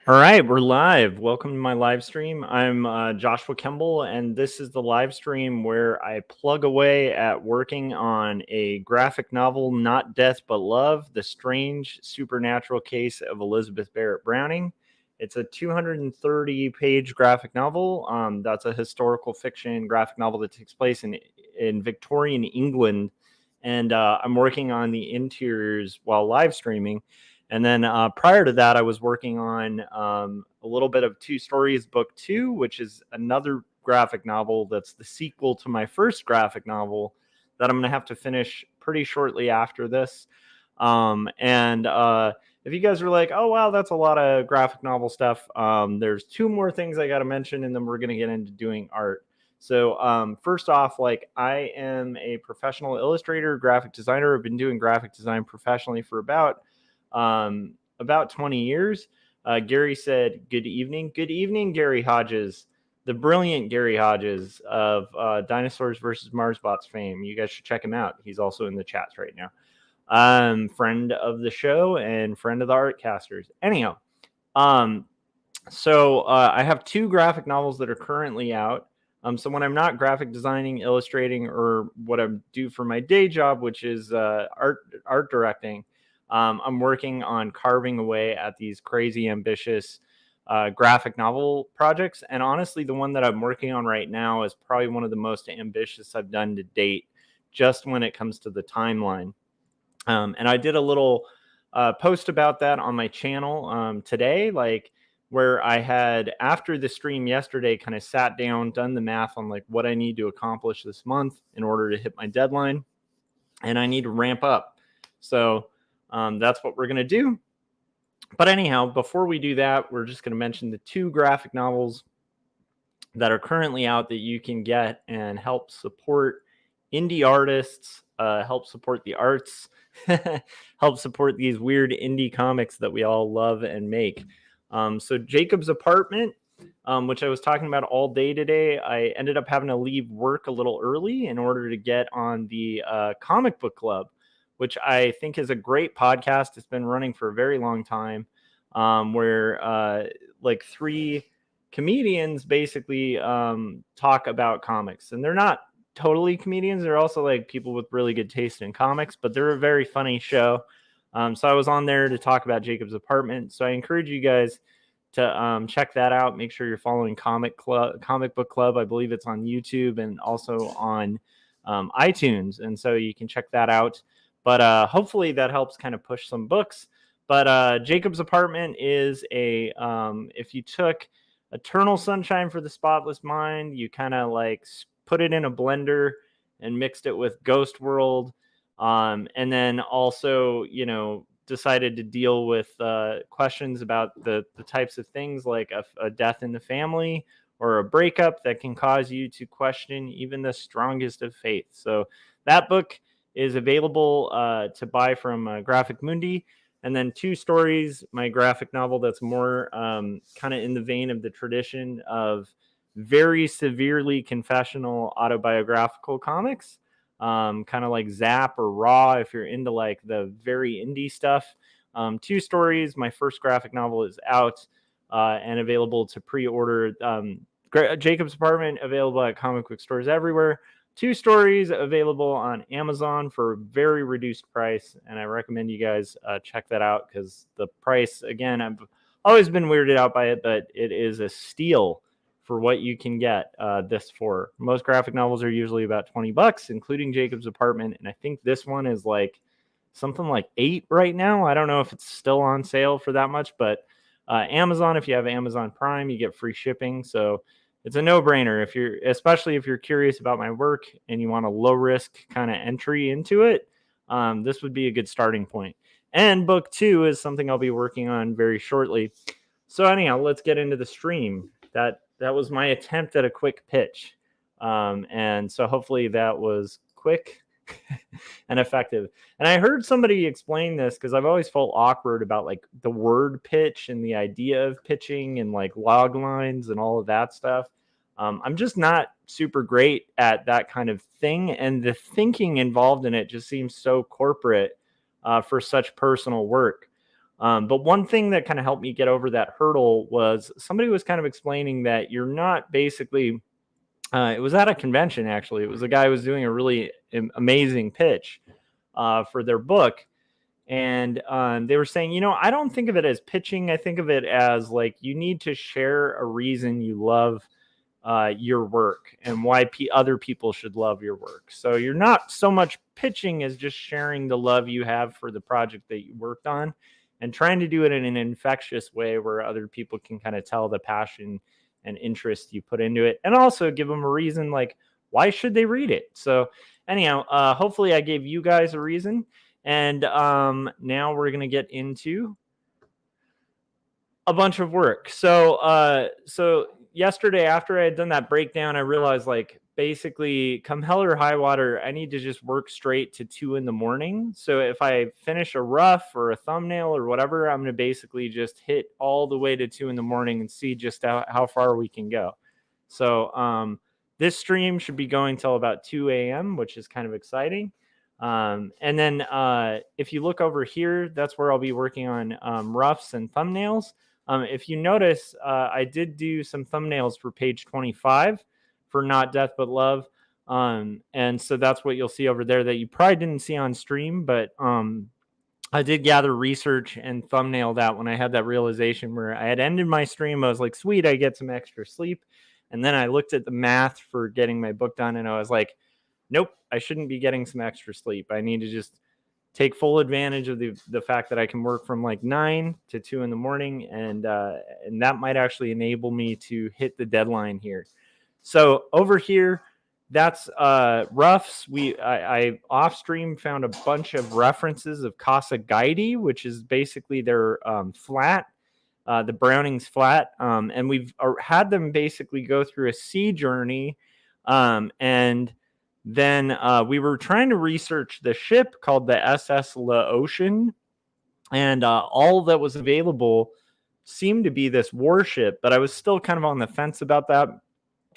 All right, we're live. Welcome to my live stream. I'm Joshua Kemble, and this is the live stream where I plug away at working on a graphic novel, Not Death But Love, The Strange Supernatural Case of Elizabeth Barrett Browning. It's a 230-page graphic novel. That's a historical fiction graphic novel that takes place in Victorian England, and I'm working on the interiors while live streaming. And then prior to that, I was working on a little bit of Two Stories Book 2, which is another graphic novel that's the sequel to my first graphic novel that I'm going to have to finish pretty shortly after this. And if you guys are like, oh, wow, that's a lot of graphic novel stuff, there's two more things I got to mention, and then we're going to get into doing art. So first off, like I am a professional illustrator, graphic designer. I've been doing graphic design professionally for about 20 years. Gary said, good evening. Good evening, Gary Hodges, the brilliant Gary Hodges of Dinosaurs versus Marsbots fame. You guys should check him out. He's also in the chats right now. Friend of the show and friend of the Artcasters. Anyhow, so I have two graphic novels that are currently out. So when I'm not graphic designing, illustrating, or what I do for my day job, which is art directing, I'm working on carving away at these crazy ambitious graphic novel projects. And honestly, the one that I'm working on right now is probably one of the most ambitious I've done to date, just when it comes to the timeline. And I did a little post about that on my channel today, like where I had, after the stream yesterday, kind of sat down, done the math on like what I need to accomplish this month in order to hit my deadline. And I need to ramp up. So that's what we're going to do. But anyhow, before we do that, we're just going to mention the two graphic novels that are currently out that you can get and help support indie artists, help support the arts, help support these weird indie comics that we all love and make. So Jacob's Apartment, which I was talking about all day today, I ended up having to leave work a little early in order to get on the comic book club, which I think is a great podcast. It's been running for a very long time, where like three comedians basically talk about comics. And they're not totally comedians. They're also like people with really good taste in comics, but they're a very funny show. So I was on there to talk about Jacob's Apartment. So I encourage you guys to check that out. Make sure you're following Comic Book Club. I believe it's on YouTube and also on iTunes. And so you can check that out. But hopefully that helps kind of push some books. But Jacob's Apartment is if you took Eternal Sunshine for the Spotless Mind, you kind of like put it in a blender and mixed it with Ghost World. And then also, decided to deal with questions about the types of things like a death in the family or a breakup that can cause you to question even the strongest of faith. So that book is available to buy from Graphic Mundi. And then Two Stories, my graphic novel that's more kind of in the vein of the tradition of very severely confessional autobiographical comics, kind of like Zap or Raw if you're into like the very indie stuff. Two Stories, my first graphic novel, is out and available to pre-order. Jacob's Apartment available at comic book stores everywhere. Two Stories available on Amazon for a very reduced price, and I recommend you guys check that out because the price, again, I've always been weirded out by it, but it is a steal for what you can get this for. Most graphic novels are usually about $20, including Jacob's Apartment, and I think this one is like something like $8 right now. I don't know if it's still on sale for that much, but Amazon, if you have Amazon Prime, you get free shipping, so it's a no-brainer especially if you're curious about my work and you want a low-risk kind of entry into it. This would be a good starting point. And book 2 is something I'll be working on very shortly. So anyhow, let's get into the stream. That was my attempt at a quick pitch, and so hopefully that was quick and effective. And I heard somebody explain this because I've always felt awkward about like the word pitch and the idea of pitching and like log lines and all of that stuff. I'm just not super great at that kind of thing. And the thinking involved in it just seems so corporate for such personal work. But one thing that kind of helped me get over that hurdle was somebody was kind of explaining that you're not basically, it was at a convention actually. It was a guy who was doing a really amazing pitch for their book. And they were saying, I don't think of it as pitching. I think of it as like you need to share a reason you love your work and why other people should love your work. So you're not so much pitching as just sharing the love you have for the project that you worked on and trying to do it in an infectious way where other people can kind of tell the passion and interest you put into it, and also give them a reason like why should they read it. So anyhow, hopefully I gave you guys a reason. And now we're going to get into a bunch of work. So yesterday, after I had done that breakdown, I realized like basically come hell or high water, I need to just work straight to 2 a.m. So if I finish a rough or a thumbnail or whatever, I'm going to basically just hit all the way to 2 a.m. and see just how far we can go. So this stream should be going till about 2 a.m., which is kind of exciting. And then if you look over here, that's where I'll be working on roughs and thumbnails. If you notice, I did do some thumbnails for page 25 for Not Death But Love. And so that's what you'll see over there that you probably didn't see on stream, but I did gather research and thumbnail that when I had that realization where I had ended my stream. I was like, sweet, I get some extra sleep. And then I looked at the math for getting my book done and I was like, nope, I shouldn't be getting some extra sleep. I need to just take full advantage of the fact that I can work from like 9 to 2 a.m. And that might actually enable me to hit the deadline here. So over here, that's roughs. I off stream found a bunch of references of Casa Guidi, which is basically their flat, the Browning's flat, and we've had them basically go through a sea journey, and then we were trying to research the ship called the SS La Ocean, and all that was available seemed to be this warship, but I was still kind of on the fence about that.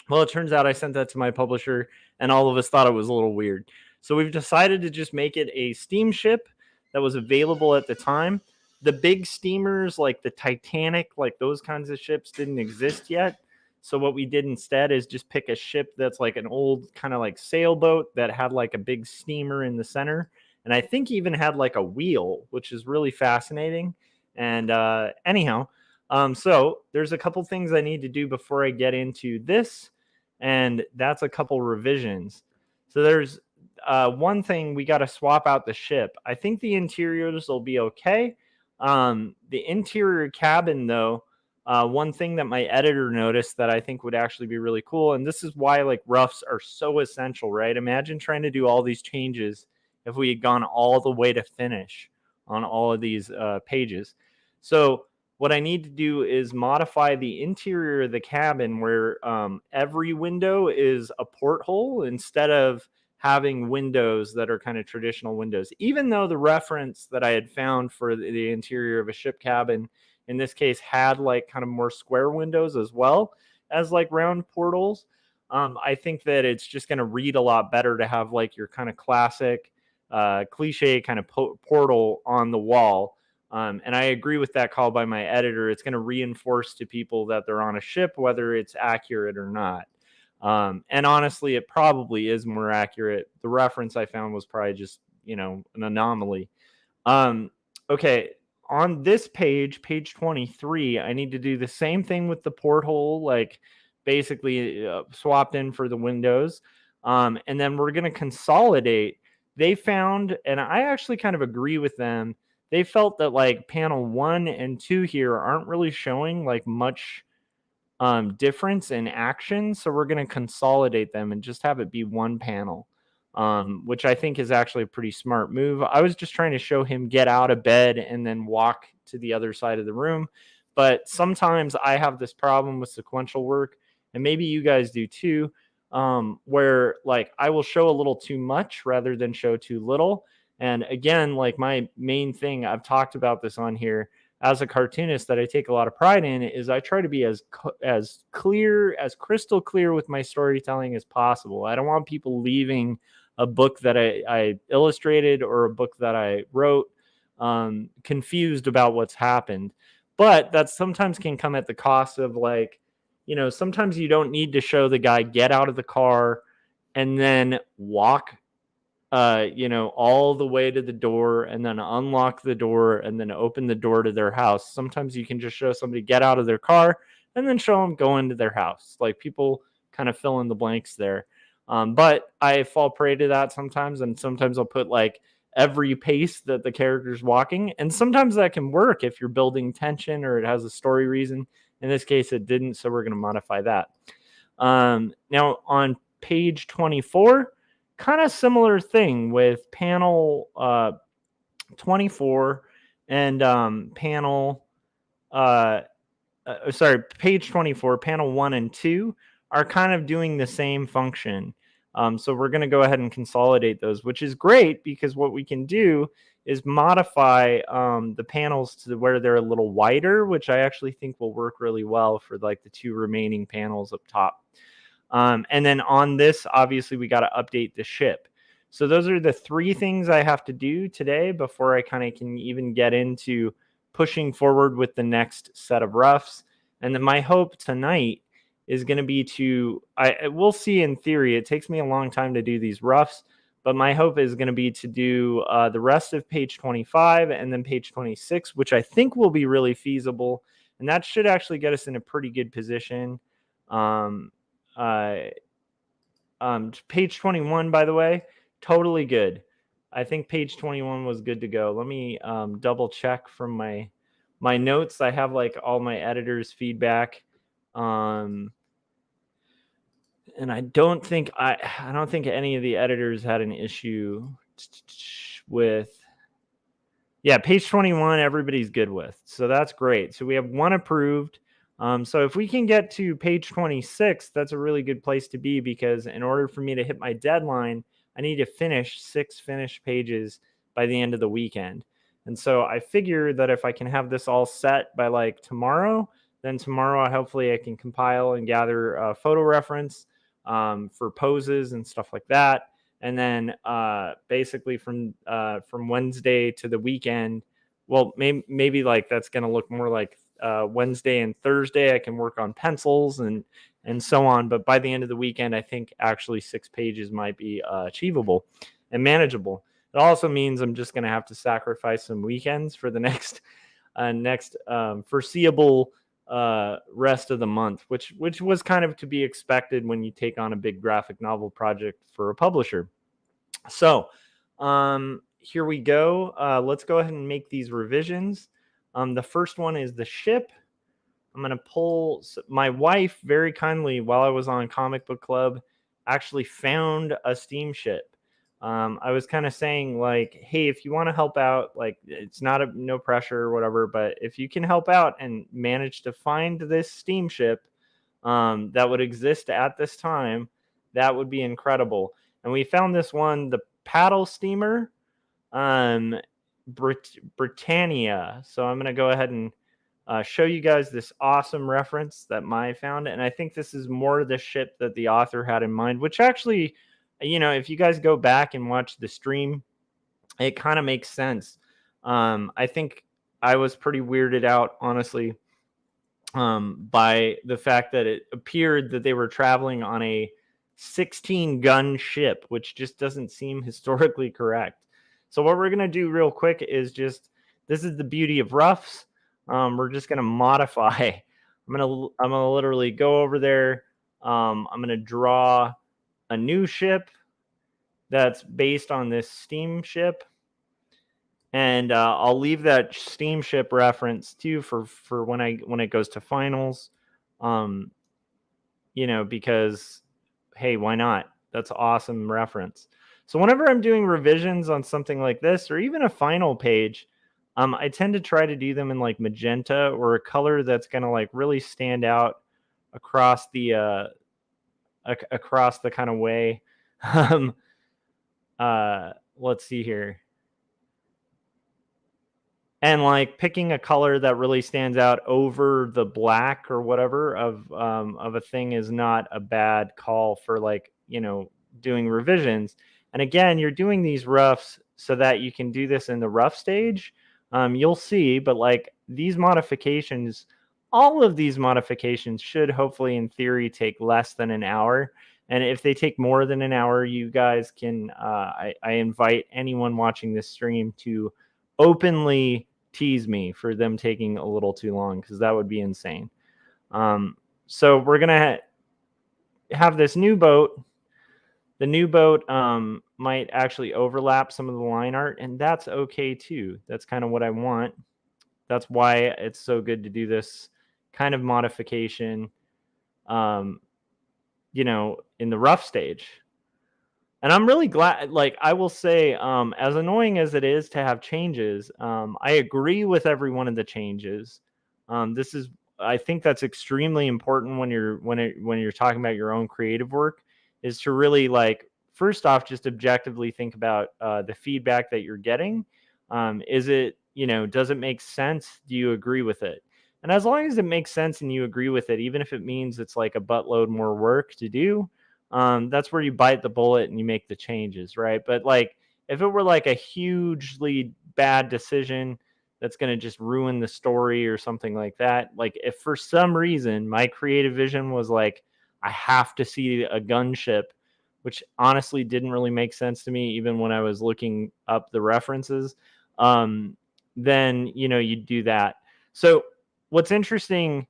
Well, it turns out I sent that to my publisher, and all of us thought it was a little weird. So we've decided to just make it a steamship that was available at the time. The big steamers like the Titanic, like those kinds of ships didn't exist yet. So what we did instead is just pick a ship that's like an old kind of like sailboat that had like a big steamer in the center. And I think even had like a wheel, which is really fascinating. And anyhow, so there's a couple things I need to do before I get into this. And that's a couple revisions. So there's one thing, we got to swap out the ship. I think the interiors will be okay. The interior cabin, though, one thing that my editor noticed that I think would actually be really cool, and this is why like roughs are so essential, right? Imagine trying to do all these changes if we had gone all the way to finish on all of these pages. So what I need to do is modify the interior of the cabin where every window is a porthole instead of having windows that are kind of traditional windows. Even though the reference that I had found for the interior of a ship cabin in this case had like kind of more square windows as well as like round portals, I think that it's just going to read a lot better to have like your kind of classic cliche kind of portal on the wall. And I agree with that call by my editor. It's going to reinforce to people that they're on a ship, whether it's accurate or not. And honestly, it probably is more accurate. The reference I found was probably just, an anomaly. Okay. On this page 23, I need to do the same thing with the porthole, like basically swapped in for the windows. And then we're going to consolidate. They found, and I actually kind of agree with them, they felt that like panel 1 and 2 here aren't really showing like much difference in action. So we're going to consolidate them and just have it be one panel, which I think is actually a pretty smart move. I was just trying to show him get out of bed and then walk to the other side of the room. But sometimes I have this problem with sequential work, and maybe you guys do too, where like I will show a little too much rather than show too little. And again, like my main thing, I've talked about this on here as a cartoonist that I take a lot of pride in, is I try to be as clear, as crystal clear with my storytelling as possible. I don't want people leaving a book that I illustrated or a book that I wrote confused about what's happened. But that sometimes can come at the cost of, like, sometimes you don't need to show the guy get out of the car and then walk all the way to the door and then unlock the door and then open the door to their house. Sometimes you can just show somebody get out of their car and then show them go into their house. Like, people kind of fill in the blanks there. But I fall prey to that sometimes, and sometimes I'll put like every pace that the character's walking, and sometimes that can work if you're building tension or it has a story reason. In this case, it didn't, so we're going to modify that. Now on page 24, kind of similar thing with panel 24 and page 24, panel 1 and 2 are kind of doing the same function. So we're going to go ahead and consolidate those, which is great because what we can do is modify the panels to where they're a little wider, which I actually think will work really well for like the 2 remaining panels up top. And then on this, obviously, we got to update the ship. So those are the 3 things I have to do today before I kind of can even get into pushing forward with the next set of roughs. And then my hope tonight is going to be we'll see. In theory, it takes me a long time to do these roughs, but my hope is going to be to do the rest of page 25 and then page 26, which I think will be really feasible. And that should actually get us in a pretty good position. Page 21, by the way, totally good. I think page 21 was good to go. Let me double check from my notes. I have like all my editors' feedback. And I don't think any of the editors had an issue with. Yeah, page 21, everybody's good with. So that's great. So we have 1 approved. So if we can get to page 26, that's a really good place to be, because in order for me to hit my deadline, I need to finish 6 finished pages by the end of the weekend. And so I figure that if I can have this all set by like tomorrow, then tomorrow hopefully I can compile and gather photo reference for poses and stuff like that. And then basically from Wednesday to the weekend, well, maybe like that's going to look more like Wednesday and Thursday, I can work on pencils and so on. But by the end of the weekend, I think actually 6 pages might be achievable and manageable. It also means I'm just going to have to sacrifice some weekends for the next foreseeable rest of the month, which was kind of to be expected when you take on a big graphic novel project for a publisher. So here we go. Let's go ahead and make these revisions. The first one is the ship. I'm going to pull my wife very kindly, while I was on Comic Book Club, actually found a steamship. I was kind of saying like, hey, if you want to help out, like it's not no pressure or whatever, but if you can help out and manage to find this steamship that would exist at this time, that would be incredible. And we found this one, the paddle steamer, Britannia. So I'm going to go ahead and show you guys this awesome reference that Mai found. And I think this is more the ship that the author had in mind, which actually, if you guys go back and watch the stream, it kind of makes sense. I think I was pretty weirded out, honestly, by the fact that it appeared that they were traveling on a 16-gun ship, which just doesn't seem historically correct. So what we're going to do real quick is this is the beauty of roughs. We're just going to modify. I'm going to literally go over there. I'm going to draw a new ship that's based on this steamship. And I'll leave that steamship reference too for when it goes to finals, because hey, why not? That's an awesome reference. So whenever I'm doing revisions on something like this, or even a final page, I tend to try to do them in like magenta or a color that's going to like really stand out across the kind of way. Let's see here. And like picking a color that really stands out over the black or whatever of a thing is not a bad call for like, doing revisions. And again, you're doing these roughs so that you can do this in the rough stage. you'll see. But like these modifications, all of these modifications should hopefully in theory take less than an hour. And if they take more than an hour, you guys can, I invite anyone watching this stream to openly tease me for them taking a little too long, because that would be insane. So we're going to have this new boat. The new boat might actually overlap some of the line art, and that's okay too. That's kind of what I want. That's why it's so good to do this kind of modification, you know, in the rough stage. And I'm really glad, like, I will say, as annoying as it is to have changes, I agree with every one of the changes. This is, I think that's extremely important when you're talking about your own creative work, is to really, like, first off, just objectively think about the feedback that you're getting. Is it, you know, does it make sense? Do you agree with it? And as long as it makes sense and you agree with it, even if it means it's like a buttload more work to do, that's where you bite the bullet and you make the changes, right? But like if it were like a hugely bad decision that's going to just ruin the story or something like that, like if for some reason my creative vision was like I have to see a gunship, which honestly didn't really make sense to me even when I was looking up the references, then you know you'd do that. So what's interesting,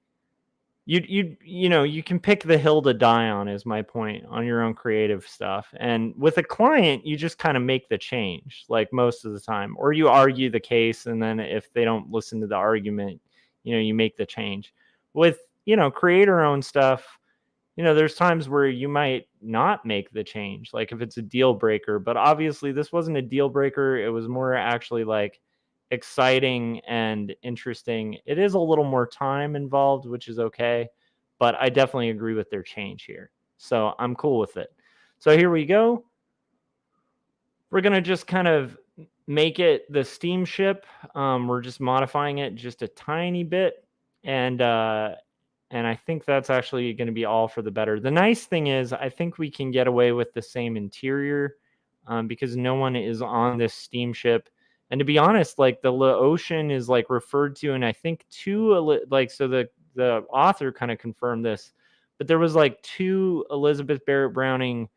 you know, you can pick the hill to die on, is my point, on your own creative stuff. And with a client, you just kind of make the change like most of the time, or you argue the case, and then if they don't listen to the argument, you know, you make the change. With, you know, creator owned stuff, you know, there's times where you might not make the change, like if it's a deal breaker. But obviously this wasn't a deal breaker, it was more actually like exciting and interesting. It is a little more time involved, which is okay, but I definitely agree with their change here, so I'm cool with it. So here we go. We're gonna just kind of make it the steamship. We're just modifying it just a tiny bit, and I think that's actually going to be all for the better. The nice thing is, I think we can get away with the same interior, because no one is on this steamship. And to be honest, like the ocean is like referred to, and I think two, like, so the author kind of confirmed this, but there was like two Elizabeth Barrett Browning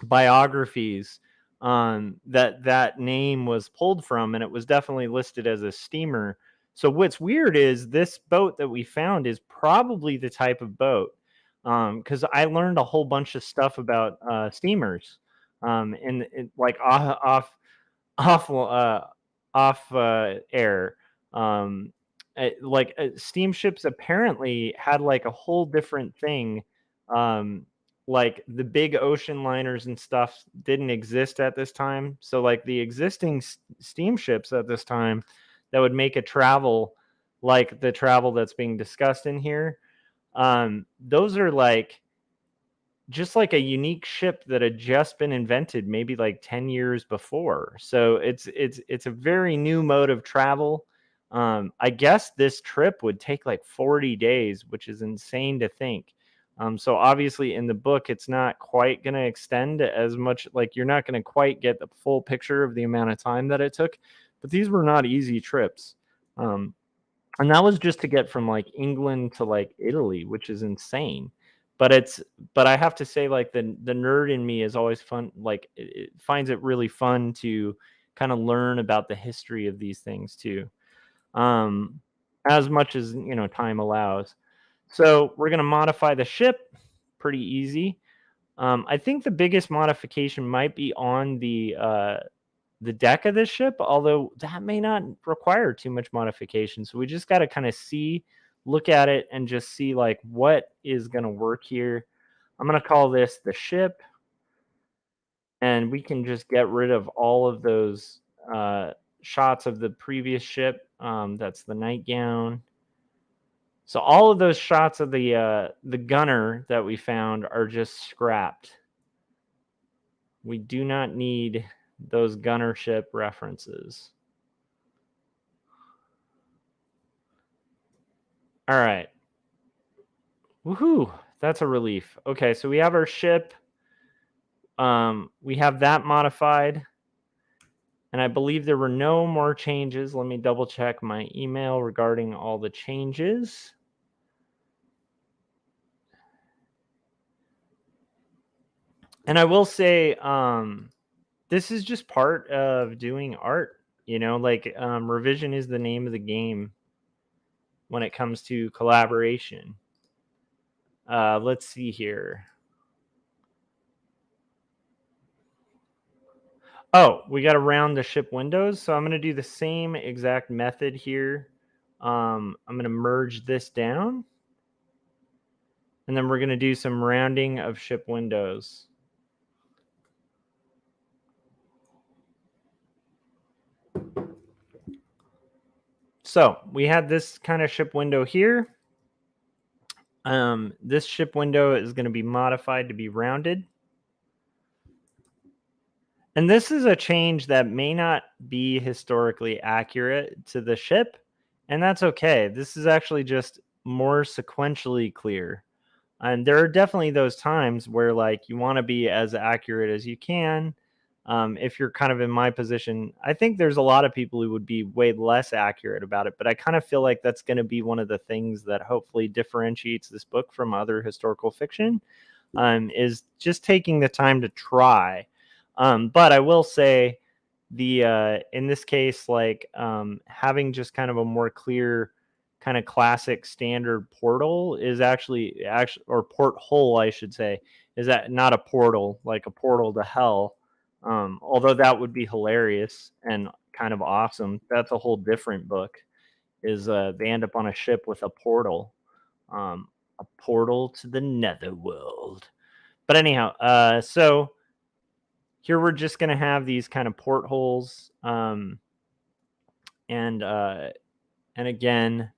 biographies that name was pulled from, and it was definitely listed as a steamer. So what's weird is this boat that we found is probably the type of boat, because I learned a whole bunch of stuff about steamers, in like off air. Steamships apparently had like a whole different thing. Like the big ocean liners and stuff didn't exist at this time. So like the existing steamships at this time that would make a travel like the travel that's being discussed in here, those are like just like a unique ship that had just been invented maybe like 10 years before. So it's a very new mode of travel. I guess this trip would take like 40 days, which is insane to think. So obviously in the book, it's not quite going to extend as much. Like you're not going to quite get the full picture of the amount of time that it took, but these were not easy trips. And that was just to get from like England to like Italy, which is insane. But I have to say, like the nerd in me is always fun. Like it finds it really fun to kind of learn about the history of these things too, as much as you know time allows. So we're gonna modify the ship, pretty easy. I think the biggest modification might be on the deck of this ship, although that may not require too much modification. So we just got to kind of look at it and just see like what is going to work here. I'm going to call this the ship, and we can just get rid of all of those shots of the previous ship. That's the nightgown. So all of those shots of the gunner that we found are just scrapped. We do not need those gunner ship references. All right. Woohoo! That's a relief. Okay, so we have our ship. We have that modified. And I believe there were no more changes. Let me double check my email regarding all the changes. And I will say, this is just part of doing art, like revision is the name of the game when it comes to collaboration. Let's see here. Oh, we got to round the ship windows. So I'm going to do the same exact method here. I'm going to merge this down. And then we're going to do some rounding of ship windows. So we had this kind of ship window here. This ship window is going to be modified to be rounded. And this is a change that may not be historically accurate to the ship, and that's okay. This is actually just more sequentially clear. And there are definitely those times where like you want to be as accurate as you can. If you're kind of in my position, I think there's a lot of people who would be way less accurate about it, but I kind of feel like that's going to be one of the things that hopefully differentiates this book from other historical fiction, is just taking the time to try. But I will say the in this case, like having just kind of a more clear kind of classic standard portal is actually or porthole, I should say, is that not a portal, like a portal to hell. Although that would be hilarious and kind of awesome. That's a whole different book. Is they end up on a ship with a portal, a portal to the netherworld. But anyhow, so here we're just going to have these kind of portholes, and again,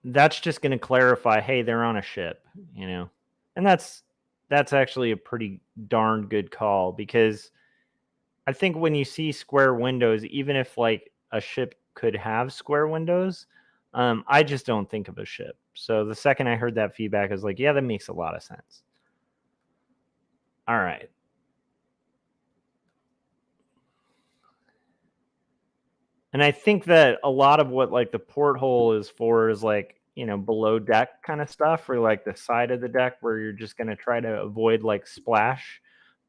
that's just going to clarify, hey, they're on a ship, and that's actually a pretty darn good call, because I think when you see square windows, even if like a ship could have square windows, I just don't think of a ship. So the second I heard that feedback, I was like, yeah, that makes a lot of sense. All right. And I think that a lot of what like the porthole is for is like, below deck kind of stuff, or like the side of the deck where you're just going to try to avoid like splash.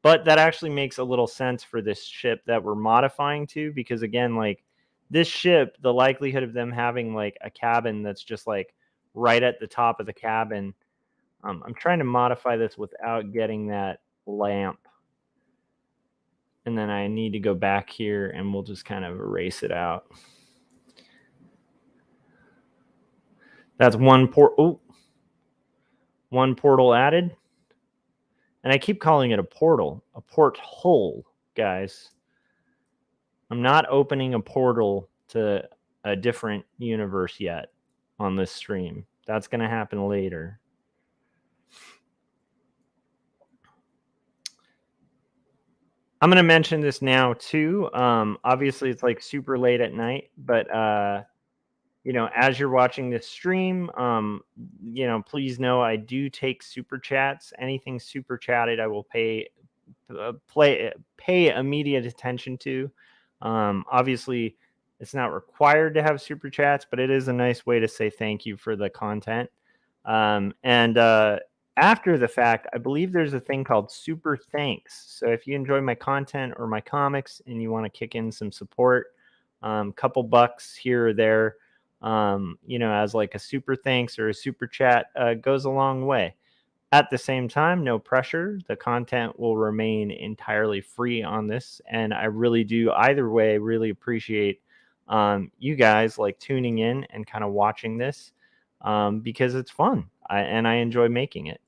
But that actually makes a little sense for this ship that we're modifying to, because again, like this ship, the likelihood of them having like a cabin that's just like right at the top of the cabin. I'm trying to modify this without getting that lamp. And then I need to go back here and we'll just kind of erase it out. That's one one portal added. And I keep calling it a portal, a porthole, guys. I'm not opening a portal to a different universe yet on this stream. That's going to happen later. I'm going to mention this now too. Obviously it's like super late at night, but as you're watching this stream, please know I do take super chats. Anything super chatted, I will pay immediate attention to. Obviously, it's not required to have super chats, but it is a nice way to say thank you for the content. And after the fact, I believe there's a thing called super thanks. So if you enjoy my content or my comics and you want to kick in some support, couple bucks here or there, as like a super thanks or a super chat, goes a long way. At the same time, no pressure. The content will remain entirely free on this, and I really do either way really appreciate you guys like tuning in and kind of watching this, because it's fun and I enjoy making it.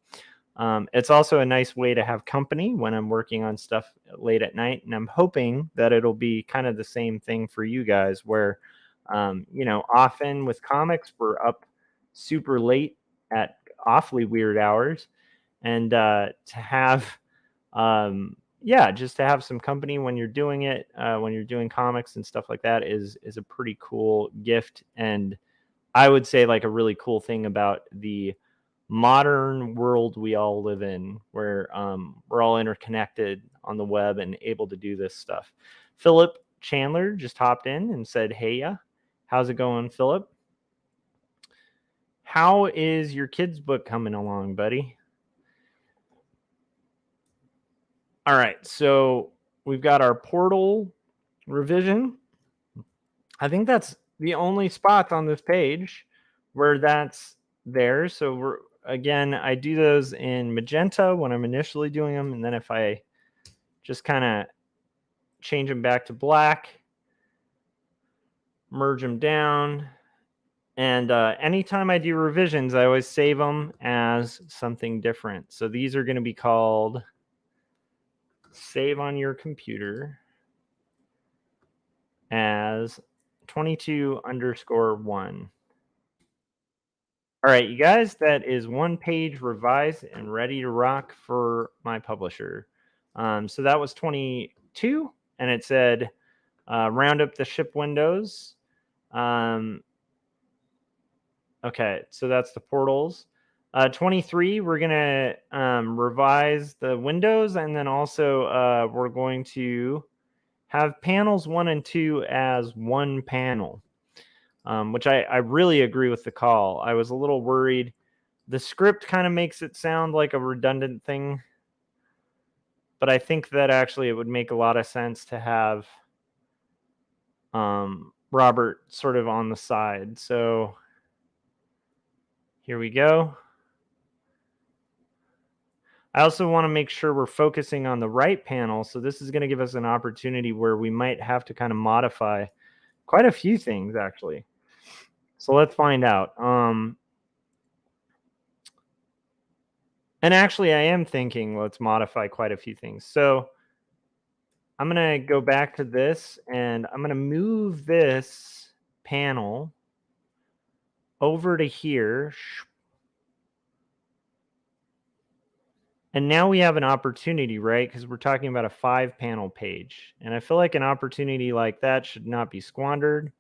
It's also a nice way to have company when I'm working on stuff late at night, and I'm hoping that it'll be kind of the same thing for you guys, where often with comics we're up super late at awfully weird hours, and to have just to have some company when you're doing it, when you're doing comics and stuff like that, is a pretty cool gift. And I would say like a really cool thing about the modern world we all live in, where we're all interconnected on the web and able to do this stuff. Philip Chandler just hopped in and said, "Hey, how's it going, Philip? How is your kids' book coming along, buddy?" All right, so we've got our portal revision. I think that's the only spot on this page where that's there. So again, I do those in magenta when I'm initially doing them, and then if I just kind of change them back to black, merge them down, and anytime I do revisions, I always save them as something different. So these are going to be called save on your computer as 22_1. All right, you guys, that is one page revised and ready to rock for my publisher. So that was 22, and it said round up the ship windows. Okay, so that's the portals. 23, we're going to revise the windows, and then also we're going to have panels 1 and 2 as one panel, which I really agree with the call. I was a little worried. The script kind of makes it sound like a redundant thing, but I think that actually it would make a lot of sense to have Robert sort of on the side. So here we go. I also want to make sure we're focusing on the right panel. So this is going to give us an opportunity where we might have to kind of modify quite a few things, actually. So let's find out. And actually, I am thinking let's modify quite a few things. So I'm going to go back to this, and I'm going to move this panel over to here. And now we have an opportunity, right? Because we're talking about a 5-panel page. And I feel like an opportunity like that should not be squandered.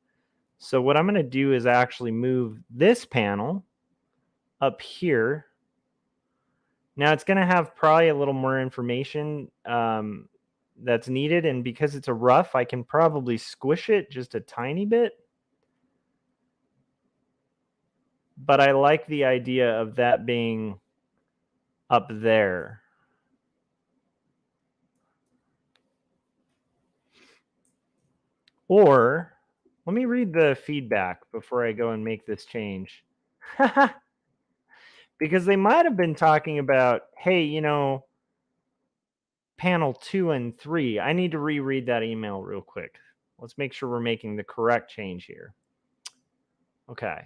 So what I'm going to do is actually move this panel up here. Now it's going to have probably a little more information that's needed. And because it's a rough, I can probably squish it just a tiny bit. But I like the idea of that being up there. Or let me read the feedback before I go and make this change. Because they might have been talking about, hey, you know, panel 2 and 3. I need to reread that email real quick. Let's make sure we're making the correct change here. Okay.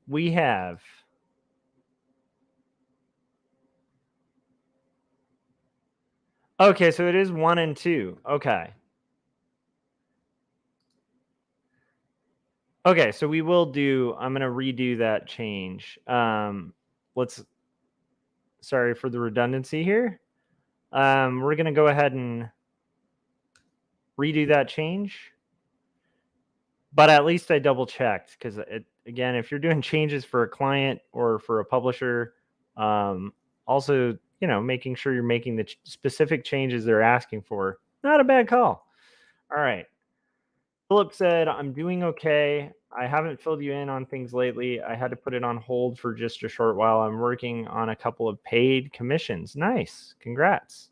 We have okay, so it is 1 and 2. Okay. Okay, so we will do, I'm going to redo that change. Sorry for the redundancy here. We're going to go ahead and redo that change. But at least I double checked, because again, if you're doing changes for a client or for a publisher, also, you know, making sure you're making the specific changes they're asking for. Not a bad call. All right. Philip said, I'm doing okay. I haven't filled you in on things lately. I had to put it on hold for just a short while. I'm working on a couple of paid commissions. Nice. Congrats.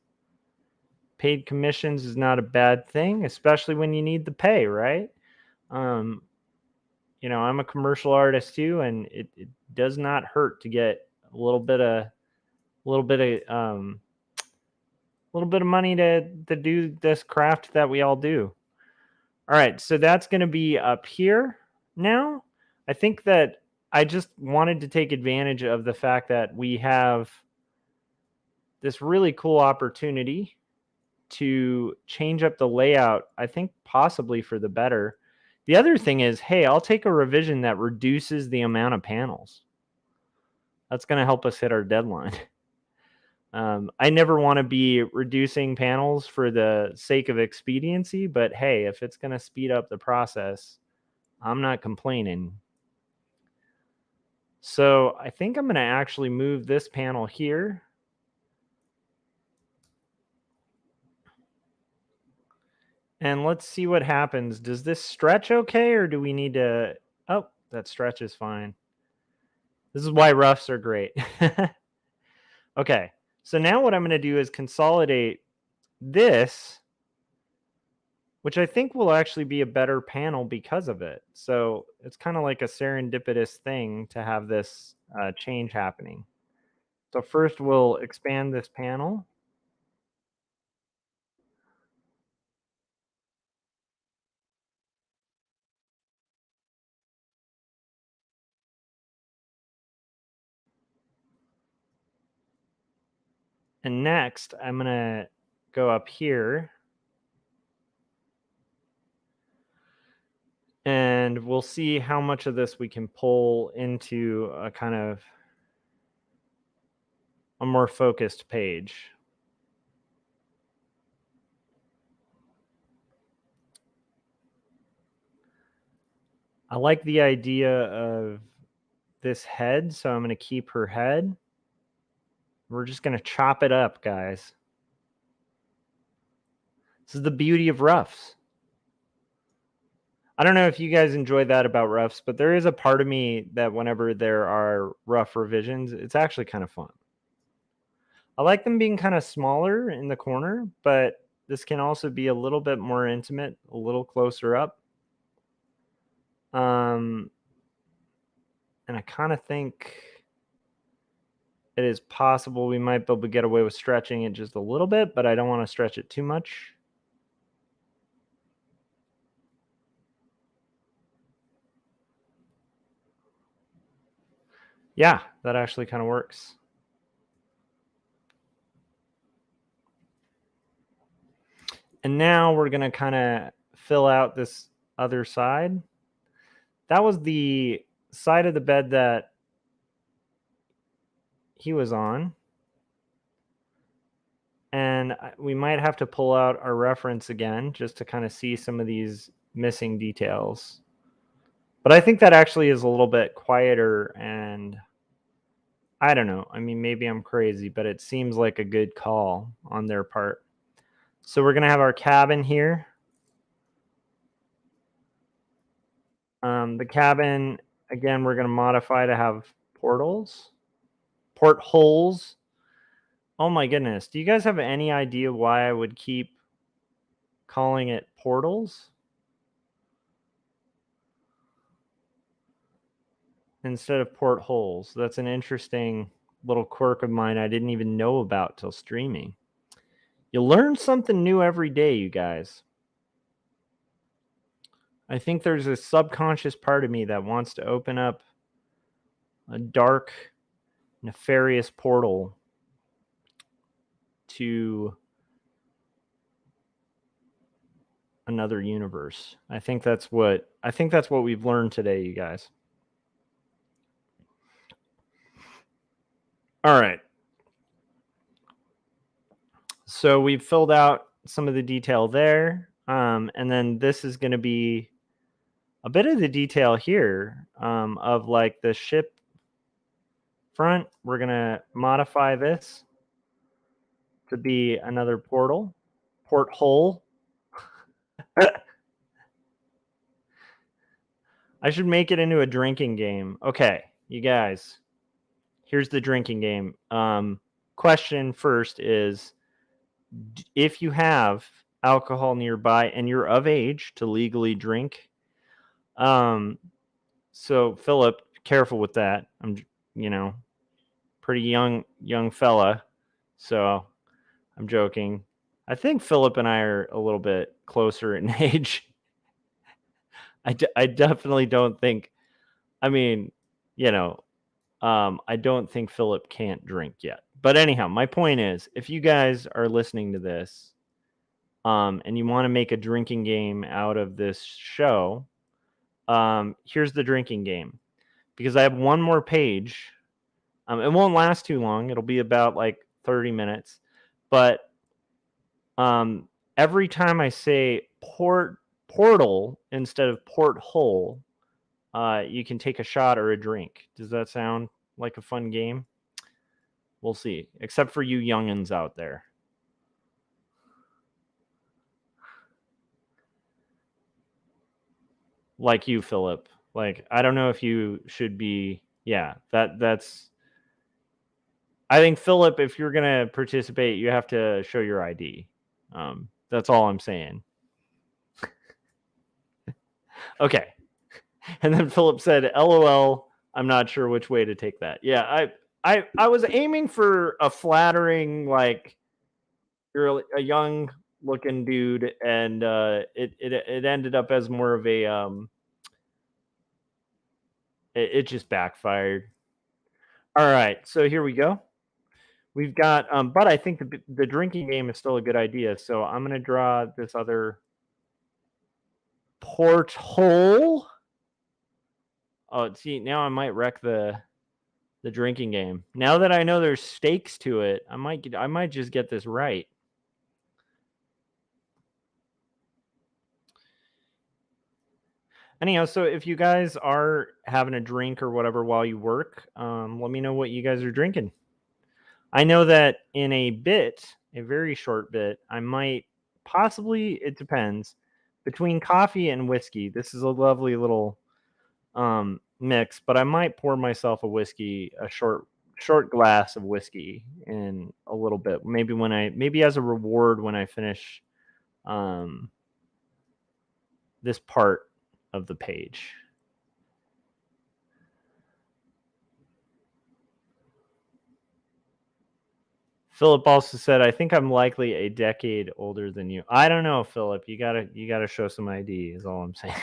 Paid commissions is not a bad thing, especially when you need the pay, right? You know, I'm a commercial artist too, and it does not hurt to get a little bit of money to do this craft that we all do. All right, so that's going to be up here now. I think that I just wanted to take advantage of the fact that we have this really cool opportunity to change up the layout, I think possibly for the better. The other thing is, hey, I'll take a revision that reduces the amount of panels. That's going to help us hit our deadline. I never want to be reducing panels for the sake of expediency, but hey, if it's going to speed up the process, I'm not complaining. So I think I'm going to actually move this panel here. And let's see what happens. Does this stretch okay, or do we need to... Oh, that stretch is fine. This is why roughs are great. Okay, so now what I'm going to do is consolidate this, which I think will actually be a better panel because of it. So it's kind of like a serendipitous thing to have this change happening. So first we'll expand this panel. And next I'm going to go up here. And we'll see how much of this we can pull into a kind of a more focused page. I like the idea of this head, so I'm going to keep her head. We're just going to chop it up, guys. This is the beauty of roughs. I don't know if you guys enjoy that about roughs, but there is a part of me that whenever there are rough revisions, it's actually kind of fun. I like them being kind of smaller in the corner, but this can also be a little bit more intimate, a little closer up. And I kind of think it is possible we might be able to get away with stretching it just a little bit, but I don't want to stretch it too much. Yeah, that actually kind of works. And now we're going to kind of fill out this other side. That was the side of the bed that he was on. And we might have to pull out our reference again just to kind of see some of these missing details. But I think that actually is a little bit quieter, and I don't know. I mean, maybe I'm crazy, but it seems like a good call on their part. So we're going to have our cabin here. The cabin, again, we're going to modify to have portholes. Oh my goodness. Do you guys have any idea why I would keep calling it portals instead of portholes? That's an interesting little quirk of mine I didn't even know about till streaming. You learn something new every day, you guys. I think there's a subconscious part of me that wants to open up a dark, nefarious portal to another universe. I think that's what we've learned today, you guys. All right. So we've filled out some of the detail there. And then this is going to be a bit of the detail here of like the ship front. We're going to modify this to be another porthole. I should make it into a drinking game. Okay, you guys, here's the drinking game. Question first is, if you have alcohol nearby and you're of age to legally drink, so Philip, careful with that. I'm, pretty young fella, so I'm joking. I think Philip and I are a little bit closer in age. I definitely don't think. I mean, I don't think Philip can't drink yet. But anyhow, my point is, if you guys are listening to this, and you want to make a drinking game out of this show, here's the drinking game. Because I have one more page. It won't last too long. It'll be about like 30 minutes. But every time I say portal instead of porthole, you can take a shot or a drink. Does that sound like a fun game? We'll see. Except for you youngins out there. Like you, Philip. Like, I don't know if you should be. Yeah, that's. I think, Philip, if you're going to participate, you have to show your ID. That's all I'm saying. Okay. And then Philip said, LOL, I'm not sure which way to take that. Yeah, I was aiming for a flattering, like, you're a young looking dude, and it ended up as more of a it just backfired. All right, so here we go. We've got but I think the drinking game is still a good idea. So I'm gonna draw this other porthole. Oh, see, now I might wreck the drinking game. Now that I know there's stakes to it, I might just get this right. Anyhow, so if you guys are having a drink or whatever while you work, let me know what you guys are drinking. I know that in a bit, a very short bit, I might possibly, it depends, between coffee and whiskey. This is a lovely little mix, but I might pour myself a short glass of whiskey in a little bit. Maybe as a reward when I finish this part of the page. Philip also said, I think I'm likely a decade older than you. I don't know, Philip. You gotta show some ID is all I'm saying.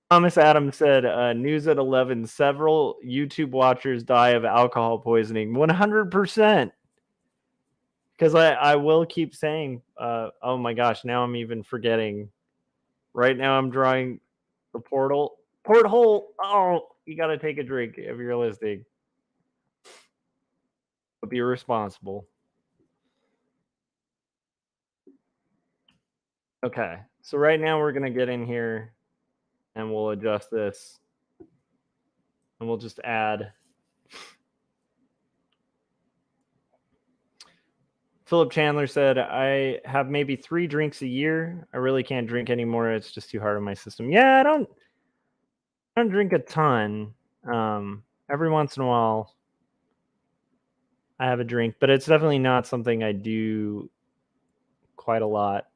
Thomas Adams said, news at 11, several YouTube watchers die of alcohol poisoning. 100%. Because I will keep saying, oh my gosh, now I'm even forgetting. Right now I'm drawing the porthole. Oh, you got to take a drink if you're listening. But be responsible. Okay, so right now we're going to get in here and we'll adjust this. And we'll just add. Philip Chandler said, I have maybe 3 drinks a year. I really can't drink anymore. It's just too hard on my system. Yeah, I don't drink a ton. Every once in a while, I have a drink, but it's definitely not something I do quite a lot.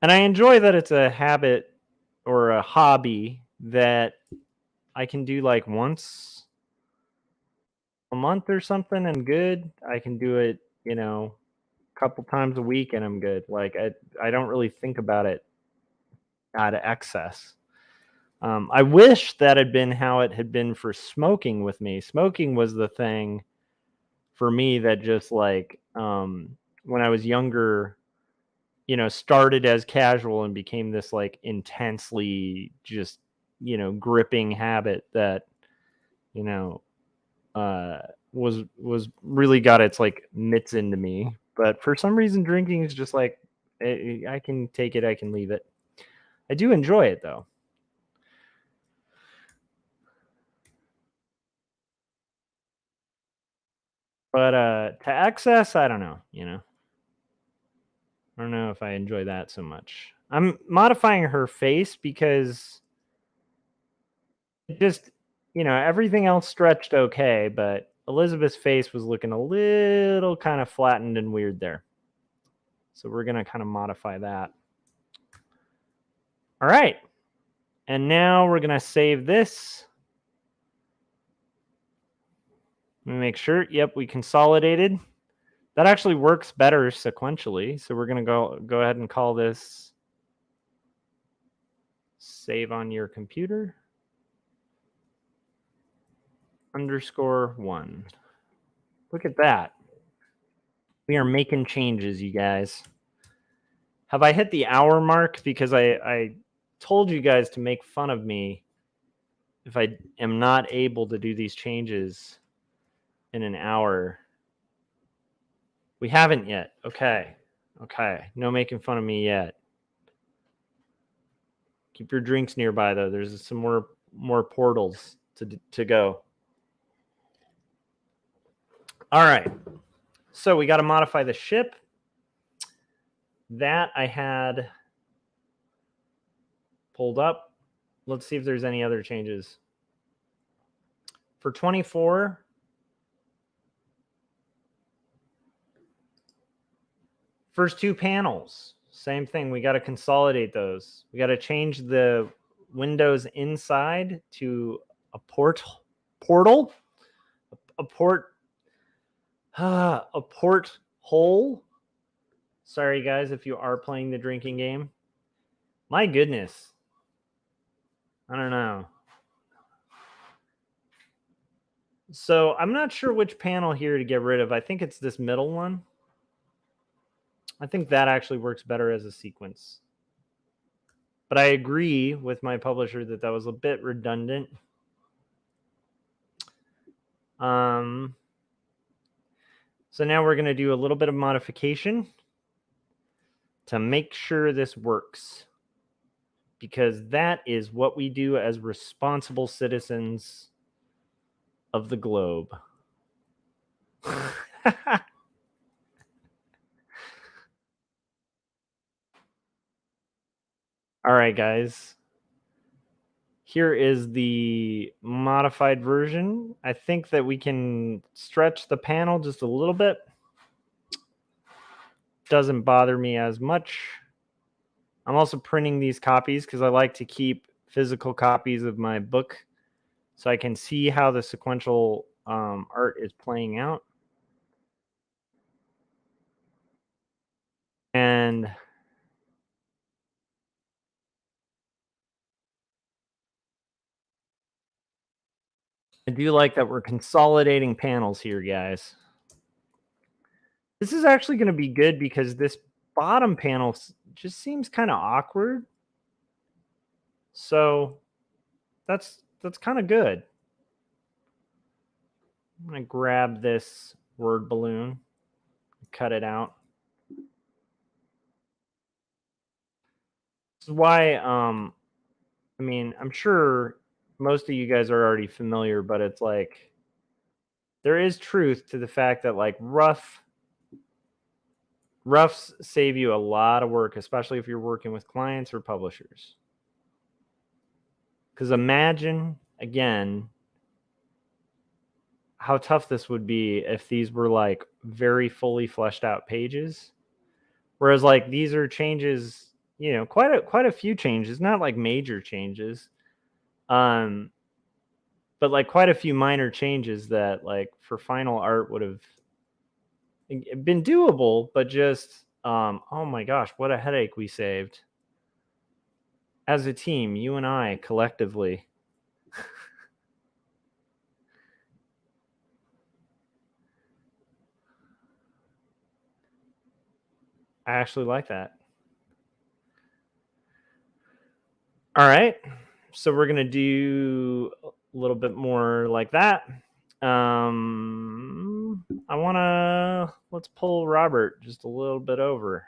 And I enjoy that it's a habit or a hobby that I can do like once a month or something and good. I can do it, a couple times a week and I'm good. Like I don't really think about it out of excess. I wish that had been how it had been for smoking with me. Smoking was the thing for me that just like when I was younger, started as casual and became this like intensely just, gripping habit that, was really got its like mitts into me. But for some reason, drinking is just like, I can take it, I can leave it. I do enjoy it though. But to excess, I don't know, I don't know if I enjoy that so much. I'm modifying her face because it just, everything else stretched okay, but Elizabeth's face was looking a little kind of flattened and weird there. So we're going to kind of modify that. All right. And now we're going to save this. Let me make sure. Yep, we consolidated. That actually works better sequentially. So we're going to go ahead and call this save on your computer _1. Look at that. We are making changes, you guys. Have I hit the hour mark? Because I told you guys to make fun of me if I am not able to do these changes in an hour. We haven't yet. Okay. No making fun of me yet. Keep your drinks nearby, though. There's some more portals to go. All right. So we got to modify the ship. That I had pulled up. Let's see if there's any other changes. For 24, first two panels, same thing. We got to consolidate those. We got to change the windows inside to a portal, a port hole. Sorry, guys, if you are playing the drinking game. My goodness. I don't know. So I'm not sure which panel here to get rid of. I think it's this middle one. I think that actually works better as a sequence. But I agree with my publisher that was a bit redundant. So now we're going to do a little bit of modification to make sure this works, because that is what we do as responsible citizens of the globe. All right, guys. Here is the modified version. I think that we can stretch the panel just a little bit. Doesn't bother me as much. I'm also printing these copies because I like to keep physical copies of my book so I can see how the sequential art is playing out. And I do like that we're consolidating panels here, guys. This is actually going to be good because this bottom panel just seems kind of awkward. So that's kind of good. I'm going to grab this word balloon, cut it out. This is why, I mean, I'm sure most of you guys are already familiar, but it's like there is truth to the fact that like roughs save you a lot of work, especially if you're working with clients or publishers. Because imagine, again, how tough this would be if these were like very fully fleshed out pages. Whereas like these are changes, you know, quite a few changes, not like major changes. But like quite a few minor changes that like for final art would have been doable, but just oh my gosh, what a headache we saved as a team, you and I collectively. I actually like that. All right, so we're gonna do a little bit more like that. Let's pull Robert just a little bit over.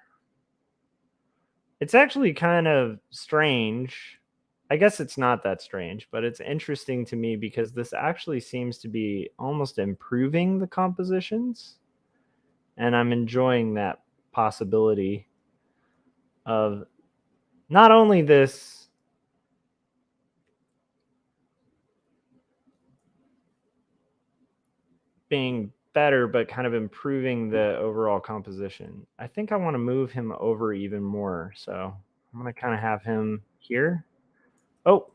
It's actually kind of strange. I guess it's not that strange, but it's interesting to me because this actually seems to be almost improving the compositions. And I'm enjoying that possibility of not only this being better, but kind of improving the overall composition. I think I want to move him over even more. So I'm going to kind of have him here. Oh,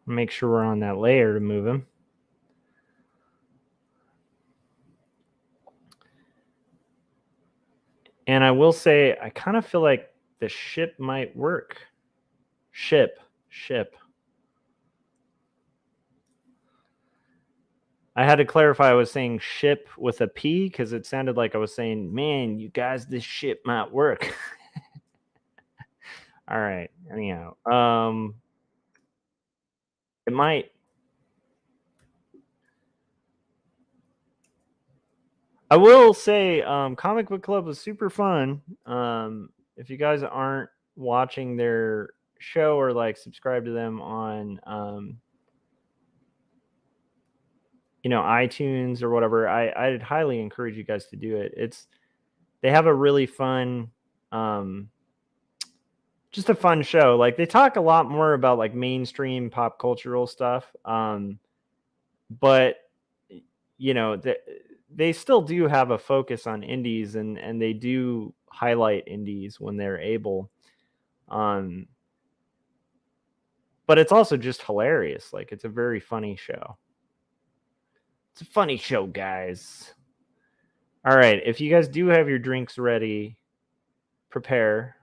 make sure we're on that layer to move him. And I will say, I kind of feel like the ship might work. Ship. I had to clarify I was saying ship with a P because it sounded like I was saying, man, you guys, this ship might work. All right. Anyhow. It might. I will say, Comic Book Club was super fun. If you guys aren't watching their show or like subscribe to them on, iTunes or whatever, I'd highly encourage you guys to do it. They have a really fun, just a fun show. Like they talk a lot more about like mainstream pop cultural stuff, but they still do have a focus on indies, and they do highlight indies when they're able. But it's also just hilarious. Like it's a very funny show. It's a funny show, guys. All right, if you guys do have your drinks ready, prepare.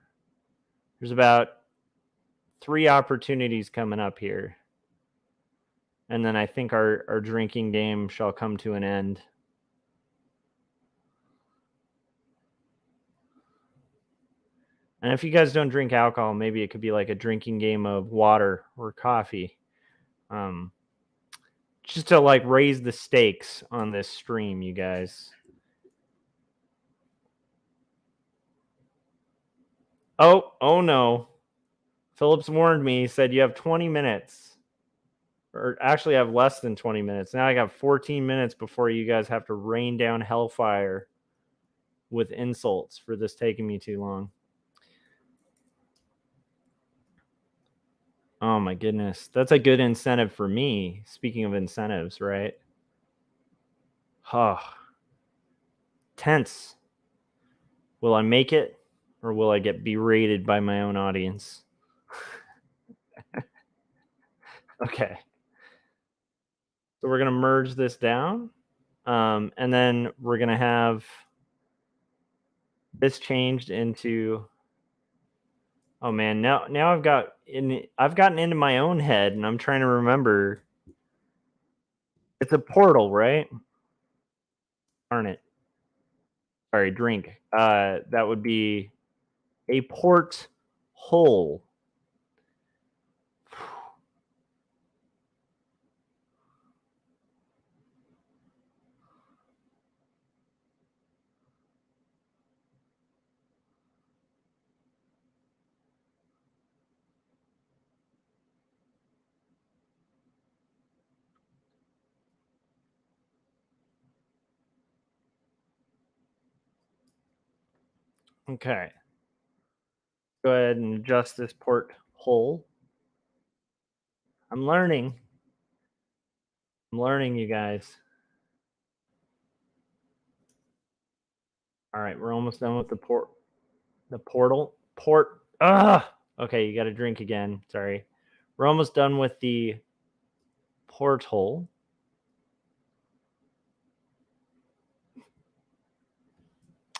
There's about 3 opportunities coming up here. And then I think our drinking game shall come to an end. And if you guys don't drink alcohol, maybe it could be like a drinking game of water or coffee. Just to like raise the stakes on this stream, you guys. Oh no. Phillips warned me, he said you have 20 minutes. Or actually I have less than 20 minutes. Now I got 14 minutes before you guys have to rain down hellfire with insults for this taking me too long. Oh my goodness. That's a good incentive for me. Speaking of incentives, right? Oh. Tense. Will I make it, or will I get berated by my own audience? Okay. So we're going to merge this down. And then we're going to have this changed into, oh man, now I've gotten into my own head, and I'm trying to remember. It's a portal, right? Darn it. Sorry, drink. That would be a port hole. Okay. Go ahead and adjust this port hole. I'm learning, you guys. All right, we're almost done with the portal. Okay, you got to drink again. Sorry. We're almost done with the porthole.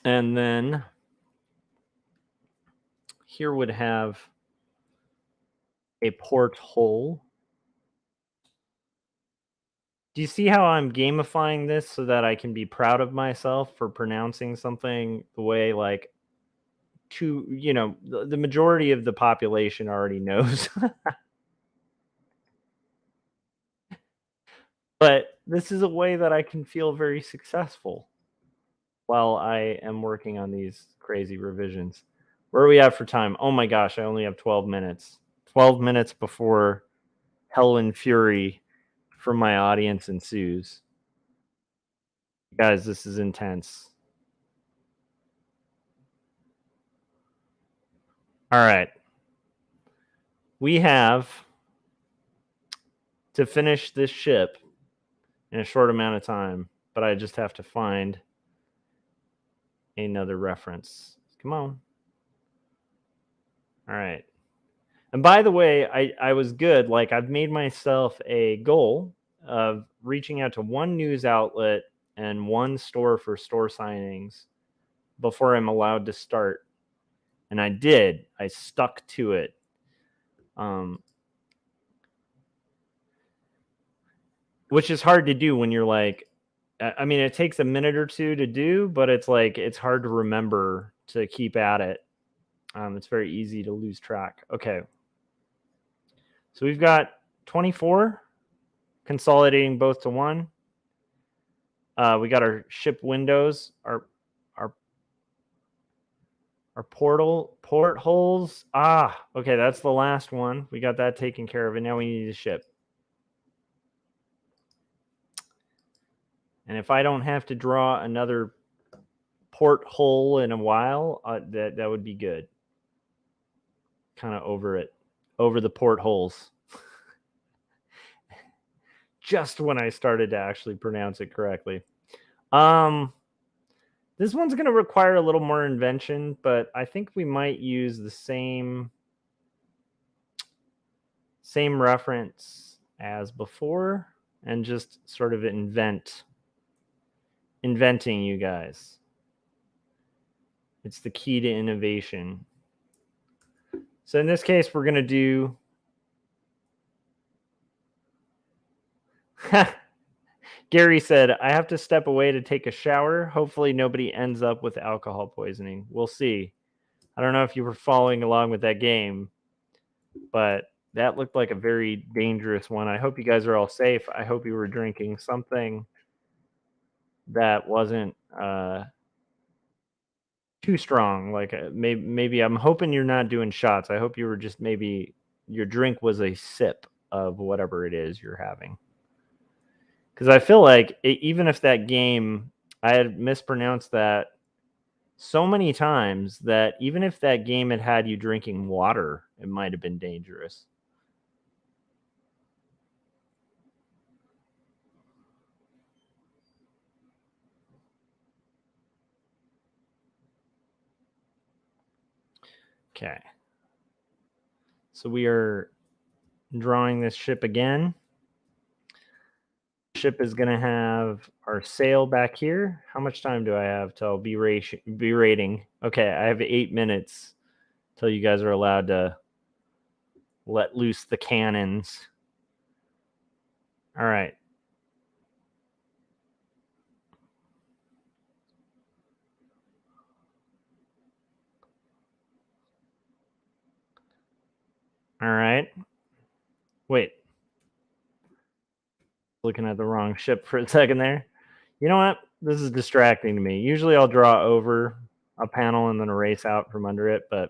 And then here would have a porthole. Do you see how I'm gamifying this so that I can be proud of myself for pronouncing something the way like the majority of the population already knows? But this is a way that I can feel very successful while I am working on these crazy revisions. Where are we at for time? Oh my gosh, I only have 12 minutes. 12 minutes before hell and fury from my audience ensues. Guys, this is intense. All right. We have to finish this ship in a short amount of time, but I just have to find another reference. Come on. All right. And by the way, I was good. Like I've made myself a goal of reaching out to one news outlet and one store for store signings before I'm allowed to start. And I did. I stuck to it. Which is hard to do when you're like, I mean, it takes a minute or two to do, but it's like, it's hard to remember to keep at it. It's very easy to lose track. Okay. So we've got 24, consolidating both to one. We got our ship windows, our port holes. Okay, that's the last one. We got that taken care of, and now we need a ship. And if I don't have to draw another port hole in a while, that would be good. Kind of over the port holes. Just when I started to actually pronounce it correctly. This one's going to require a little more invention, but I think we might use the same reference as before and just sort of inventing, you guys. It's the key to innovation. So in this case, we're going to do Gary said, I have to step away to take a shower. Hopefully nobody ends up with alcohol poisoning. We'll see. I don't know if you were following along with that game, but that looked like a very dangerous one. I hope you guys are all safe. I hope you were drinking something that wasn't too strong. Like maybe I'm hoping you're not doing shots. I hope you were just maybe your drink was a sip of whatever it is you're having. Because I feel like even if that game, I had mispronounced that so many times that even if that game had you drinking water, it might have been dangerous. Okay. So we are drawing this ship again. Ship is going to have our sail back here. How much time do I have till be rating? Okay, I have 8 minutes till you guys are allowed to let loose the cannons. All right. All right. Wait. Looking at the wrong ship for a second there. You know what? This is distracting to me. Usually I'll draw over a panel and then erase out from under it, but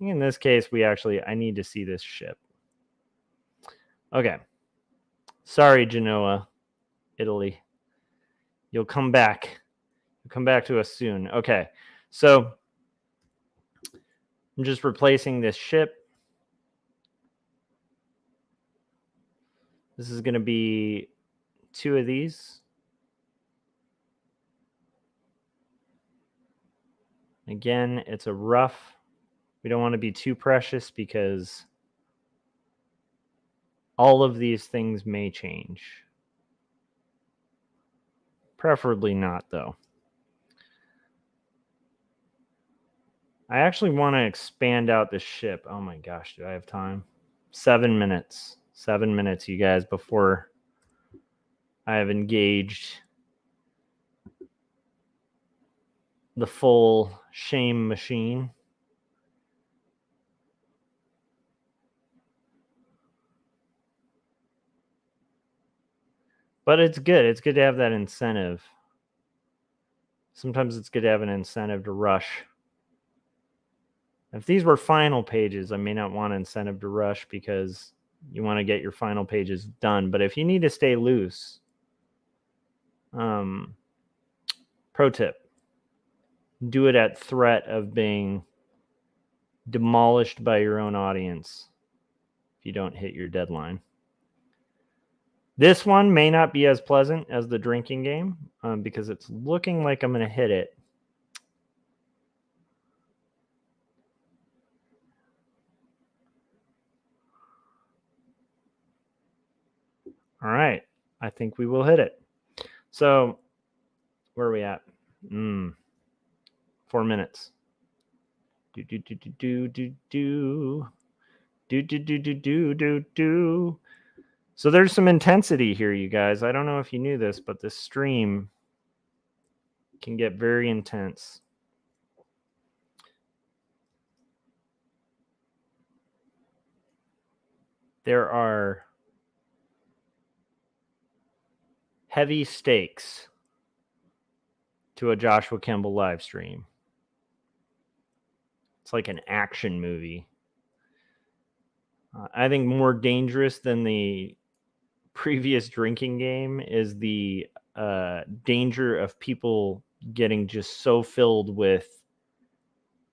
in this case, I need to see this ship. Okay. Sorry, Genoa, Italy. You'll come back. You'll come back to us soon. Okay. So I'm just replacing this ship. This is going to be 2 of these. Again, it's a rough. We don't want to be too precious because all of these things may change. Preferably not, though. I actually want to expand out the ship. Oh my gosh, do I have time? 7 minutes. 7 minutes, you guys, before I have engaged the full shame machine. But it's good. It's good to have that incentive. Sometimes it's good to have an incentive to rush. If these were final pages, I may not want an incentive to rush because you want to get your final pages done. But if you need to stay loose, pro tip, do it at threat of being demolished by your own audience if you don't hit your deadline. This one may not be as pleasant as the drinking game because it's looking like I'm going to hit it. All right. I think we will hit it. So where are we at? 4 minutes. So there's some intensity here, you guys. I don't know if you knew this, but this stream can get very intense. there are heavy stakes to a Joshua Kemble live stream. It's like an action movie. I think more dangerous than the previous drinking game is the danger of people getting just so filled with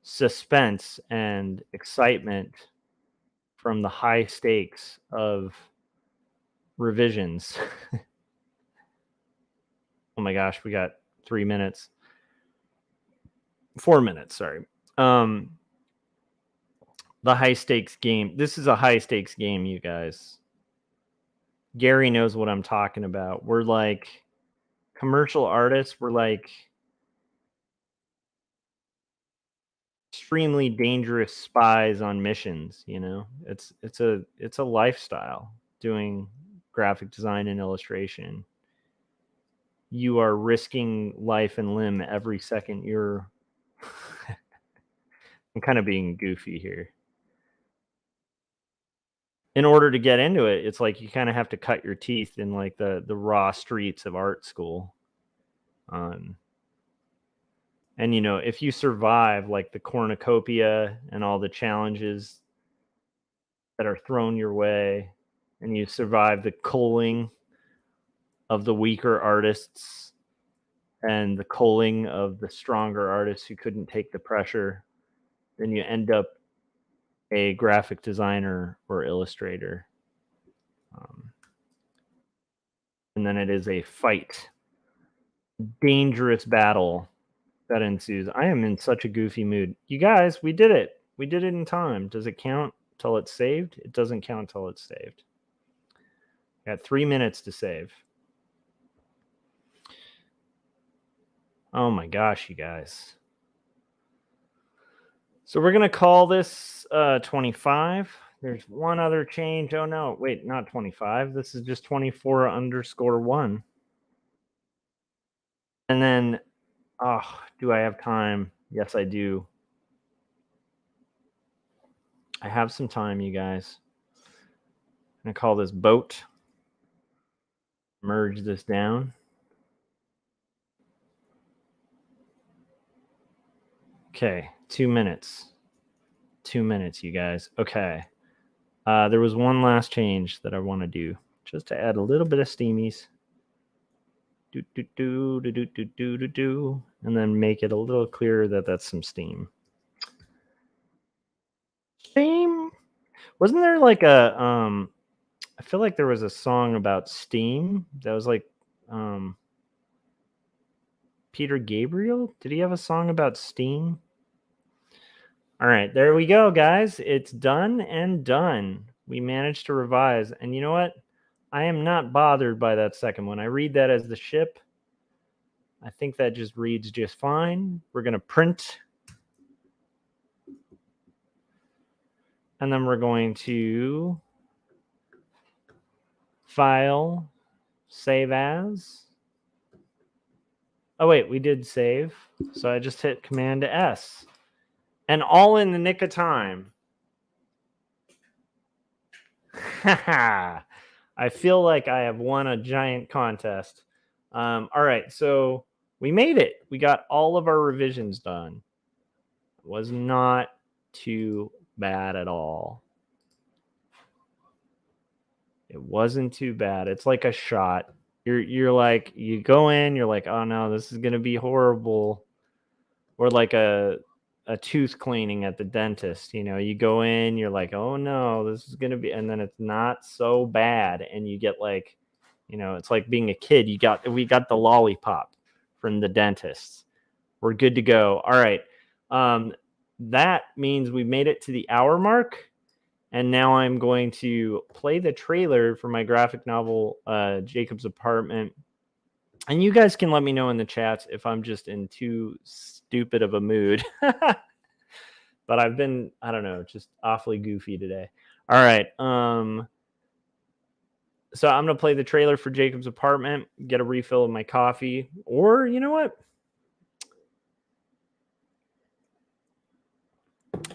suspense and excitement from the high stakes of revisions. Oh my gosh, we got 3 minutes. 4 minutes, sorry. The high stakes game. This is a high stakes game, you guys. Gary knows what I'm talking about. We're like commercial artists. We're like extremely dangerous spies on missions, you know. It's a lifestyle doing graphic design and illustration. You are risking life and limb every second you're I'm kind of being goofy here. In order to get into it, it's like you kind of have to cut your teeth in like the raw streets of art school. And you know, if you survive like the cornucopia and all the challenges that are thrown your way, and you survive the culling of the weaker artists and the culling of the stronger artists who couldn't take the pressure, then you end up a graphic designer or illustrator. And then it is a fight, dangerous battle that ensues. I am in such a goofy mood. You guys, we did it. We did it in time. Does it count till it's saved? It doesn't count till it's saved. Got 3 minutes to save. Oh my gosh, you guys. So we're going to call this 25. There's one other change. Oh no, wait, not 25. This is just 24_1. And then, oh, do I have time? Yes, I do. I have some time, you guys. I'm going to call this boat. Merge this down. Okay, 2 minutes. 2 minutes, you guys. Okay. There was one last change that I want to do, just to add a little bit of steamies. And then make it a little clearer that that's some steam. Steam? Wasn't there like a I feel like there was a song about steam that was like Peter Gabriel? Did he have a song about steam? All right, there we go, guys. It's done and done. We managed to revise. And you know what? I am not bothered by that second one. I read that as the ship. I think that just reads just fine. We're going to print. And then we're going to file, save as. Oh, wait, we did save. So I just hit Command S. And all in the nick of time. I feel like I have won a giant contest. All right, so we made it. We got all of our revisions done. It was not too bad at all. It wasn't too bad. It's like a shot. You're like, you go in, you're like, oh no, this is gonna be horrible. Or like a tooth cleaning at the dentist. You know, you go in, you're like, oh no, this is gonna be, and then it's not so bad, and you get like, you know, it's like being a kid. We got the lollipop from the dentist. We're good to go. All right. That means we made it to the hour mark. And now I'm going to play the trailer for my graphic novel, Jacob's Apartment. And you guys can let me know in the chats if I'm just in too stupid of a mood. But I've been, I don't know, just awfully goofy today. All right. So I'm going to play the trailer for Jacob's Apartment, get a refill of my coffee. Or, you know what?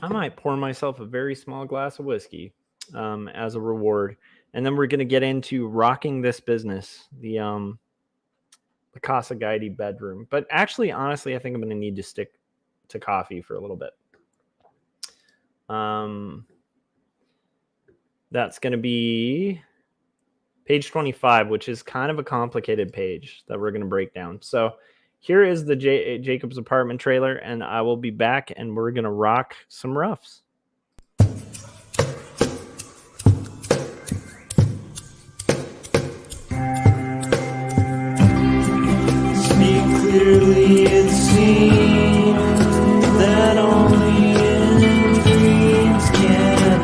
I might pour myself a very small glass of whiskey. as a reward. And then we're going to get into rocking this business, the Casa Guidi bedroom. But actually, honestly, I think I'm going to need to stick to coffee for a little bit. That's going to be page 25, which is kind of a complicated page that we're going to break down. So here is the Jacob's apartment trailer, and I will be back, and we're going to rock some roughs. Speak clearly, it seems that only in dreams can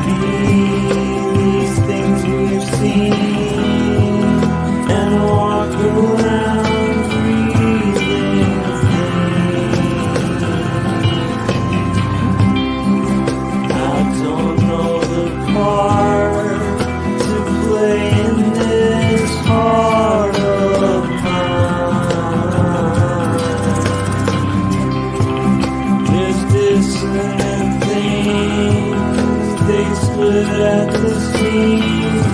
we these things we've seen and walk around breathing I don't know the part to play in this heart of mine. There's dissonant things, they split at the seams.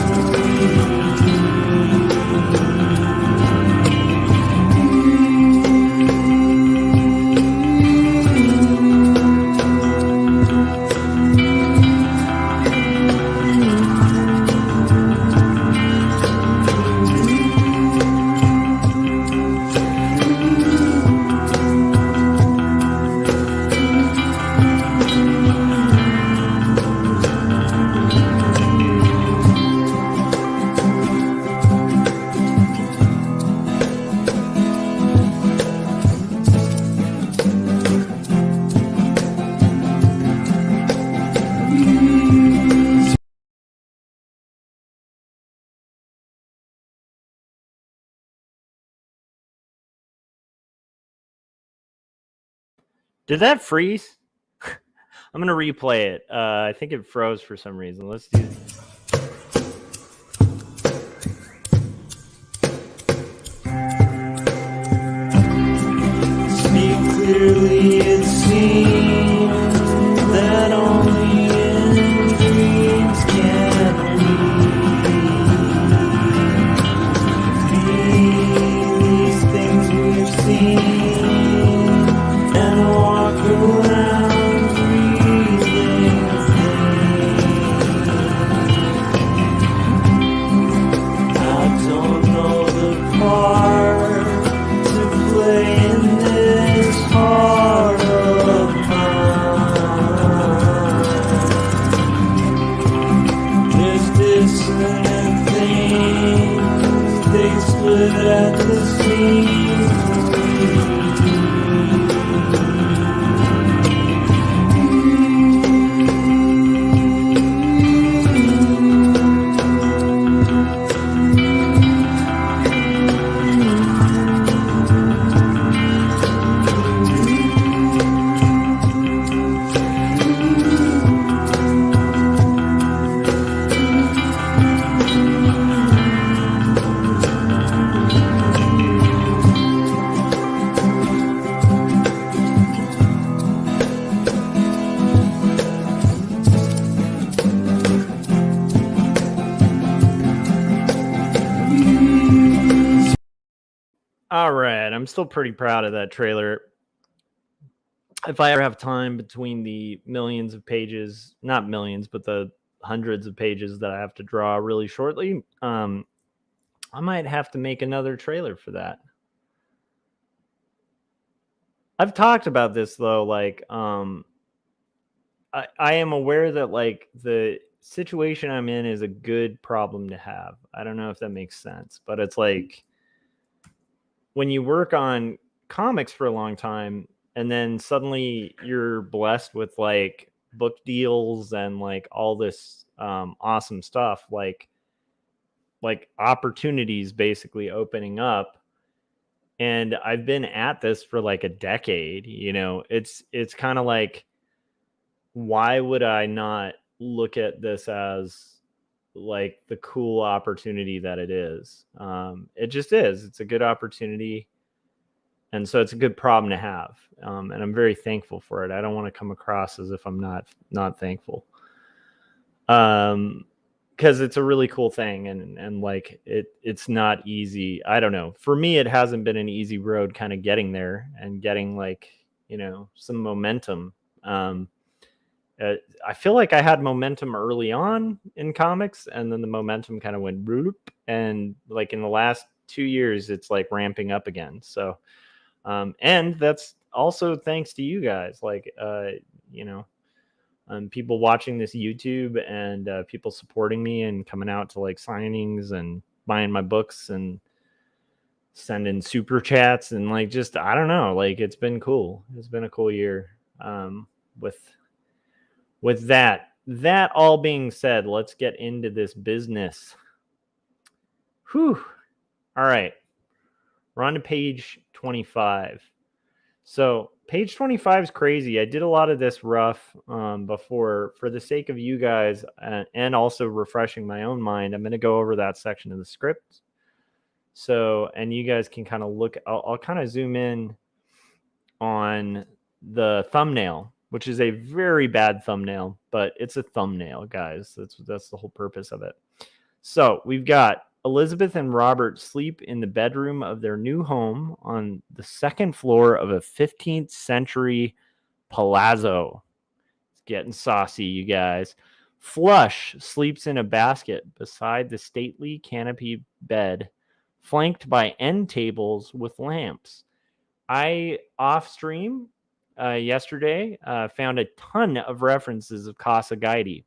Did that freeze? I'm going to replay it. I think it froze for some reason. Let's do this. Speak clearly, it seems that only in dreams can we these things we've seen and walk around breathing I don't know the part to play in this heart of mine. There's dissonant things, they split at the seams. All right, I'm still pretty proud of that trailer. If I ever have time between the millions of pages, not millions, but the hundreds of pages that I have to draw really shortly, I might have to make another trailer for that. I've talked about this though, like I am aware that like the situation I'm in is a good problem to have. I don't know if that makes sense, but it's like when you work on comics for a long time and then suddenly you're blessed with like book deals and like all this awesome stuff, like opportunities basically opening up. And I've been at this for like a decade, you know, it's kind of like, why would I not look at this as like the cool opportunity that it is? It just is. It's a good opportunity. And so it's a good problem to have. And I'm very thankful for it. I don't want to come across as if I'm not thankful. Because it's a really cool thing, and like it's not easy. I don't know. For me, it hasn't been an easy road kind of getting there and getting like, some momentum. I feel like I had momentum early on in comics, and then the momentum kind of went bloop, and like in the last 2 years, it's like ramping up again. So, and that's also thanks to you guys, like, people watching this YouTube, and people supporting me and coming out to like signings and buying my books and sending super chats, and like, just, I don't know, like, it's been cool. It's been a cool year. With that all being said, let's get into this business. Whew. All right. We're on to page 25. So page 25 is crazy. I did a lot of this rough before for the sake of you guys, and also refreshing my own mind. I'm going to go over that section of the script. So, and you guys can kind of look, I'll kind of zoom in on the thumbnail, which is a very bad thumbnail, but it's a thumbnail, guys. That's the whole purpose of it. So we've got Elizabeth and Robert sleep in the bedroom of their new home on the second floor of a 15th century palazzo. It's getting saucy, you guys. Flush sleeps in a basket beside the stately canopy bed, flanked by end tables with lamps. I, off stream yesterday, found a ton of references of Casa Guidi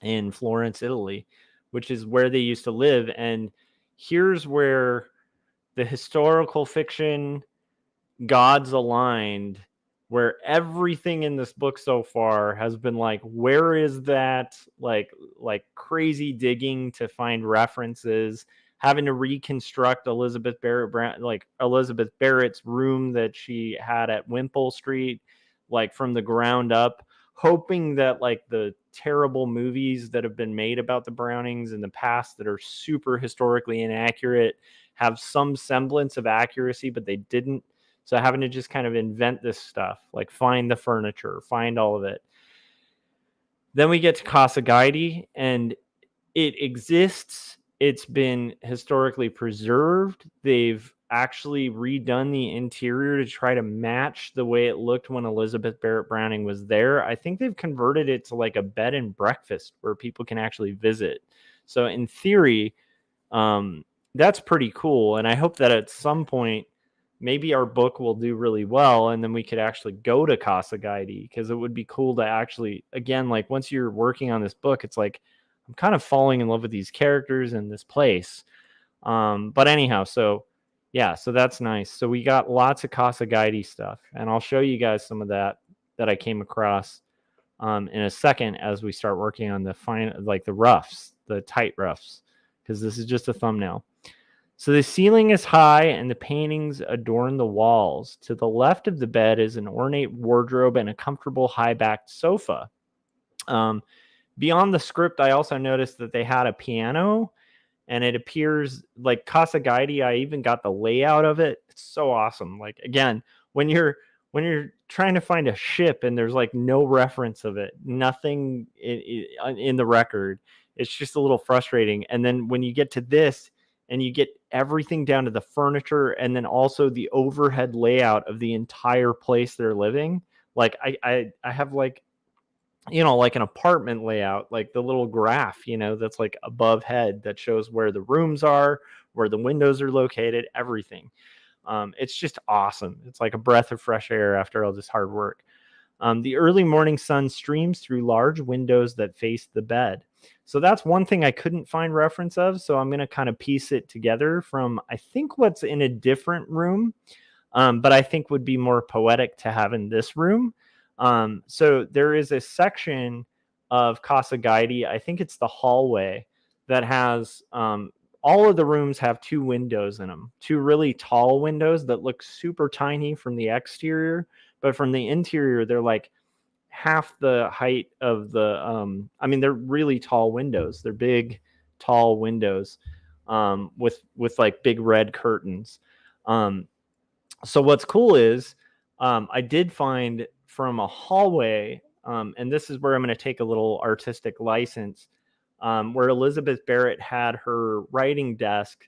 in Florence, Italy, which is where they used to live. And here's where the historical fiction gods aligned, where everything in this book so far has been like, where is that, like crazy digging to find references, having to reconstruct Elizabeth Barrett's room that she had at Wimpole Street, like from the ground up, hoping that like the terrible movies that have been made about the Brownings in the past that are super historically inaccurate have some semblance of accuracy, but they didn't. So having to just kind of invent this stuff, like find the furniture, find all of it. Then we get to Casa Guidi, and it exists. It's been historically preserved. They've actually redone the interior to try to match the way it looked when Elizabeth Barrett Browning was there. I think they've converted it to like a bed and breakfast where people can actually visit. So in theory, that's pretty cool. And I hope that at some point, maybe our book will do really well, and then we could actually go to Casa Guidi, because it would be cool to actually, again, like once you're working on this book, it's like I'm kind of falling in love with these characters and this place. But anyhow, so yeah, so that's nice. So we got lots of Casa Guidi stuff, and I'll show you guys some of that I came across in a second as we start working on the like the roughs, the tight roughs, because this is just a thumbnail. So the ceiling is high and the paintings adorn the walls. To the left of the bed is an ornate wardrobe and a comfortable high-backed sofa. Beyond the script, I also noticed that they had a piano, and it appears like Casa Guidi. I even got the layout of it. It's so awesome. Like, again, when you're trying to find a ship and there's like no reference of it, nothing in the record, it's just a little frustrating. And then when you get to this, and you get everything down to the furniture, and then also the overhead layout of the entire place they're living. Like I have like, like an apartment layout, like the little graph, that's like above head that shows where the rooms are, where the windows are located, everything. It's just awesome. It's like a breath of fresh air after all this hard work. The early morning sun streams through large windows that face the bed. So that's one thing I couldn't find reference of. So I'm going to kind of piece it together from, I think, what's in a different room, but I think would be more poetic to have in this room. So there is a section of Casa Guidi, I think it's the hallway, that has all of the rooms have two windows in them, two really tall windows that look super tiny from the exterior, but from the interior, they're like half the height of the, they're really tall windows. They're big, tall windows with like big red curtains. So what's cool is I did find from a hallway, and this is where I'm going to take a little artistic license, where Elizabeth Barrett had her writing desk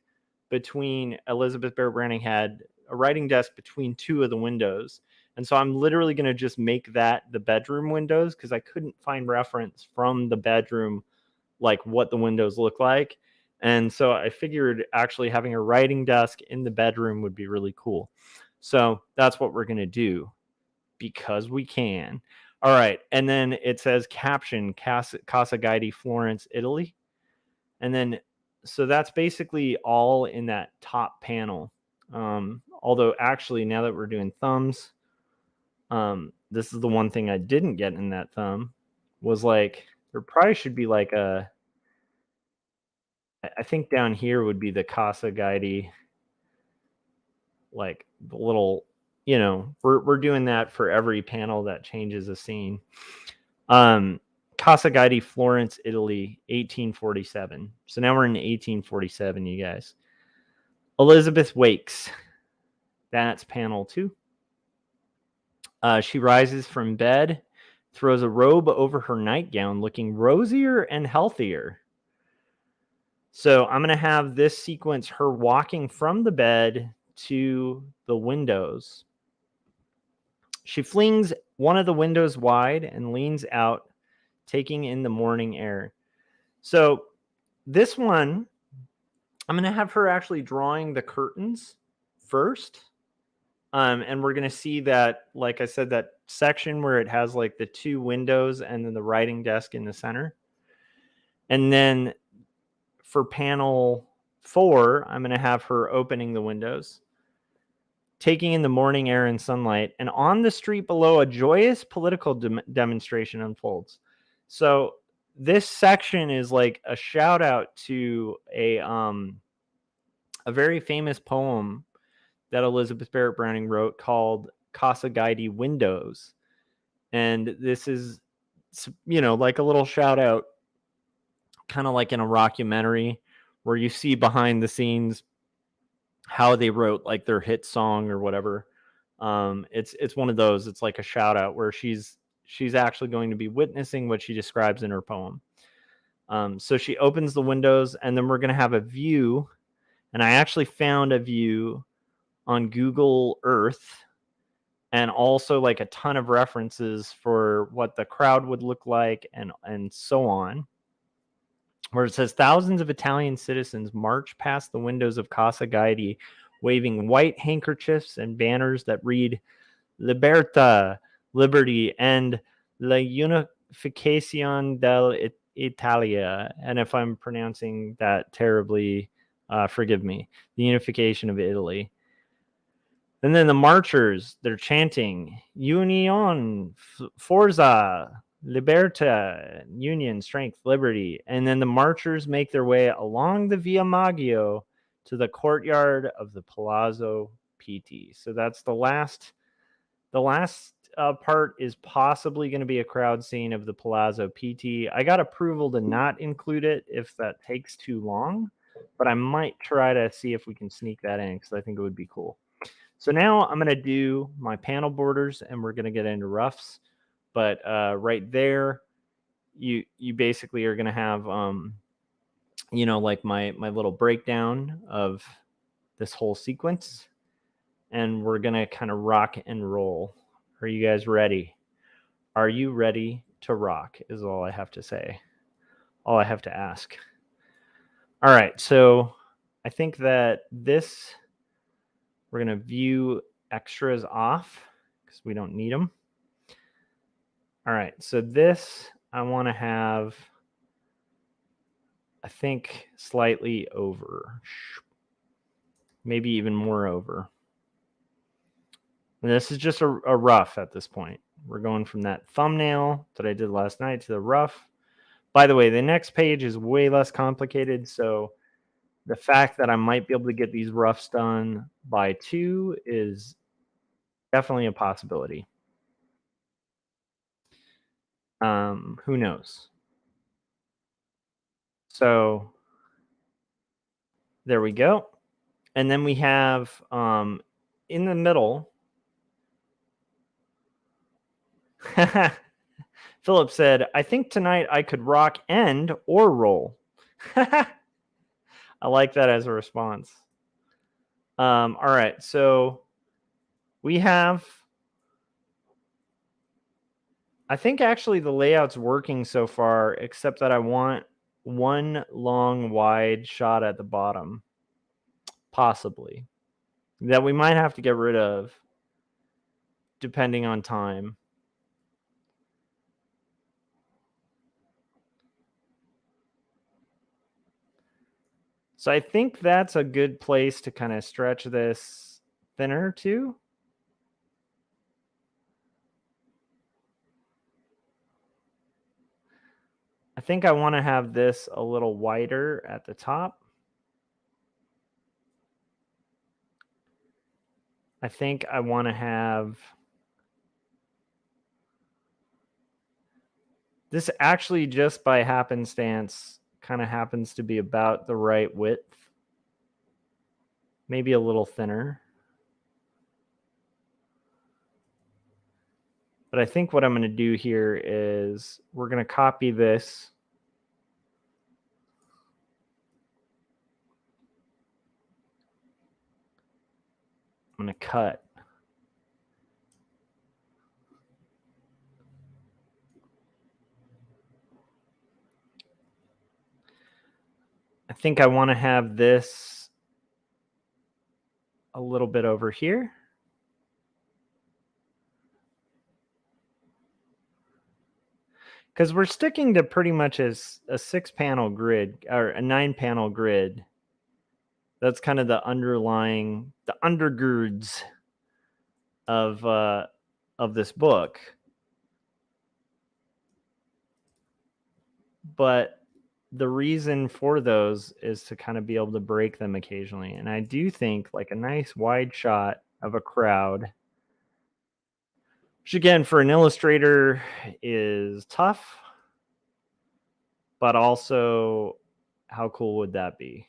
Elizabeth Barrett Browning had a writing desk between two of the windows. And so I'm literally going to just make that the bedroom windows because I couldn't find reference from the bedroom, like what the windows look like. And so I figured actually having a writing desk in the bedroom would be really cool. So that's what we're going to do because we can. All right. And then it says caption Casa Guidi, Florence, Italy. And then, so that's basically all in that top panel. Although actually, now that we're doing thumbs, this is the one thing I didn't get in that thumb was like, there probably should be like I think down here would be the Casa Guidi, like the little, we're doing that for every panel that changes a scene. Casa Guidi, Florence, Italy, 1847. So now we're in 1847, you guys. Elizabeth wakes. That's panel 2. She rises from bed, throws a robe over her nightgown, looking rosier and healthier. So I'm going to have this sequence her walking from the bed to the windows. She flings one of the windows wide and leans out, taking in the morning air. So this one, I'm going to have her actually drawing the curtains first. And we're going to see that, like I said, that section where it has like the two windows and then the writing desk in the center. And then for panel 4, I'm going to have her opening the windows, taking in the morning air and sunlight, and on the street below, a joyous political demonstration unfolds. So this section is like a shout out to a very famous poem that Elizabeth Barrett Browning wrote called Casa Guidi Windows. And this is, like a little shout out, kind of like in a rockumentary where you see behind the scenes how they wrote like their hit song or whatever. It's one of those. It's like a shout out where she's actually going to be witnessing what she describes in her poem. So she opens the windows, and then we're going to have a view. And I actually found a view on Google Earth, and also like a ton of references for what the crowd would look like and so on, where it says thousands of Italian citizens march past the windows of Casa Guidi, waving white handkerchiefs and banners that read Libertà, Liberty, and La Unificazione dell'Italia. And if I'm pronouncing that terribly, forgive me. The unification of Italy. And then the marchers, they're chanting Union, Forza, Libertà, Union, Strength, Liberty. And then the marchers make their way along the Via Maggio to the courtyard of the Palazzo Pitti. So that's the last. The last part is possibly going to be a crowd scene of the Palazzo Pitti. I got approval to not include it if that takes too long, but I might try to see if we can sneak that in because I think it would be cool. So now I'm going to do my panel borders, and we're going to get into roughs. But right there, you basically are going to have, like my little breakdown of this whole sequence. And we're going to kind of rock and roll. Are you guys ready? Are you ready to rock is all I have to say. All I have to ask. All right. So I think that we're going to view extras off because we don't need them. All right. So this I want to have, I think, slightly over. Maybe even more over. And this is just a rough at this point. We're going from that thumbnail that I did last night to the rough. By the way, the next page is way less complicated. So the fact that I might be able to get these roughs done by 2 is definitely a possibility. Who knows? So there we go. And then we have in the middle. Philip said, I think tonight I could rock end or roll. I like that as a response. All right, so we have, I think actually the layout's working so far, except that I want one long wide shot at the bottom, possibly, that we might have to get rid of depending on time. So I think that's a good place to kind of stretch this thinner too. I think I want to have this a little wider at the top. I think I want to have this actually just by happenstance kind of happens to be about the right width. Maybe a little thinner. But I think what I'm going to do here is we're going to copy this. I'm going to cut. I think I want to have this a little bit over here. Because we're sticking to pretty much as a 6-panel grid or a 9-panel grid. That's kind of the underlying, the undergirds of this book. But the reason for those is to kind of be able to break them occasionally. And I do think like a nice wide shot of a crowd, which again for an illustrator is tough, but also how cool would that be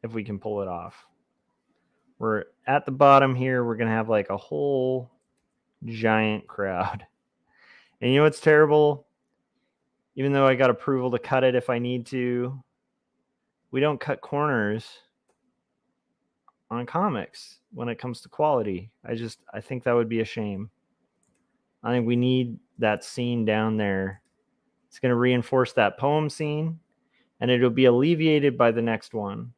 if we can pull it off? We're at the bottom here. We're going to have like a whole giant crowd. And you know what's terrible? Even though I got approval to cut it if I need to, we don't cut corners on comics when it comes to quality. I think that would be a shame. I think we need that scene down there. It's going to reinforce that poem scene, and it'll be alleviated by the next one.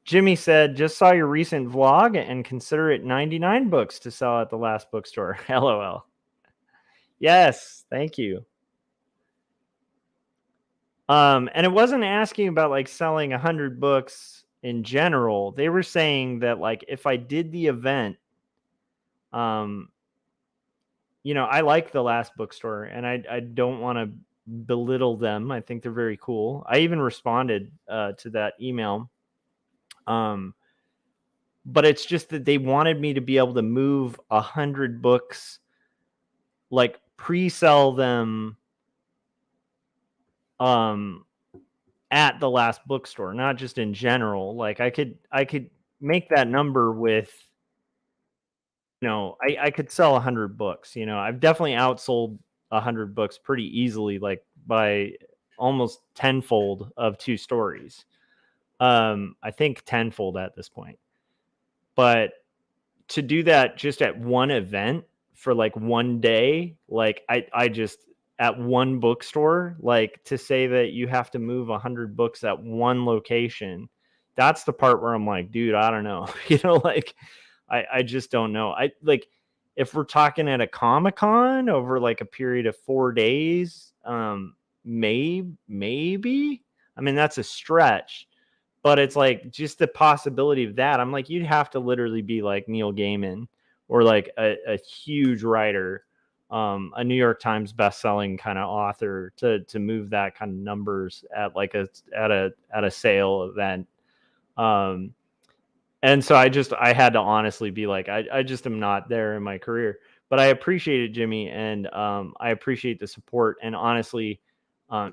Jimmy said, just saw your recent vlog and consider it 99 books to sell at the last bookstore. LOL. Yes, thank you. And it wasn't asking about like selling 100 books in general. They were saying that like if I did the event, you know, I like the last bookstore and I don't want to belittle them. I think they're very cool. I even responded to that email. But it's just that they wanted me to be able to move 100 books, like pre-sell them at the last bookstore, not just in general. Like I could make that number with, you know, I could sell 100 books. You know, I've definitely outsold 100 books pretty easily, like by almost tenfold of 2 stories. I think tenfold at this point. But to do that just at one event for like one day, like I just at one bookstore, like to say that you have to move 100 books at one location, that's the part where I'm like, dude, I don't know. You know, like I just don't know. I like if we're talking at a Comic-Con over like a period of 4 days, maybe. I mean, that's a stretch. But it's like just the possibility of that. I'm like, you'd have to literally be like Neil Gaiman or like a huge writer, a New York Times bestselling kind of author to move that kind of numbers at like at a sale event. And so I had to honestly be like, I just am not there in my career. But I appreciate it, Jimmy, and I appreciate the support. And honestly,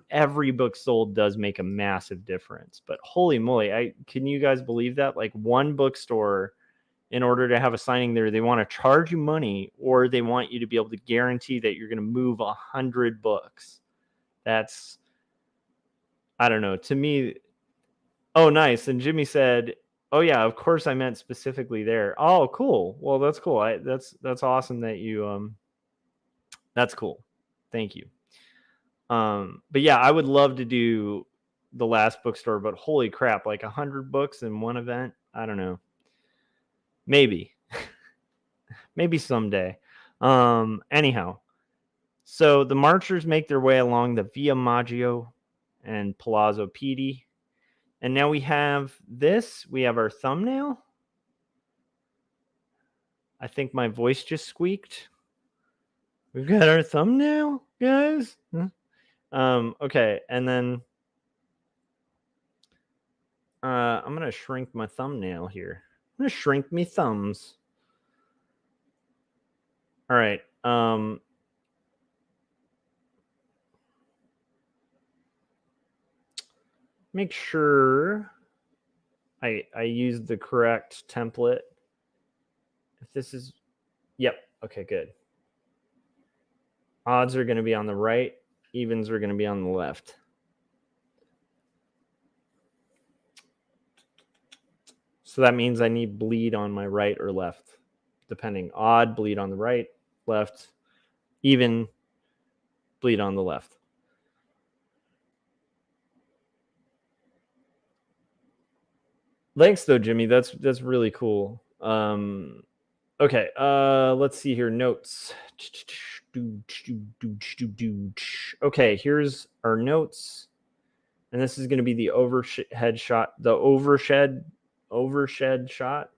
Every book sold does make a massive difference. But holy moly, can you guys believe that? Like, one bookstore, in order to have a signing there, they want to charge you money, or they want you to be able to guarantee that you're going to move 100 books. That's, I don't know, to me. Oh, nice. And Jimmy said, oh yeah, of course I meant specifically there. Oh, cool. Well, that's cool. That's awesome that you that's cool. Thank you. But yeah, I would love to do the last bookstore, but holy crap, like 100 books in one event. I don't know. Maybe, maybe someday. Anyhow, so the marchers make their way along the Via Maggio and Palazzo Pitti. And now we have this. We have our thumbnail. I think my voice just squeaked. We've got our thumbnail, guys. Okay, and then I'm gonna shrink my thumbnail here. I'm gonna shrink me thumbs. All right. Make sure I used the correct template. If this is, yep. Okay, good. Odds are going to be on the right. Evens are going to be on the left. So that means I need bleed on my right or left, depending. Odd, bleed on the right, left, even, bleed on the left. Thanks though, Jimmy. That's really cool. Okay, let's see here. Notes. Okay, here's our notes. And this is going to be the overhead shot, the overshed shot.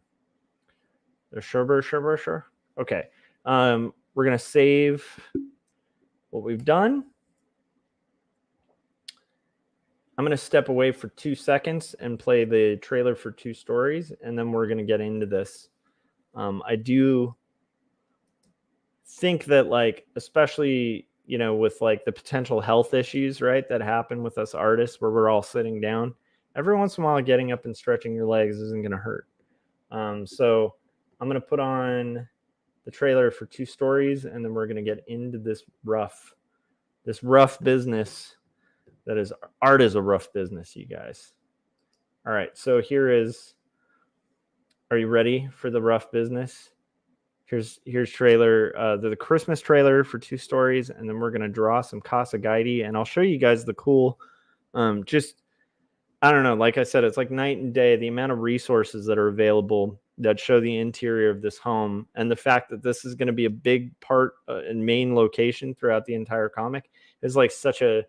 The sure. Okay. We're going to save what we've done. I'm going to step away for 2 seconds and play the trailer for 2 stories, and then we're going to get into this. I do think that, like, especially, you know, with like the potential health issues, right, that happen with us artists where we're all sitting down, every once in a while getting up and stretching your legs isn't going to hurt. So I'm going to put on the trailer for 2 stories, and then we're going to get into this rough business. That is, art is a rough business, you guys. All right, so here is, are you ready for the rough business? Here's trailer, the Christmas trailer for 2 stories, and then we're going to draw some Casa Guidi, and I'll show you guys the cool, just, I don't know, like I said, it's like night and day, the amount of resources that are available that show the interior of this home, and the fact that this is going to be a big part and main location throughout the entire comic is like such a,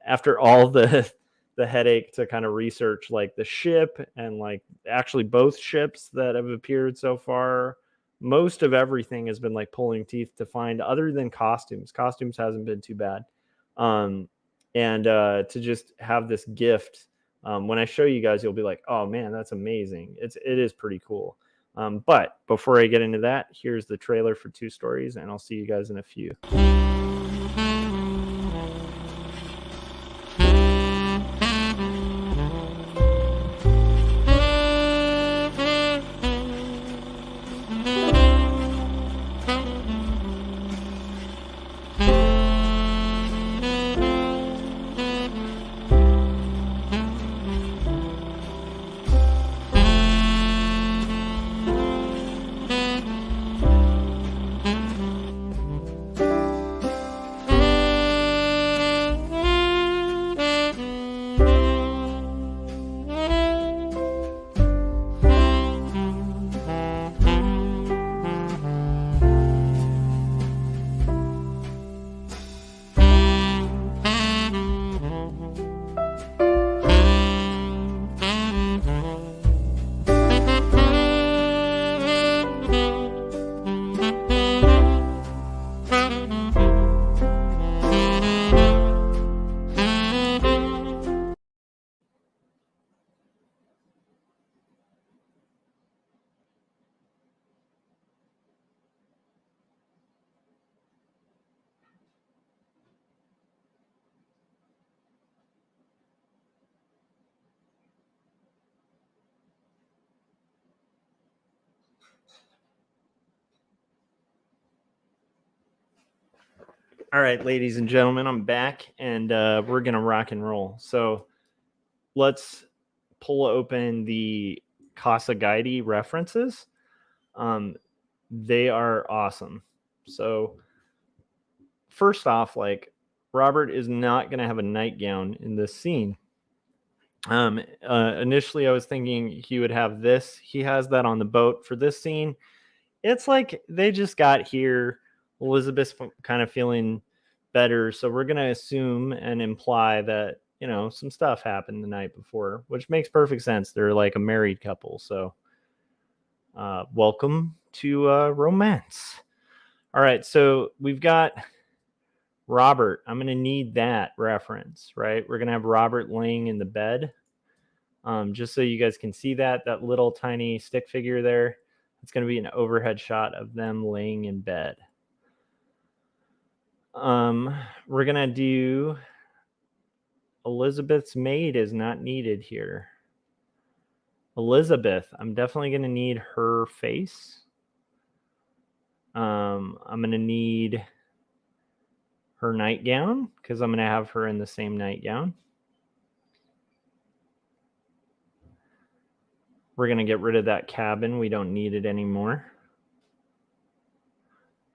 after all the headache to kind of research like the ship and like actually both ships that have appeared so far, most of everything has been like pulling teeth to find, other than costumes. Costumes hasn't been too bad. And to just have this gift, when I show you guys, you'll be like, oh man, that's amazing. It is pretty cool. But before I get into that, here's the trailer for 2 stories, and I'll see you guys in a few. All right, ladies and gentlemen, I'm back, and we're gonna rock and roll. So let's pull open the Casa Guidi references. They are awesome. So first off, like, Robert is not gonna have a nightgown in this scene. Initially I was thinking he would have this. He has that on the boat for this scene. It's like they just got here. Elizabeth's kind of feeling better, so we're gonna assume and imply that, you know, some stuff happened the night before, which makes perfect sense. They're like a married couple, so welcome to romance. All right, so we've got Robert. I'm gonna need that reference, right? We're gonna have Robert laying in the bed, just so you guys can see that little tiny stick figure there. It's going to be an overhead shot of them laying in bed. We're going to do Elizabeth's maid is not needed here. Elizabeth, I'm definitely going to need her face. I'm going to need her nightgown because I'm going to have her in the same nightgown. We're going to get rid of that cabin. We don't need it anymore.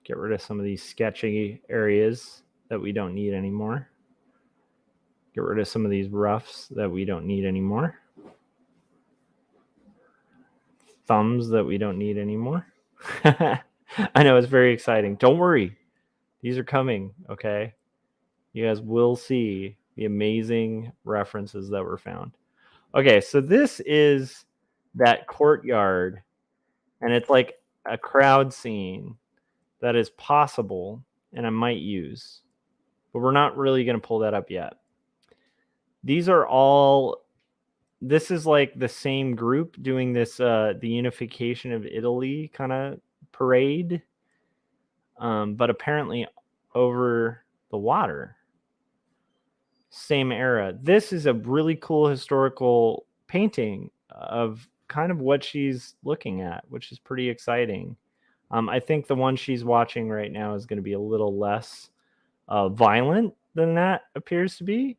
Get rid of some of these sketchy areas that we don't need anymore. Get rid of some of these roughs that we don't need anymore. Thumbs that we don't need anymore. I know, it's very exciting. Don't worry. These are coming, okay? You guys will see the amazing references that were found. Okay, so this is that courtyard, and it's like a crowd scene that is possible and I might use, but we're not really going to pull that up yet. These are all, this is like the same group doing this, the unification of Italy kind of parade, but apparently over the water. Same era. This is a really cool historical painting of kind of what she's looking at, which is pretty exciting. I think the one she's watching right now is going to be a little less violent than that appears to be.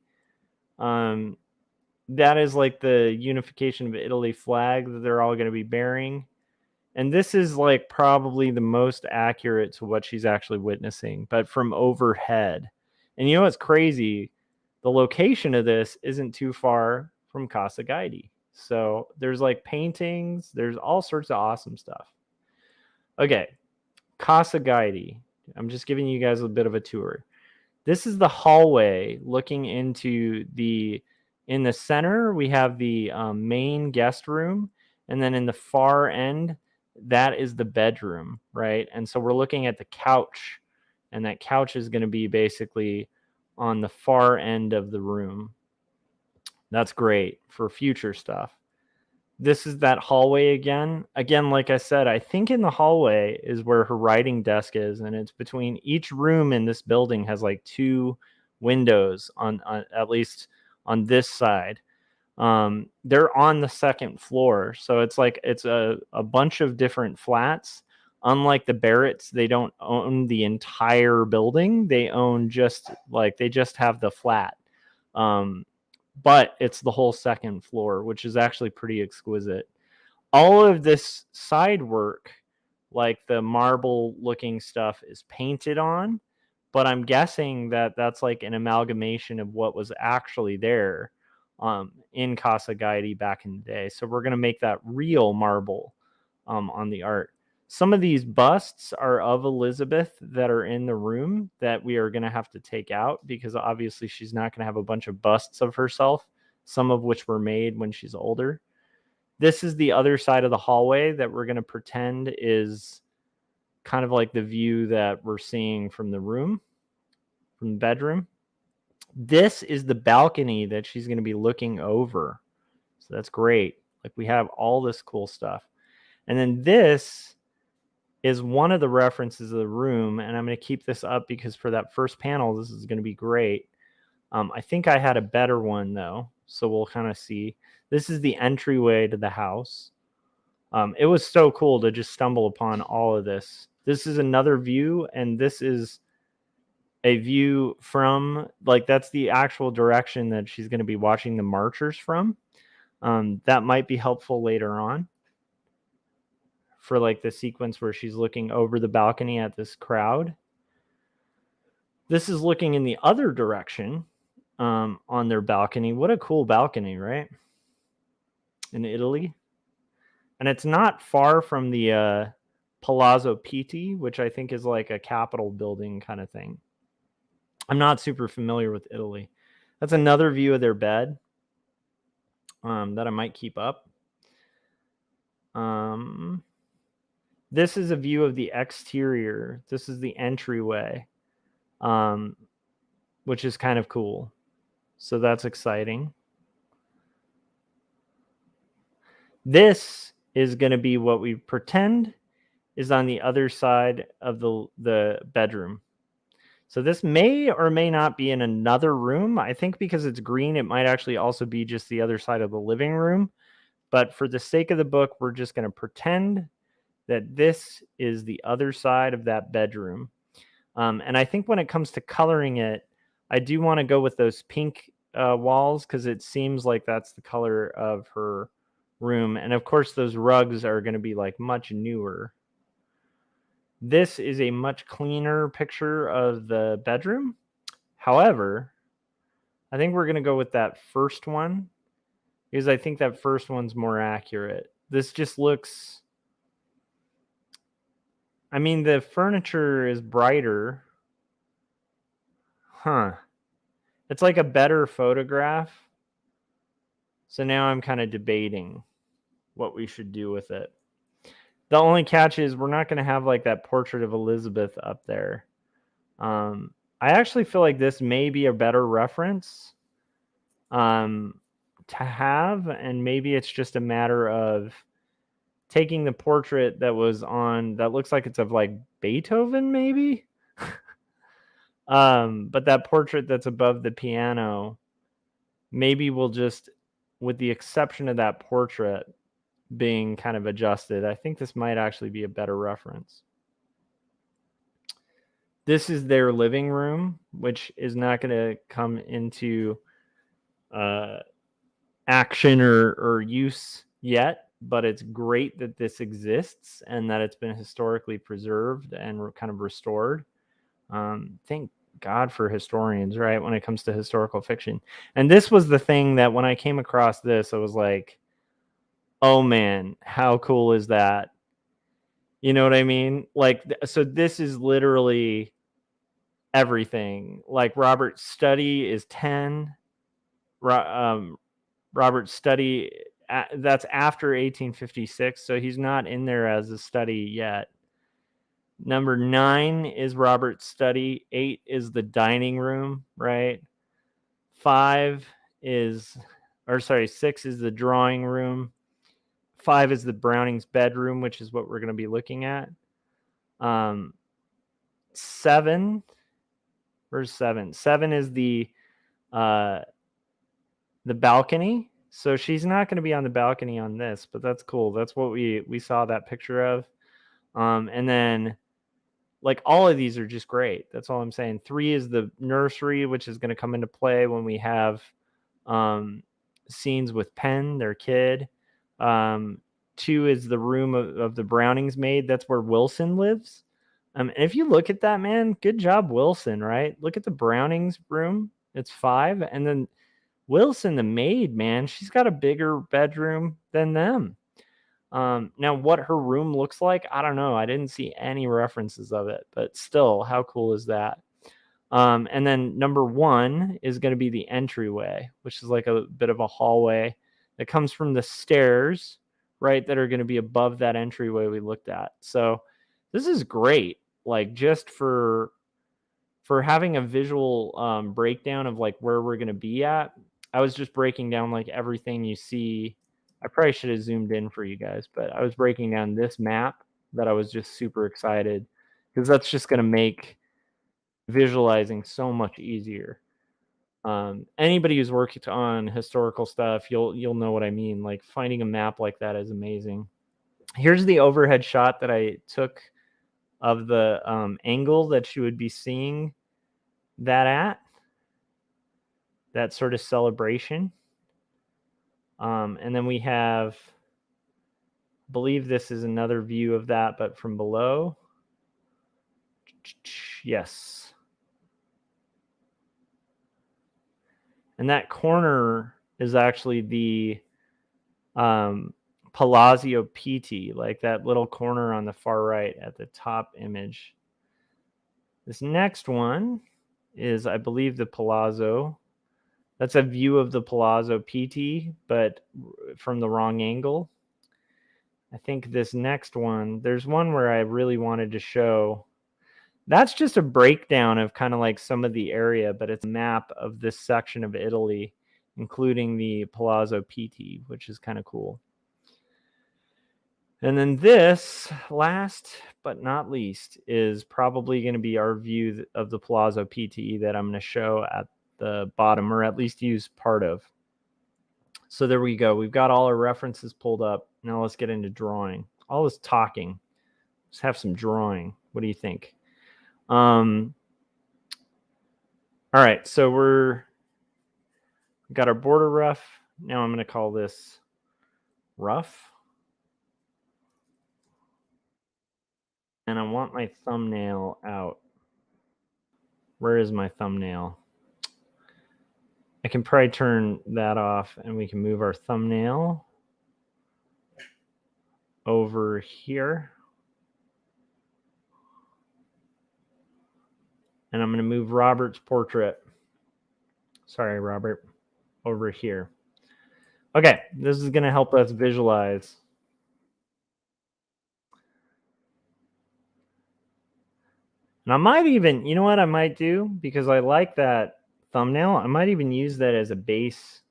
That is like the unification of Italy flag that they're all going to be bearing. And this is like probably the most accurate to what she's actually witnessing, but from overhead. And you know what's crazy? The location of this isn't too far from Casa Guidi. So there's like paintings, there's all sorts of awesome stuff. Okay, Casa Guidi. I'm just giving you guys a bit of a tour. This is the hallway looking into the, in the center, we have the main guest room. And then in the far end, that is the bedroom, right? And so we're looking at the couch, and that couch is going to be basically on the far end of the room. That's great for future stuff. This is that hallway again. Again, like I said, I think in the hallway is where her writing desk is, and it's between each room in this building has like 2 windows on at least on this side. They're on the second floor, so it's like it's a bunch of different flats. Unlike the Barretts, they don't own the entire building. They own just like, they just have the flat. But it's the whole second floor, which is actually pretty exquisite. All of this side work, like the marble looking stuff, is painted on, but I'm guessing that that's like an amalgamation of what was actually there in Casa Guidi back in the day. So we're going to make that real marble on the art. Some of these busts are of Elizabeth that are in the room that we are going to have to take out, because obviously she's not going to have a bunch of busts of herself, some of which were made when she's older. This is the other side of the hallway that we're going to pretend is kind of like the view that we're seeing from the room, from the bedroom. This is the balcony that she's going to be looking over. So that's great. Like, we have all this cool stuff. And then this is one of the references of the room, and I'm going to keep this up because for that first panel, this is going to be great. I think I had a better one though, so we'll kind of see. This is the entryway to the house. It was so cool to just stumble upon all of this. This is another view, and this is a view from, like, that's the actual direction that she's going to be watching the marchers from. That might be helpful later on for like the sequence where she's looking over the balcony at this crowd. This is looking in the other direction on their balcony. What a cool balcony, right? In Italy. And it's not far from the Palazzo Pitti, which I think is like a Capitol building kind of thing. I'm not super familiar with Italy. That's another view of their bed that I might keep up. This is a view of the exterior. This is the entryway, which is kind of cool. So that's exciting. This is going to be what we pretend is on the other side of the bedroom. So this may or may not be in another room. I think because it's green, it might actually also be just the other side of the living room. But for the sake of the book, we're just going to pretend that this is the other side of that bedroom. And I think when it comes to coloring it, I do want to go with those pink walls because it seems like that's the color of her room. And of course, those rugs are going to be like much newer. This is a much cleaner picture of the bedroom. However, I think we're going to go with that first one because I think that first one's more accurate. This just looks... I mean, the furniture is brighter. Huh. It's like a better photograph. So now I'm kind of debating what we should do with it. The only catch is we're not going to have like that portrait of Elizabeth up there. I actually feel like this may be a better reference to have, and maybe it's just a matter of taking the portrait that was on, that looks like it's of like Beethoven maybe. But that portrait that's above the piano, maybe we'll just, with the exception of that portrait being kind of adjusted, I think this might actually be a better reference. This is their living room, which is not going to come into action or use yet, but it's great that this exists and that it's been historically preserved and kind of restored. Thank God for historians, right? When it comes to historical fiction. And this was the thing that when I came across this, I was like, oh man, how cool is that? You know what I mean? Like, so this is literally everything. Like Robert's study is 10. Robert's study, that's after 1856. So he's not in there as a study yet. Number 9 is Robert's study. 8 is the dining room, right? 6 is the drawing room. 5 is the Browning's bedroom, which is what we're going to be looking at. 7, where's 7? 7 is the balcony. So she's not going to be on the balcony on this, but that's cool. That's what we saw that picture of. And then like all of these are just great. That's all I'm saying. 3 is the nursery, which is going to come into play when we have scenes with Penn, their kid. 2 is the room of the Browning's maid. That's where Wilson lives. And if you look at that, man, good job, Wilson, right? Look at the Browning's room. It's 5. And then Wilson, the maid, man, she's got a bigger bedroom than them. Now, what her room looks like, I don't know. I didn't see any references of it, but still, how cool is that? And then number 1 is going to be the entryway, which is like a bit of a hallway that comes from the stairs, right, that are going to be above that entryway we looked at. So this is great, like just for having a visual breakdown of like where we're going to be at. I was just breaking down like everything you see. I probably should have zoomed in for you guys, but I was breaking down this map that I was just super excited because that's just going to make visualizing so much easier. Anybody who's worked on historical stuff, you'll know what I mean. Like finding a map like that is amazing. Here's the overhead shot that I took of the angle that you would be seeing that at, that sort of celebration. And then we have, I believe this is another view of that, but from below. Yes. And that corner is actually the Palazzo Pitti, like that little corner on the far right at the top image. This next one is, I believe, the Palazzo. That's a view of the Palazzo Pitti, but from the wrong angle. I think this next one, there's one where I really wanted to show. That's just a breakdown of kind of like some of the area, but it's a map of this section of Italy, including the Palazzo Pitti, which is kind of cool. And then this, last but not least, is probably going to be our view of the Palazzo Pitti that I'm going to show at the bottom, or at least use part of. So there we go. We've got all our references pulled up. Now let's get into drawing. All this talking. Let's have some drawing. What do you think? All right, so we got our border rough. Now I'm going to call this rough. And I want my thumbnail out. Where is my thumbnail? I can probably turn that off and we can move our thumbnail over here. And I'm going to move Robert's portrait. Sorry, Robert, over here. Okay, this is going to help us visualize. And I might even, you know what I might do? Because I like that thumbnail, I might even use that as a base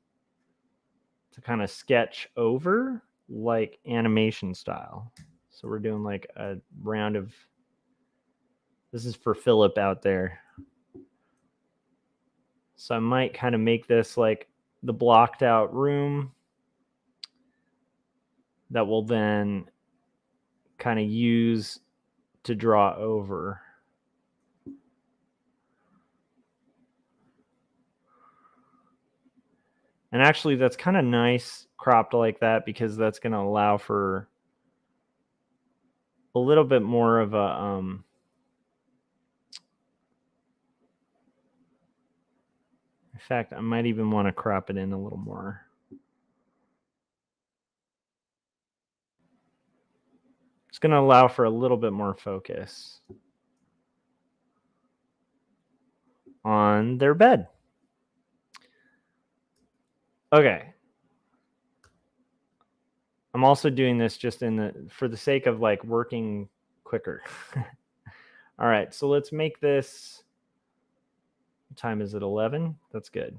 to kind of sketch over, like animation style. So we're doing like a round of, this is for Philip out there. So I might kind of make this like the blocked out room that we'll then kind of use to draw over. And actually that's kind of nice cropped like that, because that's going to allow for a little bit more of a in fact, I might even want to crop it in a little more. It's going to allow for a little bit more focus on their bed. Okay. I'm also doing this just for the sake of like working quicker. All right, so let's make this, what time is it, 11? That's good.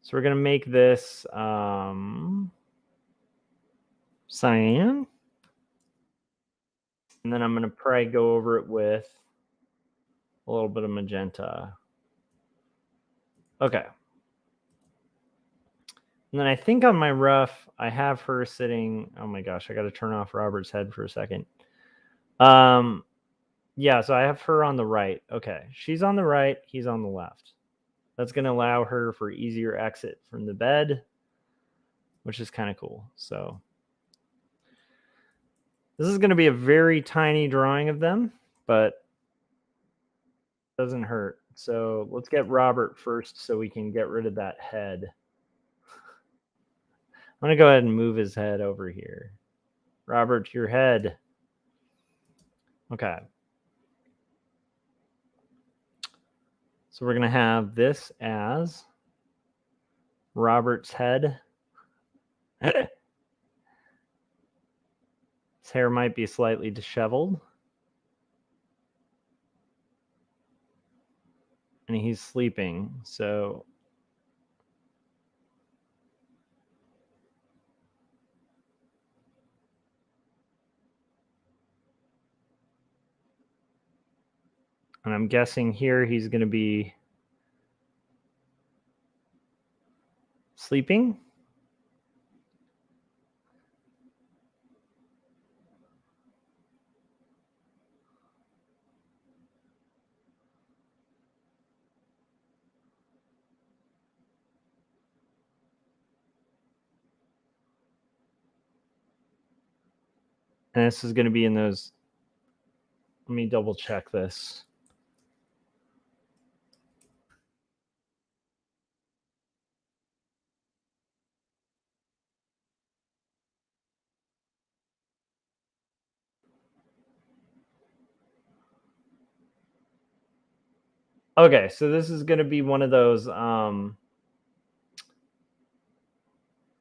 So we're going to make this cyan. And then I'm going to probably go over it with a little bit of magenta. Okay. And then I think on my rough, I have her sitting, oh my gosh, I got to turn off Robert's head for a second. Yeah, so I have her on the right. Okay, she's on the right, he's on the left. That's going to allow her for easier exit from the bed, which is kind of cool. So this is going to be a very tiny drawing of them, but it doesn't hurt. So let's get Robert first so we can get rid of that head. I'm going to go ahead and move his head over here. Robert, your head. Okay. So we're going to have this as Robert's head. His hair might be slightly disheveled. And he's sleeping, so and I'm guessing here he's going to be sleeping. And this is going to be in those. Let me double check this. Okay, so this is going to be one of those.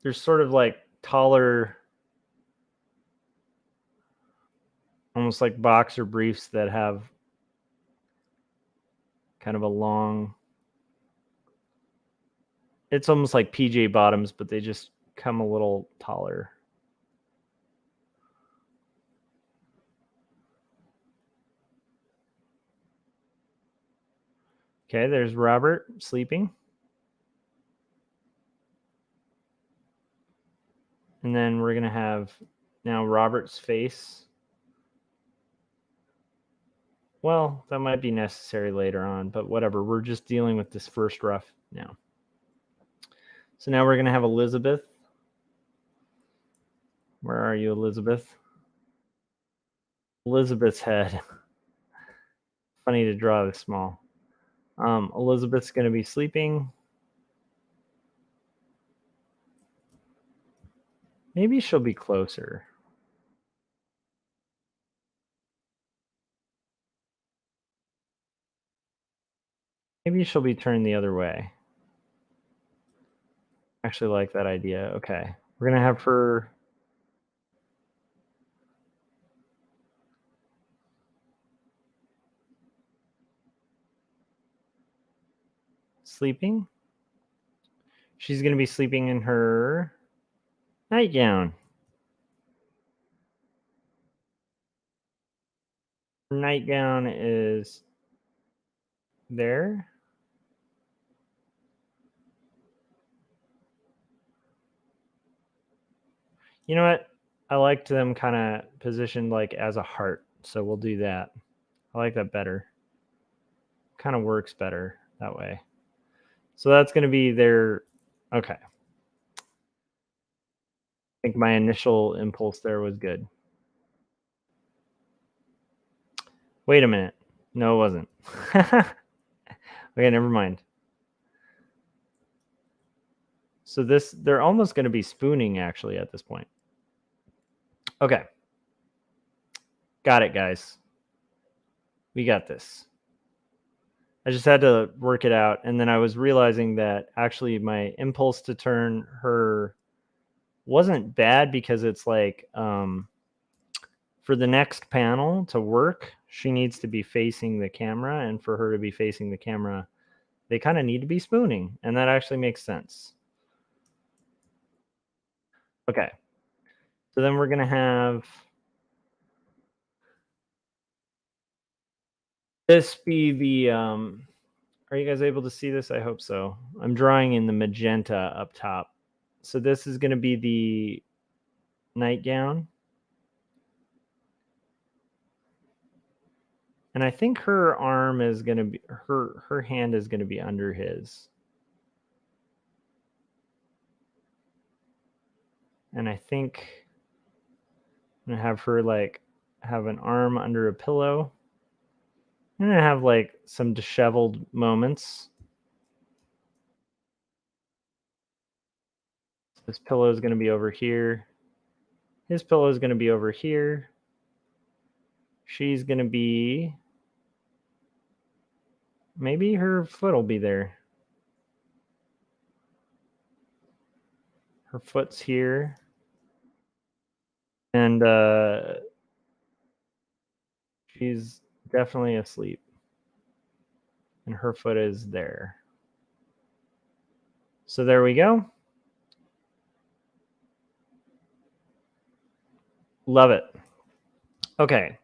There's sort of like taller, almost like boxer briefs that have kind of a long. It's almost like PJ bottoms, but they just come a little taller. Okay, there's Robert sleeping. And then we're going to have now Robert's face. Well, that might be necessary later on, but whatever. We're just dealing with this first rough now. So now we're going to have Elizabeth. Where are you, Elizabeth? Elizabeth's head. Funny to draw this small. Elizabeth's going to be sleeping. Maybe she'll be closer. Maybe she'll be turned the other way. Actually like that idea. Okay. We're going to have her sleeping. She's going to be sleeping in her nightgown. Her nightgown is there. You know what? I liked them kind of positioned like as a heart. So we'll do that. I like that better. Kind of works better that way. So that's going to be their. Okay. I think my initial impulse there was good. Wait a minute. No, it wasn't. Okay, never mind. So they're almost going to be spooning actually at this point. Okay. Got it, guys. We got this. I just had to work it out. And then I was realizing that actually my impulse to turn her wasn't bad because it's like for the next panel to work, she needs to be facing the camera. And for her to be facing the camera, they kind of need to be spooning. And that actually makes sense. Okay. So then we're going to have this be the are you guys able to see this? I hope so. I'm drawing in the magenta up top. So this is going to be the nightgown. And I think her arm is going to be her hand is going to be under his. And I think I'm going to have her like have an arm under a pillow. I'm going to have like some disheveled moments. This pillow is going to be over here. His pillow is going to be over here. She's going to be, maybe her foot will be there. Her foot's here. And she's definitely asleep. And her foot is there. So there we go. Love it. Okay.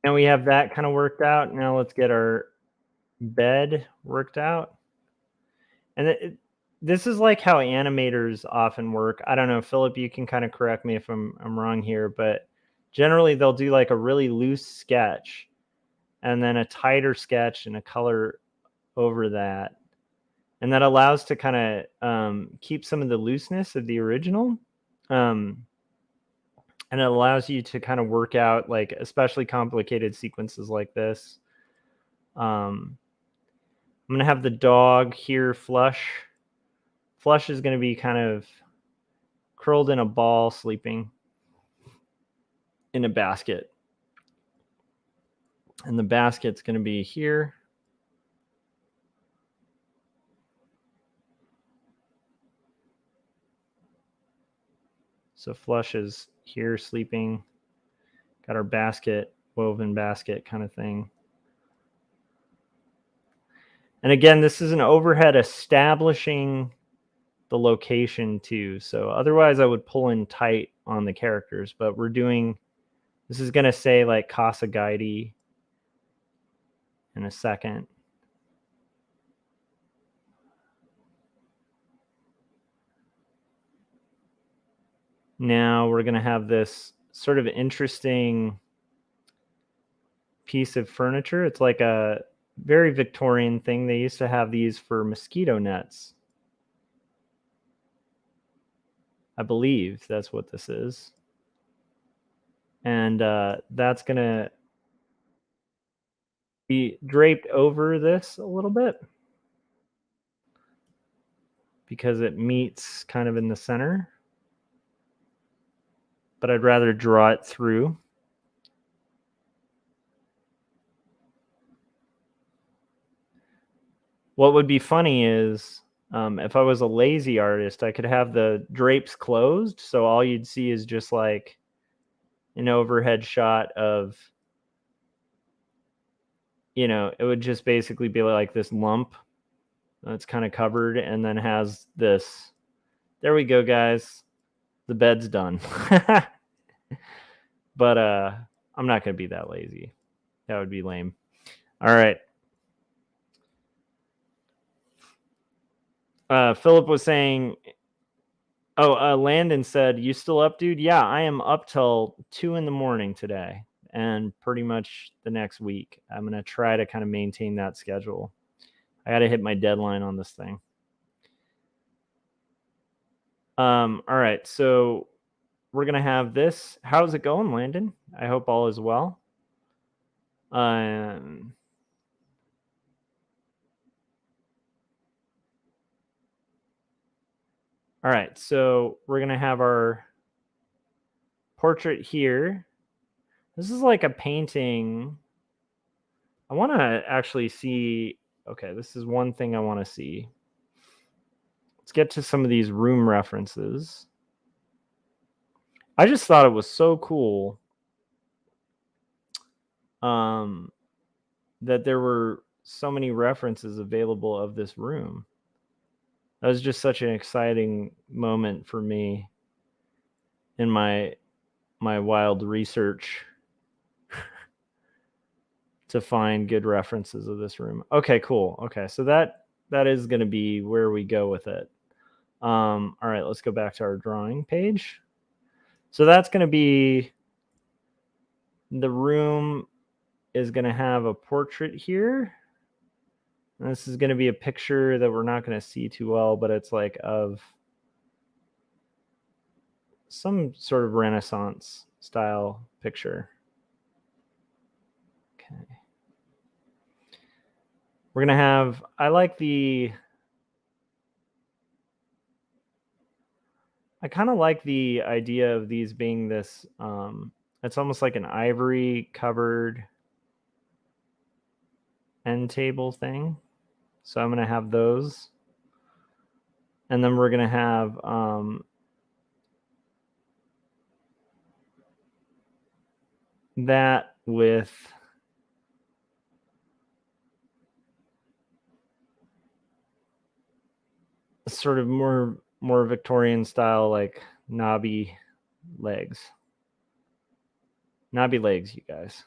And we have that kind of worked out. Now let's get our bed worked out. And this is like how animators often work. I don't know, Philip, you can kind of correct me if I'm wrong here, but generally they'll do like a really loose sketch and then a tighter sketch and a color over that. And that allows to kind of keep some of the looseness of the original. And it allows you to kind of work out like especially complicated sequences like this. I'm going to have the dog here flush. Flush is going to be kind of curled in a ball, sleeping in a basket. And the basket's going to be here. So Flush is here sleeping. Got our basket, woven basket kind of thing. And again, this is an overhead establishing the location too. So otherwise I would pull in tight on the characters, but we're doing, this is going to say like Casa Guide in a second. Now we're going to have this sort of interesting piece of furniture. It's like a very Victorian thing. They used to have these for mosquito nets. I believe that's what this is. And that's going to be draped over this a little bit because it meets kind of in the center. But I'd rather draw it through. What would be funny is if I was a lazy artist, I could have the drapes closed. So all you'd see is just like an overhead shot of, you know, it would just basically be like this lump that's kind of covered and then has this. There we go, guys. The bed's done. But I'm not going to be that lazy. That would be lame. All right. Philip was saying, Landon said, you still up, dude? Yeah, I am up till 2 a.m. today and pretty much the next week. I'm going to try to kind of maintain that schedule. I got to hit my deadline on this thing. All right, so we're going to have this. How's it going, Landon? I hope all is well. All right, so we're going to have our portrait here. This is like a painting. I want to actually see. Okay, this is one thing I want to see. Let's get to some of these room references. I just thought it was so cool that there were so many references available of this room. That was just such an exciting moment for me in my wild research to find good references of this room. Okay, cool. Okay, so that is going to be where we go with it. All right, let's go back to our drawing page. So that's going to be, the room is going to have a portrait here. And this is going to be a picture that we're not going to see too well, but it's like of some sort of Renaissance style picture. Okay. We're going to have, I kind of like the idea of these being this, it's almost like an ivory covered end table thing. So I'm going to have those. And then we're going to have that with sort of more Victorian style, like knobby legs. Knobby legs, you guys.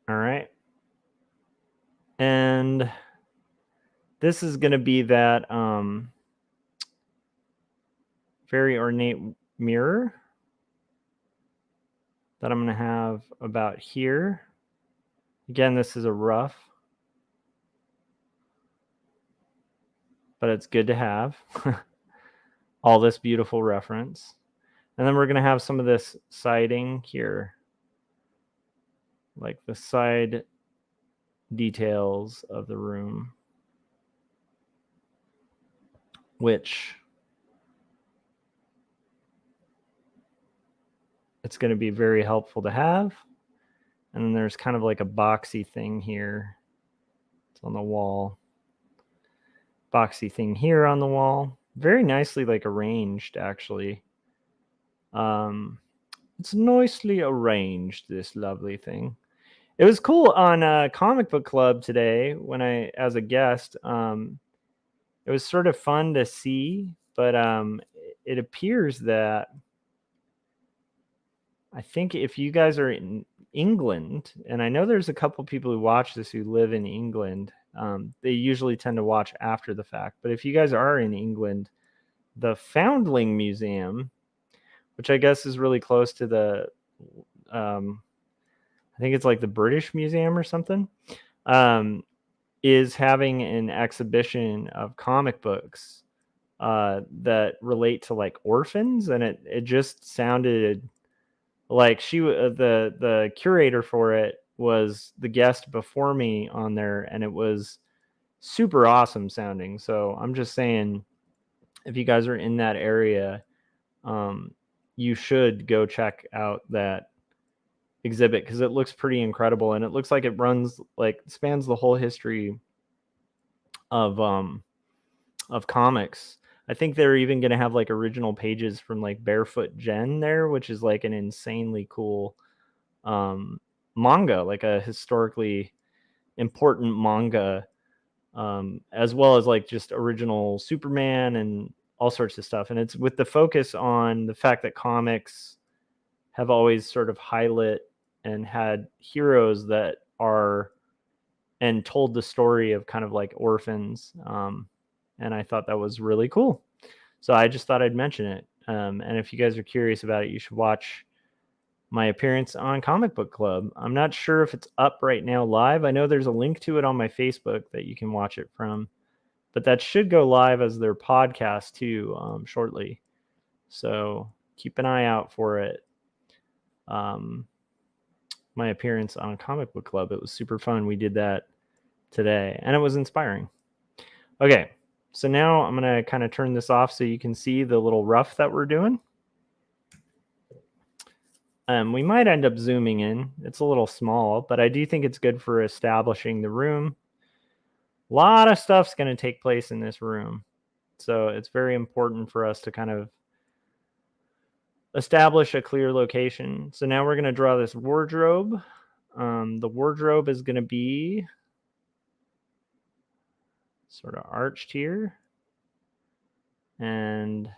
All right. And this is going to be that very ornate mirror that I'm going to have about here. Again, this is a rough. but it's good to have all this beautiful reference. And then we're going to have some of this siding here, like the side details of the room, which it's going to be very helpful to have. And then there's kind of like a boxy thing here. It's on the wall. Boxy thing here on the wall. Very nicely like arranged, actually. It's nicely arranged, this lovely thing. It was cool on Comic Book Club today when I, as a guest, it was sort of fun to see, but it appears that I think if you guys are in England, and I know there's a couple people who watch this who live in England, they usually tend to watch after the fact. But if you guys are in England, the Foundling Museum, which I guess is really close to the, I think it's like the British Museum or something, is having an exhibition of comic books that relate to like orphans, and it just sounded like the curator for it was the guest before me on there, and it was super awesome sounding. So I'm just saying, if you guys are in that area, you should go check out that exhibit because it looks pretty incredible, and it looks like it spans the whole history of comics. I think they're even going to have like original pages from like Barefoot Jen there, which is like an insanely cool manga, like a historically important manga, as well as like just original Superman and all sorts of stuff. And it's with the focus on the fact that comics have always sort of highlighted and had heroes that are and told the story of kind of like orphans. And I thought that was really cool. So I just thought I'd mention it. And if you guys are curious about it, you should watch my appearance on Comic Book Club. I'm not sure if it's up right now live. I know there's a link to it on my Facebook that you can watch it from, but that should go live as their podcast too shortly. So keep an eye out for it. My appearance on Comic Book Club, it was super fun. We did that today, and it was inspiring. Okay, so now I'm going to kind of turn this off so you can see the little rough that we're doing. We might end up zooming in. It's a little small, but I do think it's good for establishing the room. A lot of stuff's going to take place in this room, so it's very important for us to kind of establish a clear location. So now we're going to draw this wardrobe. The wardrobe is going to be sort of arched here, and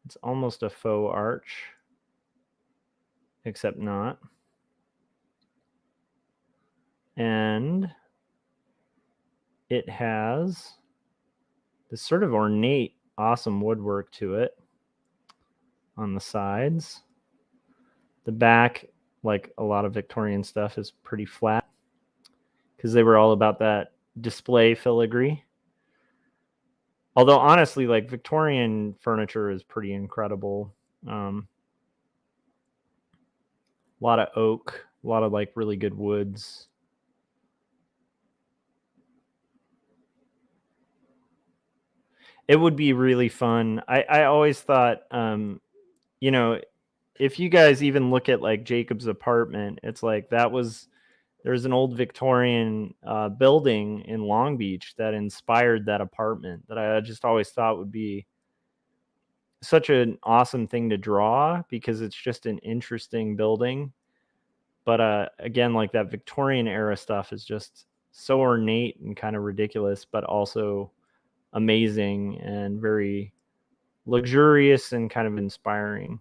it's almost a faux arch, except not. And it has this sort of ornate, awesome woodwork to it on the sides. The back, like a lot of Victorian stuff, is pretty flat because they were all about that display filigree. Although honestly, like Victorian furniture is pretty incredible. A lot of oak, a lot of like really good woods. It would be really fun. I always thought, you know, if you guys even look at like Jacob's apartment, it's like there's an old Victorian building in Long Beach that inspired that apartment that I just always thought would be such an awesome thing to draw because it's just an interesting building. But again, like that Victorian era stuff is just so ornate and kind of ridiculous, but also amazing and very luxurious and kind of inspiring,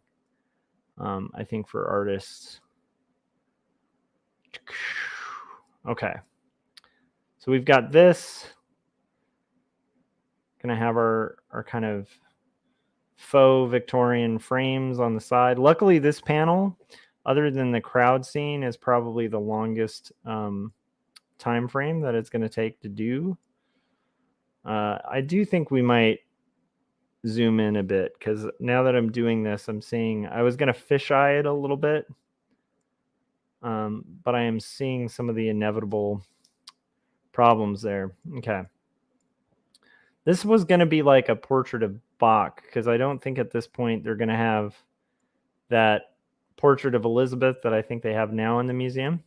I think, for artists. Okay, so we've got this. Gonna have our kind of faux Victorian frames on the side. Luckily, this panel, other than the crowd scene, is probably the longest time frame that it's going to take to do. I do think we might zoom in a bit, because now that I'm doing this, I'm seeing, I was going to fisheye it a little bit, but I am seeing some of the inevitable problems there. Okay. This was going to be like a portrait of Bach, because I don't think at this point they're going to have that portrait of Elizabeth that I think they have now in the museum.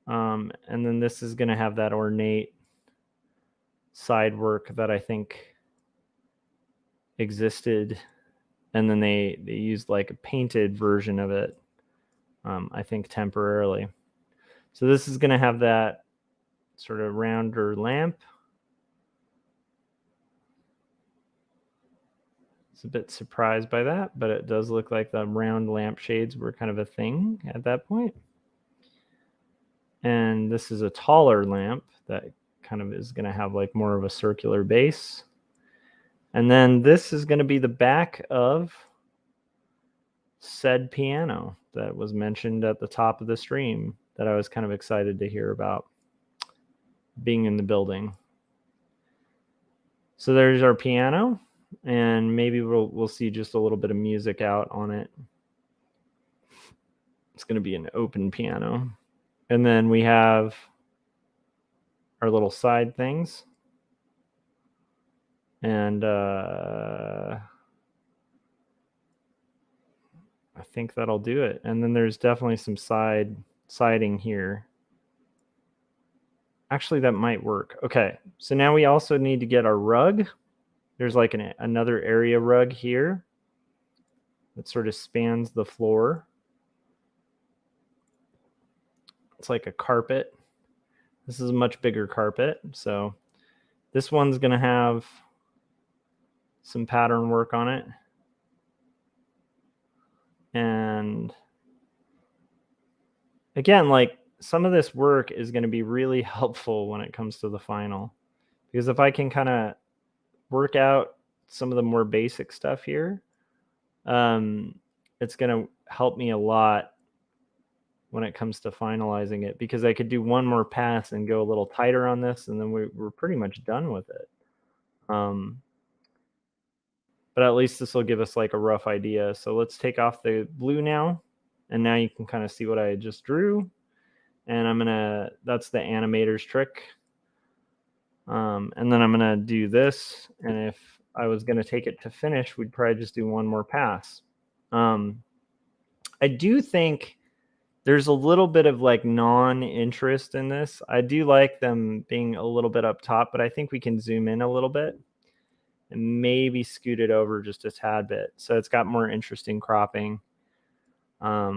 And then this is going to have that ornate side work that I think existed, and then they used like a painted version of it, I think temporarily. So this is going to have that sort of rounder lamp. It's a bit surprised by that, but it does look like the round lampshades were kind of a thing at that point. And this is a taller lamp that kind of is going to have like more of a circular base. And then this is going to be the back of said piano that was mentioned at the top of the stream that I was kind of excited to hear about being in the building. So there's our piano, and maybe we'll see just a little bit of music out on it. It's going to be an open piano. And then we have our little side things. And I think that'll do it. And then there's definitely some siding here. Actually, that might work. Okay, so now we also need to get our rug. There's like another area rug here that sort of spans the floor. It's like a carpet. This is a much bigger carpet. So this one's going to have some pattern work on it. And again, like some of this work is going to be really helpful when it comes to the final, because if I can kind of work out some of the more basic stuff here, it's going to help me a lot when it comes to finalizing it, because I could do one more pass and go a little tighter on this, and then we're pretty much done with it. But at least this will give us like a rough idea. So let's take off the blue now, and now you can kind of see what I just drew. And that's the animator's trick. And then I'm gonna do this, and if I was gonna take it to finish, we'd probably just do one more pass. I do think there's a little bit of like non-interest in this. I do like them being a little bit up top, but I think we can zoom in a little bit and maybe scoot it over just a tad bit, so it's got more interesting cropping. I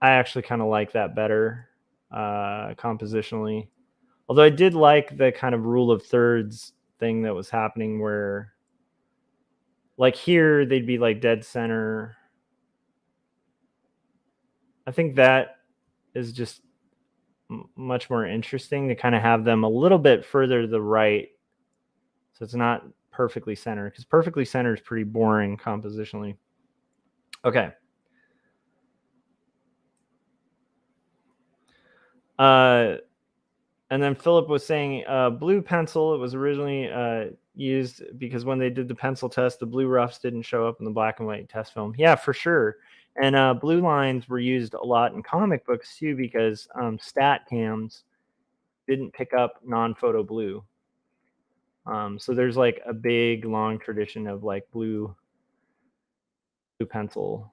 actually kind of like that better compositionally. Although I did like the kind of rule of thirds thing that was happening, where like here they'd be like dead center. I think that is just much more interesting to kind of have them a little bit further to the right, so it's not perfectly centered, because perfectly centered is pretty boring compositionally. Okay. And then Philip was saying blue pencil, it was originally used because when they did the pencil test, the blue roughs didn't show up in the black and white test film. Yeah, for sure. And blue lines were used a lot in comic books too, because stat cams didn't pick up non-photo blue. So there's like a big long tradition of like blue pencil.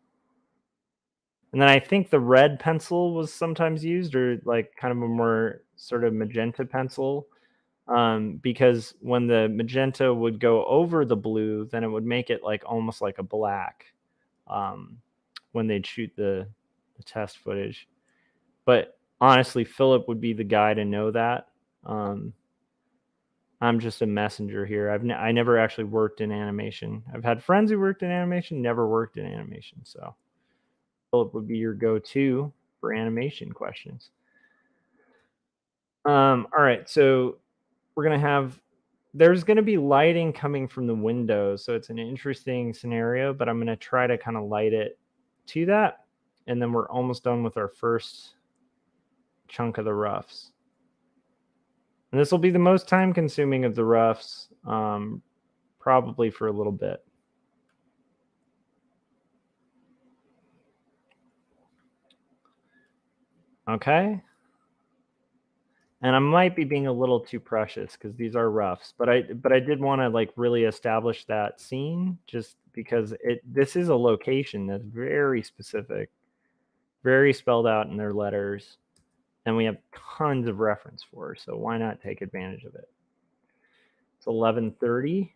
And then I think the red pencil was sometimes used, or like kind of a more sort of magenta pencil, because when the magenta would go over the blue, then it would make it like almost like a black when they'd shoot the test footage. But honestly, Philip would be the guy to know that. I'm just a messenger here. I never actually worked in animation. I've had friends who worked in animation, never worked in animation. So Philip would be your go-to for animation questions. All right, so we're gonna have, there's gonna be lighting coming from the windows, so it's an interesting scenario, but I'm gonna try to kind of light it to that, and then we're almost done with our first chunk of the roughs. And this will be the most time consuming of the roughs, probably for a little bit. Okay. And I might be being a little too precious because these are roughs, but I did want to like really establish that scene just because this is a location that's very specific, very spelled out in their letters, and we have tons of reference for, so why not take advantage of it? It's 11:30.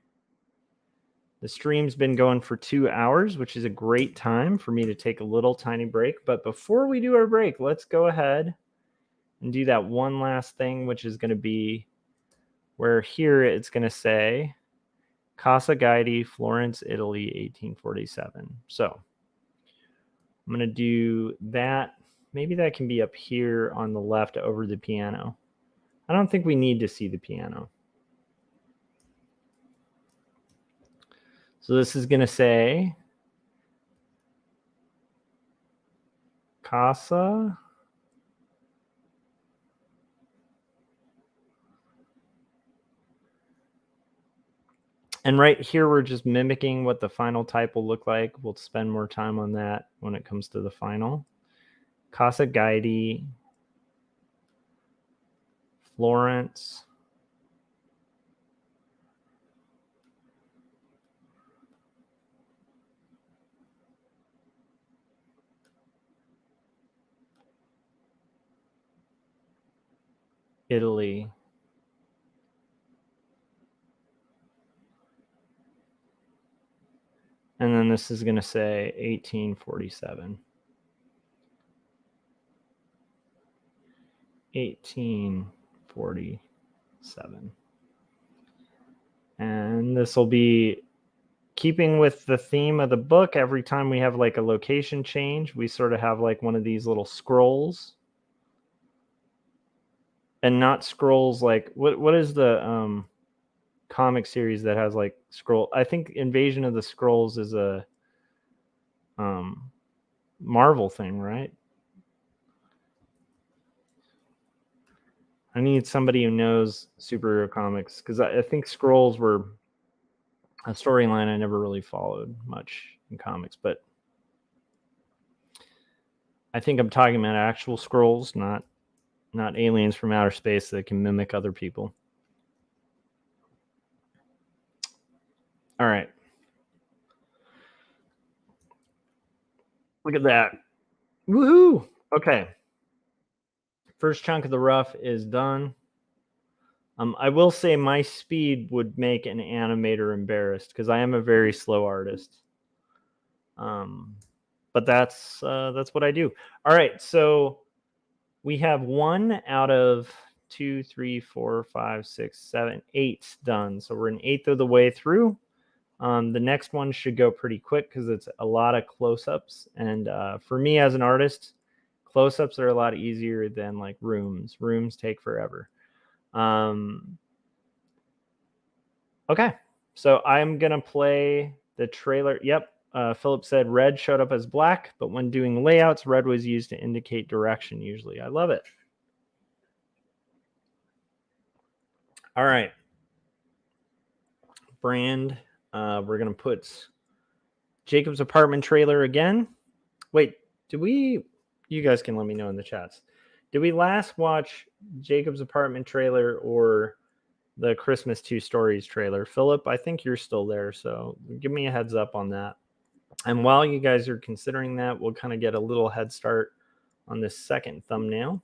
The stream's been going for 2 hours, which is a great time for me to take a little tiny break. But before we do our break, let's go ahead and do that one last thing, which is going to be where here it's going to say Casa Guidi, Florence, Italy, 1847. So I'm going to do that. Maybe that can be up here on the left over the piano. I don't think we need to see the piano. So this is going to say Casa and right here, we're just mimicking what the final type will look like. We'll spend more time on that when it comes to the final. Casa Guidi, Florence, Italy. And then this is going to say 1847. 1847. And this will be keeping with the theme of the book. Every time we have like a location change, we sort of have like one of these little scrolls. And not scrolls like what is the comic series that has like scroll? I think Invasion of the Scrolls is a Marvel thing, right? I need somebody who knows superhero comics because I think scrolls were a storyline I never really followed much in comics, but I think I'm talking about actual scrolls, not aliens from outer space that can mimic other people. All right. Look at that. Woohoo! Okay. First chunk of the rough is done. I will say my speed would make an animator embarrassed because I am a very slow artist. But that's what I do. All right, so we have 1 out of 2, 3, 4, 5, 6, 7, 8 done. So we're an eighth of the way through. The next one should go pretty quick because it's a lot of close-ups. And for me as an artist, close-ups are a lot easier than like rooms. Rooms take forever. Okay, so I'm going to play the trailer. Yep, Philip said red showed up as black, but when doing layouts, red was used to indicate direction usually. I love it. All right. Brand. We're going to put Jacob's apartment trailer again. Wait, did we... You guys can let me know in the chats. Did we last watch Jacob's apartment trailer or the Christmas 2 Stories trailer? Philip, I think you're still there, so give me a heads up on that. And while you guys are considering that, we'll kind of get a little head start on this second thumbnail,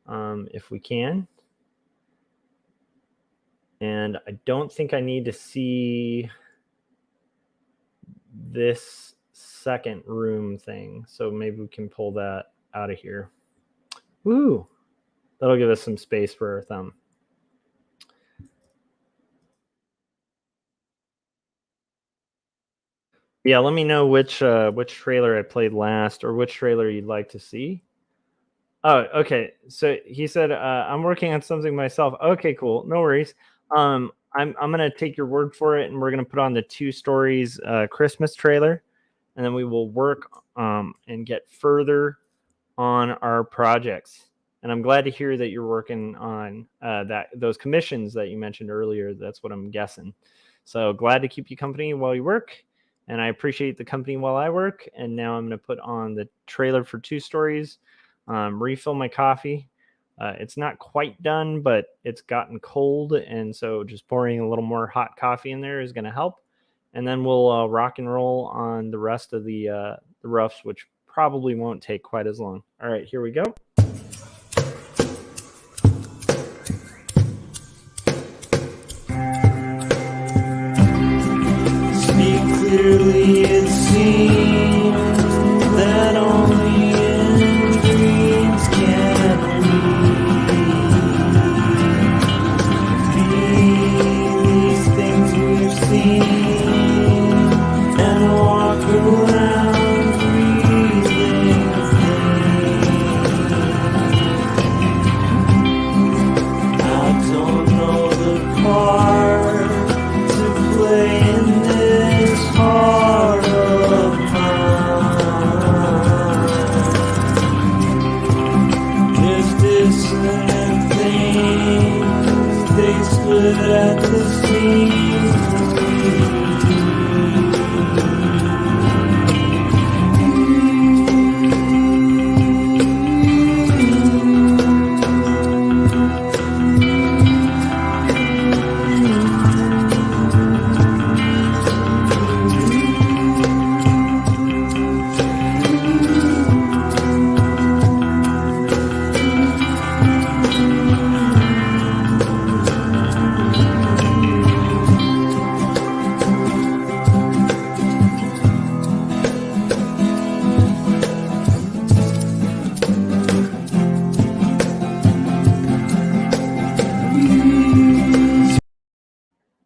if we can. And I don't think I need to see this second room thing, so maybe we can pull that out of here. Woo! That'll give us some space for our thumb. Yeah, let me know which trailer I played last or which trailer you'd like to see. Oh, okay. So he said, I'm working on something myself. Okay, cool. No worries. I'm gonna take your word for it, and we're gonna put on the 2 Stories Christmas trailer, and then we will work and get further on our projects. And I'm glad to hear that you're working on those commissions that you mentioned earlier. That's what I'm guessing. So glad to keep you company while you work. And I appreciate the company while I work. And now I'm going to put on the trailer for 2 stories, refill my coffee. It's not quite done, but it's gotten cold. And so just pouring a little more hot coffee in there is going to help. And then we'll rock and roll on the rest of the roughs, which probably won't take quite as long. All right, here we go. Speak clearly, it seems that only in dreams can we these things we've seen and walk around breathing I don't know the part to play in this heart of mine. There's dissonant things, they split at the seams.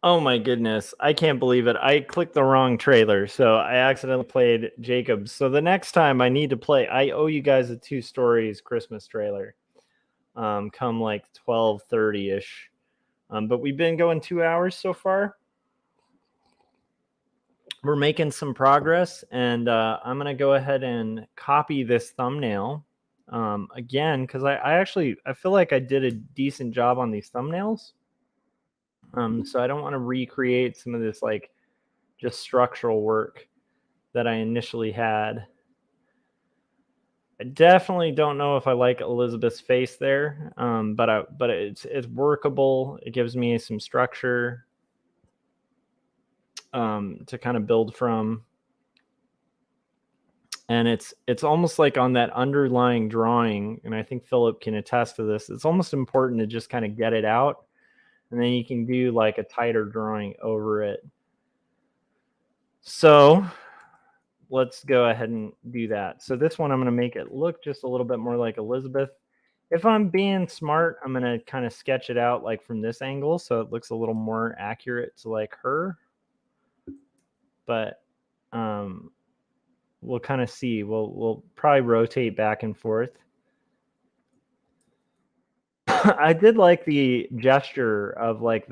Oh my goodness. I can't believe it. I clicked the wrong trailer, so I accidentally played Jacob's. So the next time I need to play, I owe you guys a 2 stories Christmas trailer. Come like 12:30-ish. But we've been going 2 hours so far. We're making some progress, and I'm going to go ahead and copy this thumbnail again, because I feel like I did a decent job on these thumbnails. So I don't want to recreate some of this like just structural work that I initially had. I definitely don't know if I like Elizabeth's face there, but it's workable. It gives me some structure to kind of build from, and it's almost like on that underlying drawing, and I think Philip can attest to this. It's almost important to just kind of get it out. And then you can do like a tighter drawing over it. So let's go ahead and do that. So this one, I'm going to make it look just a little bit more like Elizabeth. If I'm being smart, I'm going to kind of sketch it out like from this angle, so it looks a little more accurate to like her. But we'll kind of see. We'll probably rotate back and forth. I did like the gesture of like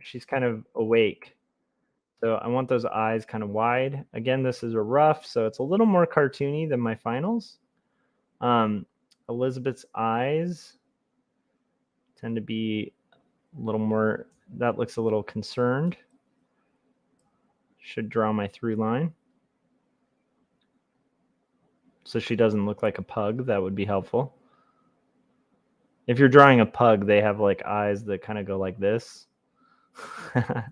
she's kind of awake. So I want those eyes kind of wide. Again, this is a rough, so it's a little more cartoony than my finals. Elizabeth's eyes tend to be a little more, that looks a little concerned. Should draw my through line. So she doesn't look like a pug. That would be helpful. If you're drawing a pug, they have like eyes that kind of go like this. But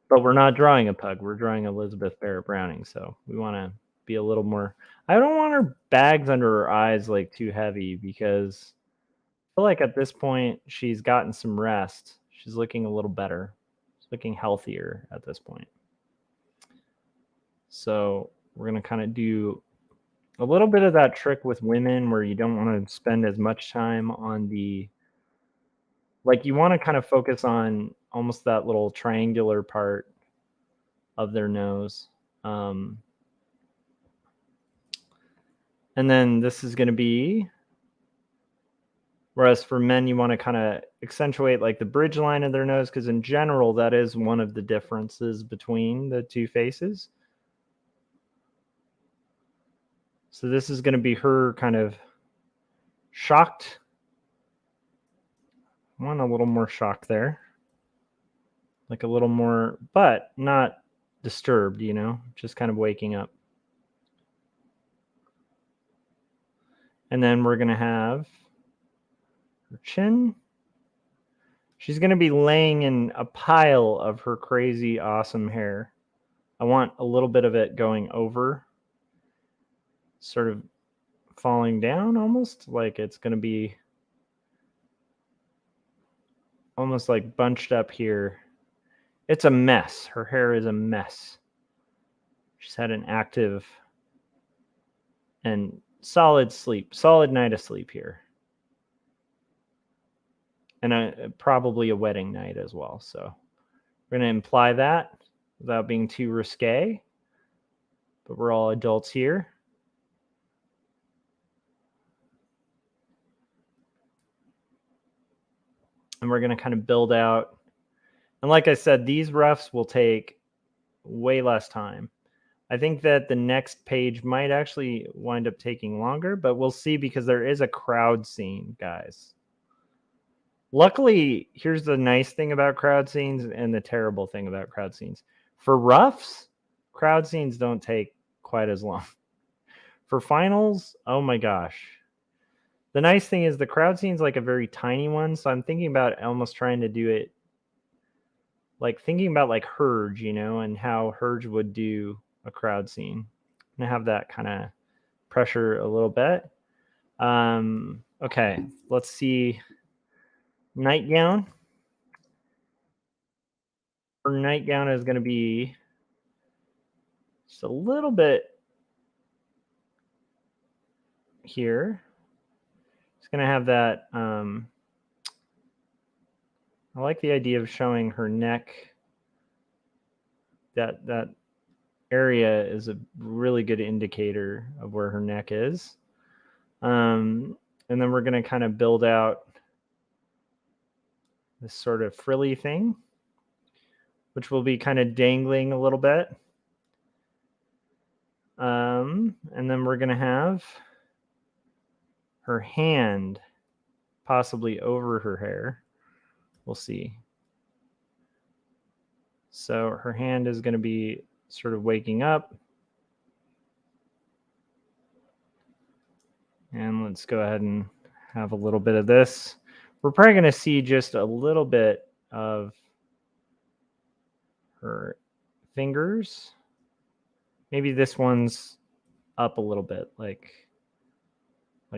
we're not drawing a pug. We're drawing Elizabeth Barrett Browning. So we want to be a little more. I don't want her bags under her eyes like too heavy, because I feel like at this point she's gotten some rest. She's looking a little better. She's looking healthier at this point. So we're going to kind of do a little bit of that trick with women where you don't want to spend as much time on the, like you want to kind of focus on almost that little triangular part of their nose. And then this is going to be, whereas for men, you want to kind of accentuate like the bridge line of their nose, because in general, that is one of the differences between the two faces. So this is going to be her kind of shocked. I want a little more shock there. Like a little more, but not disturbed, you know, just kind of waking up. And then we're going to have her chin. She's going to be laying in a pile of her crazy, awesome hair. I want a little bit of it going over, sort of falling down almost, like it's going to be almost like bunched up here. It's a mess. Her hair is a mess. She's had an active and solid sleep, solid night of sleep here. And probably a wedding night as well. So we're going to imply that without being too risque. But we're all adults here. And we're going to kind of build out. And like I said, these roughs will take way less time. I think that the next page might actually wind up taking longer, but we'll see because there is a crowd scene, guys. Luckily, here's the nice thing about crowd scenes and the terrible thing about crowd scenes. For roughs, crowd scenes don't take quite as long. For finals, oh my gosh. The nice thing is the crowd scene's like a very tiny one, so I'm thinking about almost trying to do it like thinking about like Hurge, you know, and how Hurge would do a crowd scene. And have that kind of pressure a little bit. Okay, let's see. Nightgown. Her nightgown is going to be just a little bit here. It's going to have that. I like the idea of showing her neck. That area is a really good indicator of where her neck is. And then we're going to kind of build out this sort of frilly thing, which will be kind of dangling a little bit. And then we're going to have her hand possibly over her hair. We'll see. So her hand is going to be sort of waking up. And let's go ahead and have a little bit of this. We're probably going to see just a little bit of her fingers. Maybe this one's up a little bit, like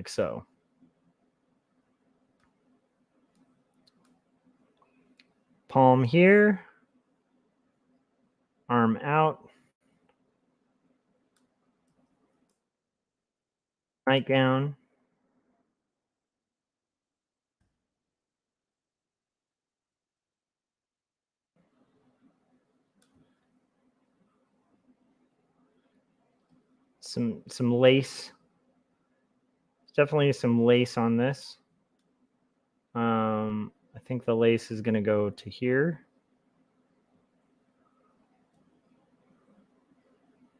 so. Palm here. Arm out. Nightgown. Some lace. Definitely some lace on this. I think the lace is going to go to here.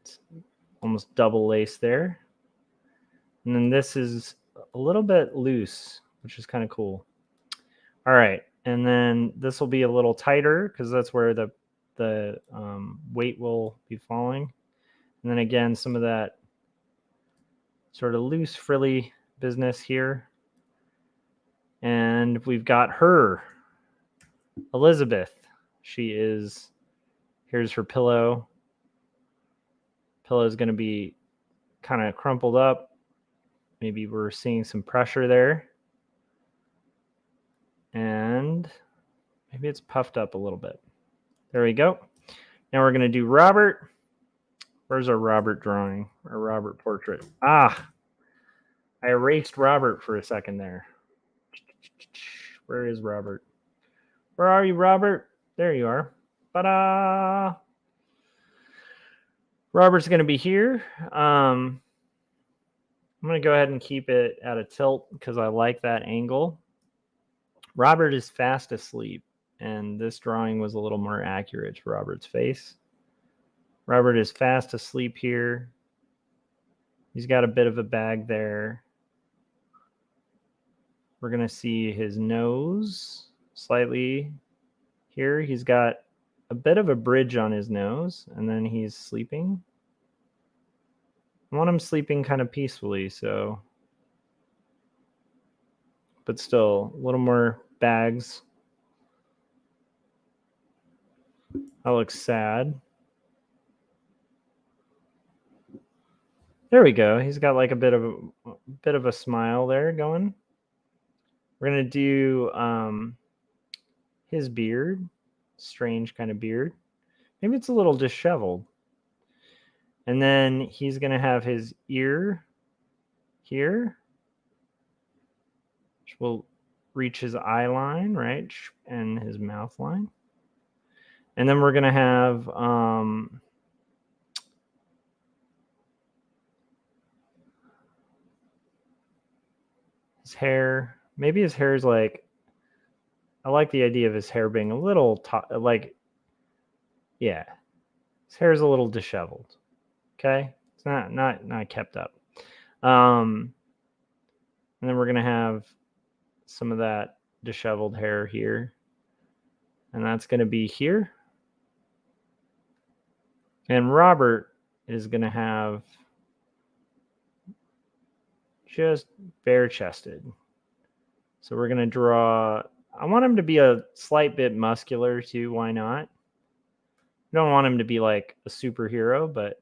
It's almost double lace there. And then this is a little bit loose, which is kind of cool. All right. And then this will be a little tighter because that's where the weight will be falling. And then again, some of that sort of loose frilly business here. And we've got her, Elizabeth. She is, here's her pillow. Pillow is going to be kind of crumpled up. Maybe we're seeing some pressure there. And maybe it's puffed up a little bit. There we go. Now we're going to do Robert. Where's our Robert drawing? Our Robert portrait. Ah, I erased Robert for a second there. Where is Robert? Where are you, Robert? There you are. Ta-da! Robert's going to be here. I'm going to go ahead and keep it at a tilt because I like that angle. Robert is fast asleep, and this drawing was a little more accurate to Robert's face. Robert is fast asleep here. He's got a bit of a bag there. We're going to see his nose slightly here. He's got a bit of a bridge on his nose, and then he's sleeping. I want him sleeping kind of peacefully, so, but still a little more bags. That looks sad. There we go. He's got like a bit of a smile there going. We're gonna do his beard, strange kind of beard. Maybe it's a little disheveled. And then he's gonna have his ear here, which will reach his eye line, right, and his mouth line. And then we're gonna have his hair. Maybe his hair is like, I like the idea of his hair being a little like, yeah, his hair is a little disheveled. Okay, it's not kept up. And then we're gonna have some of that disheveled hair here, and that's gonna be here. And Robert is gonna have just bare chested. So we're gonna draw. I want him to be a slight bit muscular too. Why not? I don't want him to be like a superhero, but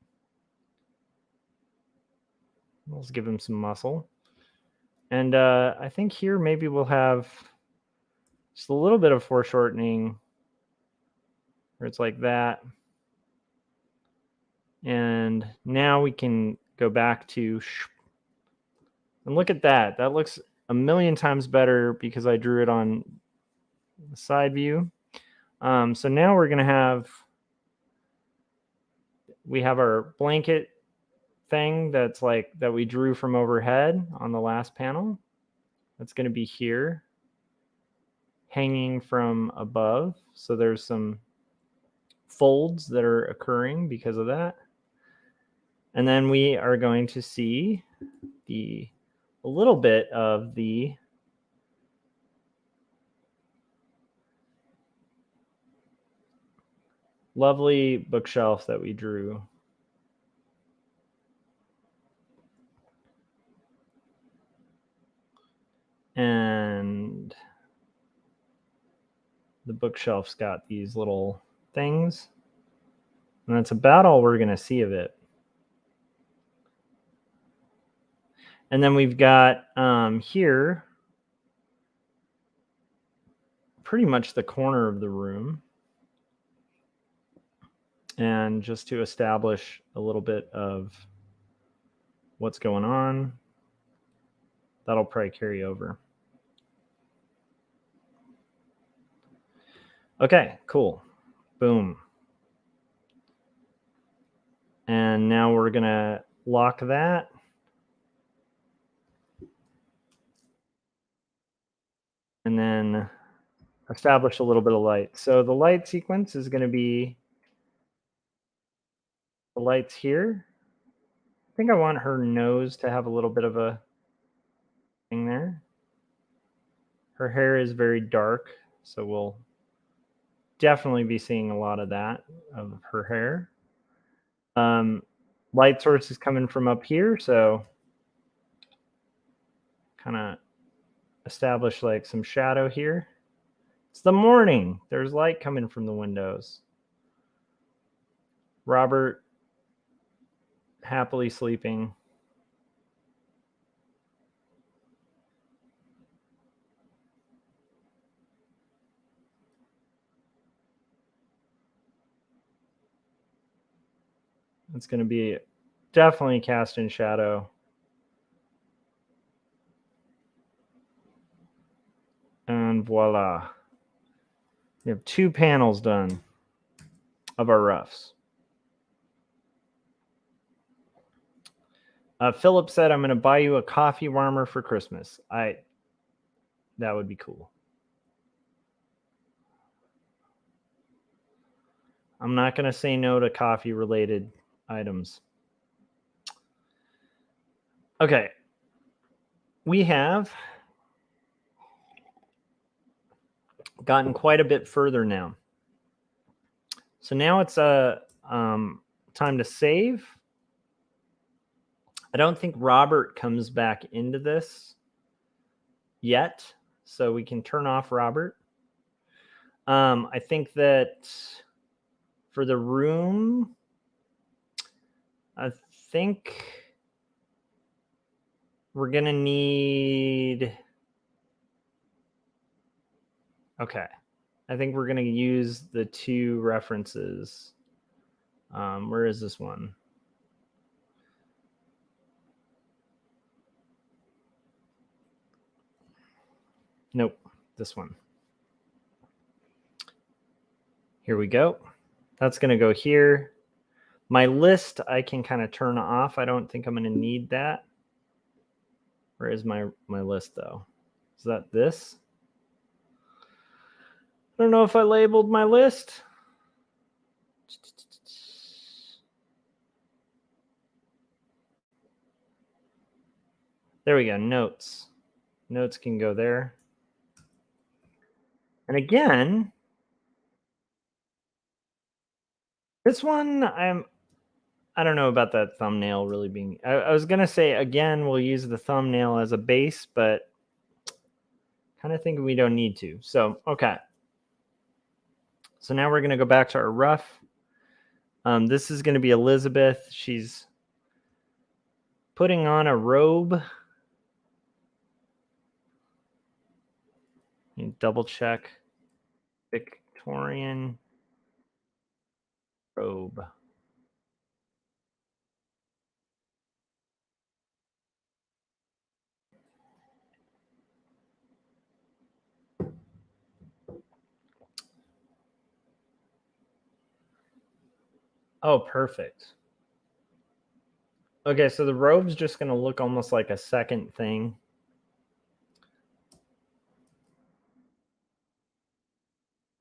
let's give him some muscle. And I think here maybe we'll have just a little bit of foreshortening where it's like that. And now we can go back to, and look at that. That looks a million times better because I drew it on the side view. So now we're going to have, we have our blanket thing that's like that we drew from overhead on the last panel. That's going to be here, hanging from above. So there's some folds that are occurring because of that. And then we are going to see a little bit of the lovely bookshelf that we drew. And the bookshelf's got these little things. And that's about all we're going to see of it. And then we've got here pretty much the corner of the room. And just to establish a little bit of what's going on, that'll probably carry over. Okay, cool. Boom. And now we're going to lock that. And then establish a little bit of light. So the light sequence is going to be the lights here. I think I want her nose to have a little bit of a thing there. Her hair is very dark, so we'll definitely be seeing a lot of that, of her hair. Light source is coming from up here, so kind of establish like some shadow here. It's the morning. There's light coming from the windows. Robert happily sleeping. It's going to be definitely cast in shadow. And voila. We have 2 panels done of our roughs. Philip said, I'm going to buy you a coffee warmer for Christmas. That would be cool. I'm not going to say no to coffee related items. Okay. We have gotten quite a bit further now. So now it's time to save. I don't think Robert comes back into this yet, so we can turn off Robert. I think that for the room, I think we're going to need... Okay. I think we're going to use the 2 references. Where is this one? Nope, this one. Here we go. That's going to go here. My list, I can kind of turn off. I don't think I'm going to need that. Where is my list, though? Is that this? I don't know if I labeled my list. There we go, notes. Notes can go there. And again, this one, I don't know about that thumbnail really being... I was going to say, again, we'll use the thumbnail as a base, but kind of think we don't need to. So, okay. So now we're going to go back to our rough. This is going to be Elizabeth. She's putting on a robe. Double check. Victorian robe. Oh, perfect. Okay, so the robe's just going to look almost like a second thing.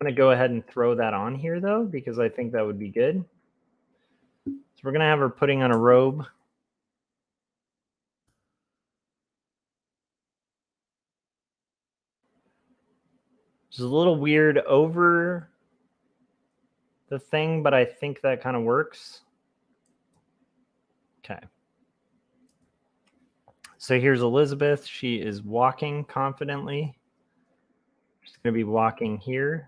I'm going to go ahead and throw that on here, though, because I think that would be good. So we're going to have her putting on a robe. It's a little weird over the thing, but I think that kind of works. Okay. So here's Elizabeth. She is walking confidently. She's going to be walking here.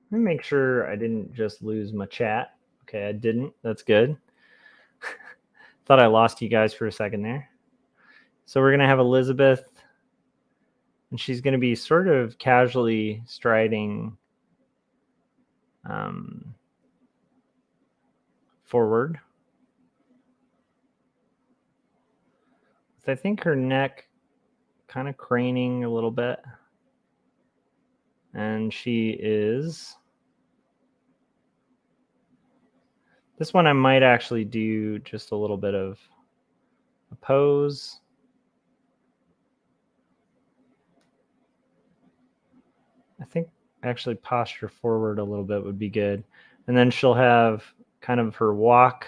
Let me make sure I didn't just lose my chat. Okay, I didn't. That's good. Thought I lost you guys for a second there. So we're going to have Elizabeth, and she's going to be sort of casually striding forward. I think her neck kind of craning a little bit. And she is... This one I might actually do just a little bit of a pose. I think actually posture forward a little bit would be good. And then she'll have kind of her walk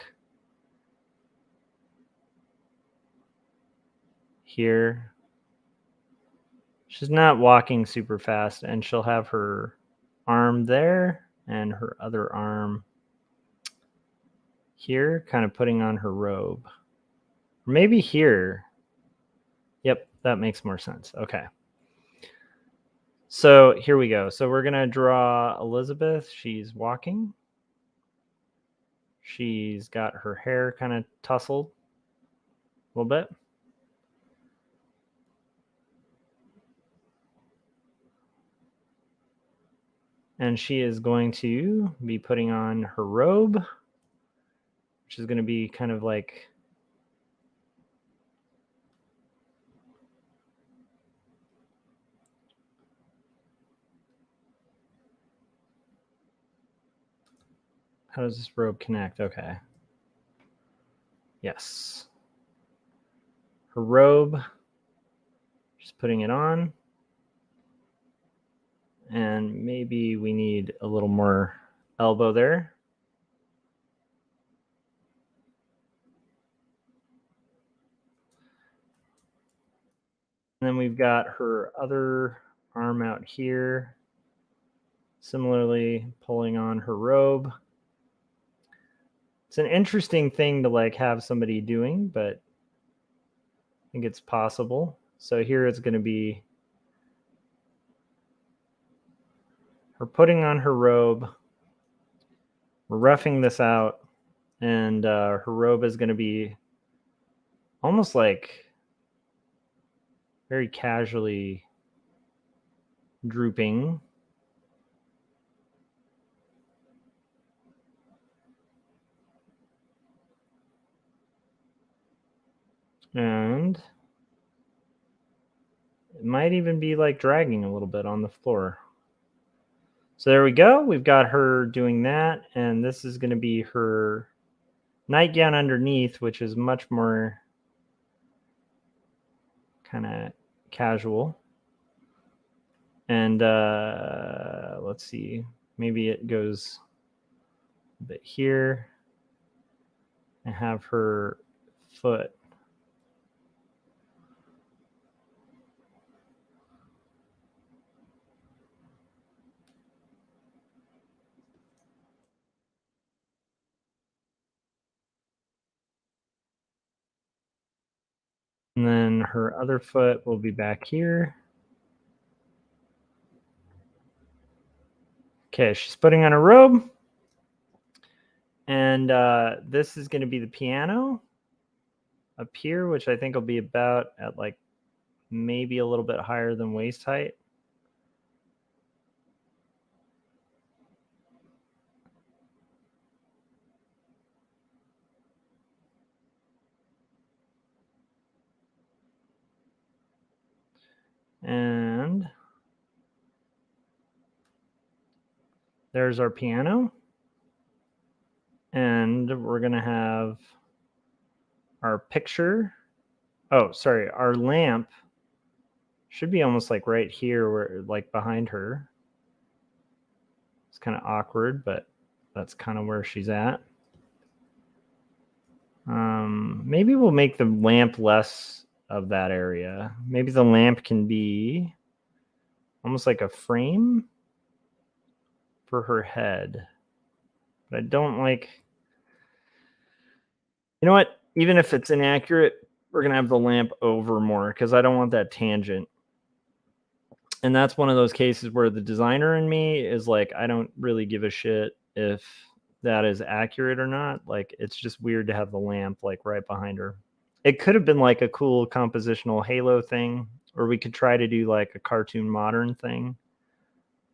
here. She's not walking super fast, and she'll have her arm there and her other arm here, kind of putting on her robe. Or maybe here. Yep, that makes more sense. Okay. So here we go. So we're going to draw Elizabeth. She's walking. She's got her hair kind of tousled a little bit. And she is going to be putting on her robe, which is going to be kind of like... How does this robe connect? Okay. Yes. Her robe. Just putting it on. And maybe we need a little more elbow there. And then we've got her other arm out here, similarly pulling on her robe. It's an interesting thing to like have somebody doing, but I think it's possible. So here it's going to be her putting on her robe. We're roughing this out, and her robe is going to be almost like very casually drooping. And it might even be like dragging a little bit on the floor. So there we go. We've got her doing that, and this is going to be her nightgown underneath, which is much more kind of casual. And let's see, maybe it goes a bit here and have her foot. And then her other foot will be back here. Okay, she's putting on a robe. And this is going to be the piano up here, which I think will be about at like maybe a little bit higher than waist height. And there's our piano. And we're going to have our picture. Oh, sorry, our lamp should be almost like right here, where like behind her. It's kind of awkward, but that's kind of where she's at. Maybe we'll make the lamp less of that area. Maybe the lamp can be almost like a frame for her head. But I don't like, you know what? Even if it's inaccurate, we're going to have the lamp over more because I don't want that tangent. And that's one of those cases where the designer in me is like, I don't really give a shit if that is accurate or not. Like, it's just weird to have the lamp like right behind her. It could have been like a cool compositional halo thing, or we could try to do like a cartoon modern thing.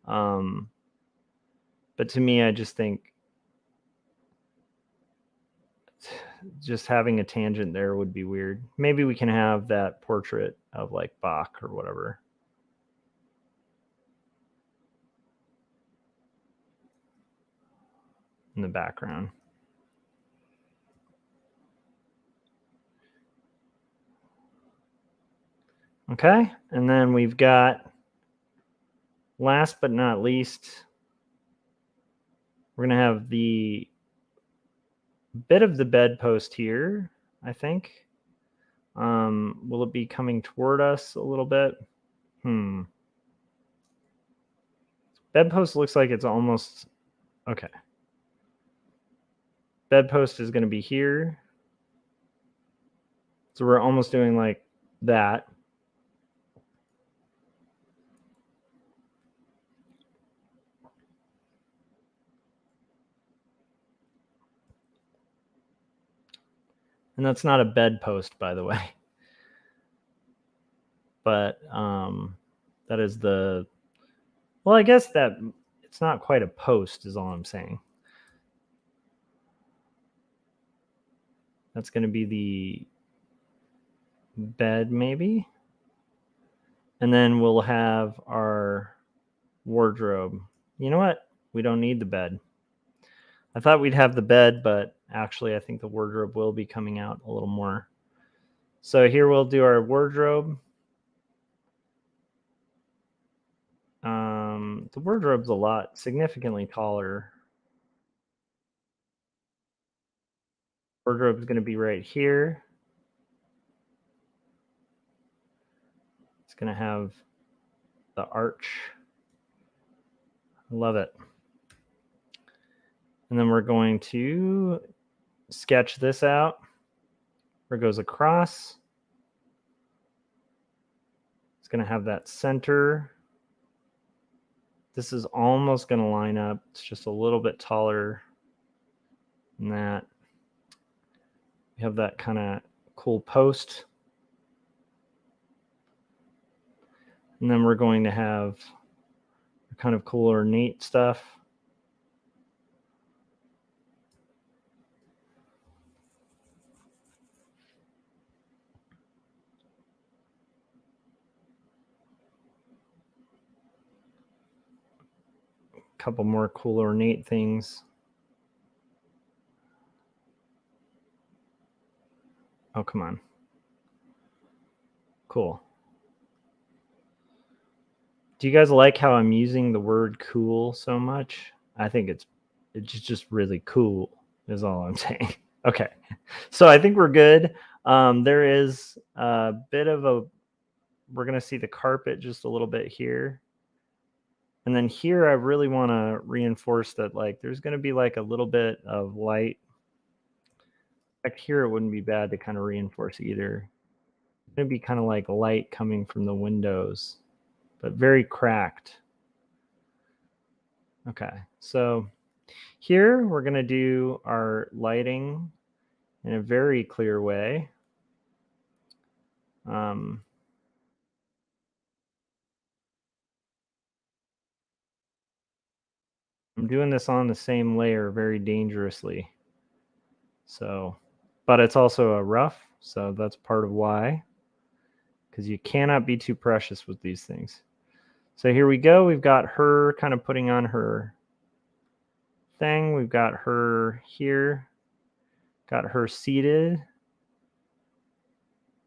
But to me, I just think just having a tangent there would be weird. Maybe we can have that portrait of like Bach or whatever in the background. Okay, and then we've got, last but not least, we're going to have the bit of the bedpost here, I think. Will it be coming toward us a little bit? Bedpost looks like it's almost, okay. Bedpost is going to be here. So we're almost doing like that. And that's not a bedpost, by the way. But that is the, well, I guess that it's not quite a post is all I'm saying. That's going to be the bed maybe. And then we'll have our wardrobe. You know what? We don't need the bed. I thought we'd have the bed, but actually I think the wardrobe will be coming out a little more. So here we'll do our wardrobe. The wardrobe's a lot significantly taller. Wardrobe is going to be right here. going to have the arch. Love it. And then we're going to sketch this out where it goes across. It's going to have that center. This is almost going to line up. It's just a little bit taller than that. We have that kind of cool post. And then we're going to have kind of cool ornate stuff. A couple more cool ornate things. Oh, come on. Cool. Do you guys like how I'm using the word cool so much? I think it's just really cool is all I'm saying. Okay. So I think we're good. There is a bit of we're going to see the carpet just a little bit here. And then here, I really want to reinforce that, like, there's going to be like a little bit of light. Back here, it wouldn't be bad to kind of reinforce either. It's going to be kind of like light coming from the windows, but very cracked. Okay, so here we're going to do our lighting in a very clear way. I'm doing this on the same layer very dangerously. So, but it's also a rough, so that's part of why, because you cannot be too precious with these things. So here we go. We've got her kind of putting on her thing. We've got her here, got her seated.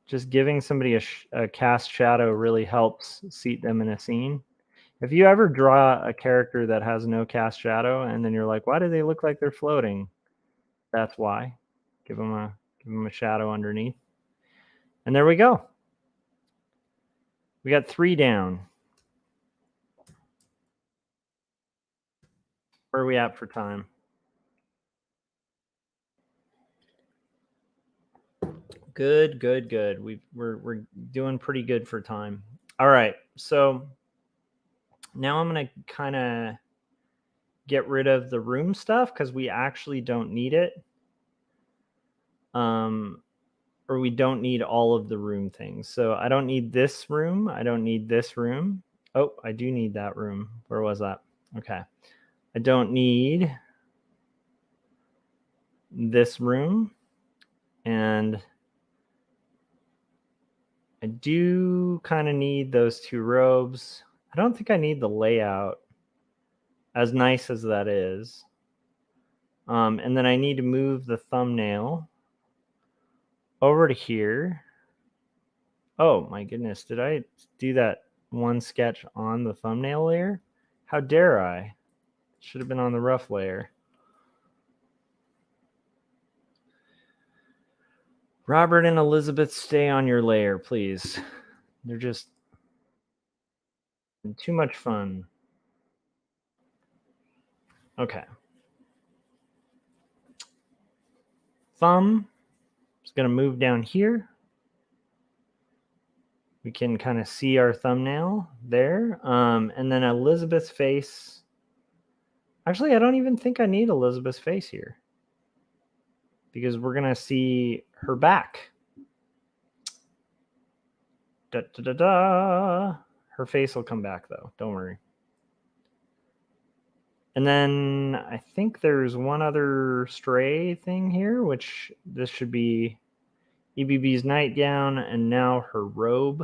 Just giving somebody a cast shadow really helps seat them in a scene. If you ever draw a character that has no cast shadow and then you're like, why do they look like they're floating? That's why. Give them a shadow underneath. And there we go. We got 3 down. Where are we at for time? Good. We're doing pretty good for time. All right. So now I'm going to kind of get rid of the room stuff because we actually don't need it. Or we don't need all of the room things. So I don't need this room. I don't need this room. Oh, I do need that room. Where was that? Okay. I don't need this room. And I do kind of need those 2 robes. I don't think I need the layout, as nice as that is. And then I need to move the thumbnail over to here. Oh my goodness, did I do that one sketch on the thumbnail layer? How dare I? Should have been on the rough layer. Robert and Elizabeth, stay on your layer, please. They're just too much fun. Okay. Thumb is going to move down here. We can kind of see our thumbnail there. And then Elizabeth's face. Actually, I don't even think I need Elizabeth's face here, because we're going to see her back. Da, da, da, da. Her face will come back, though. Don't worry. And then I think there's one other stray thing here, which this should be EBB's nightgown and now her robe.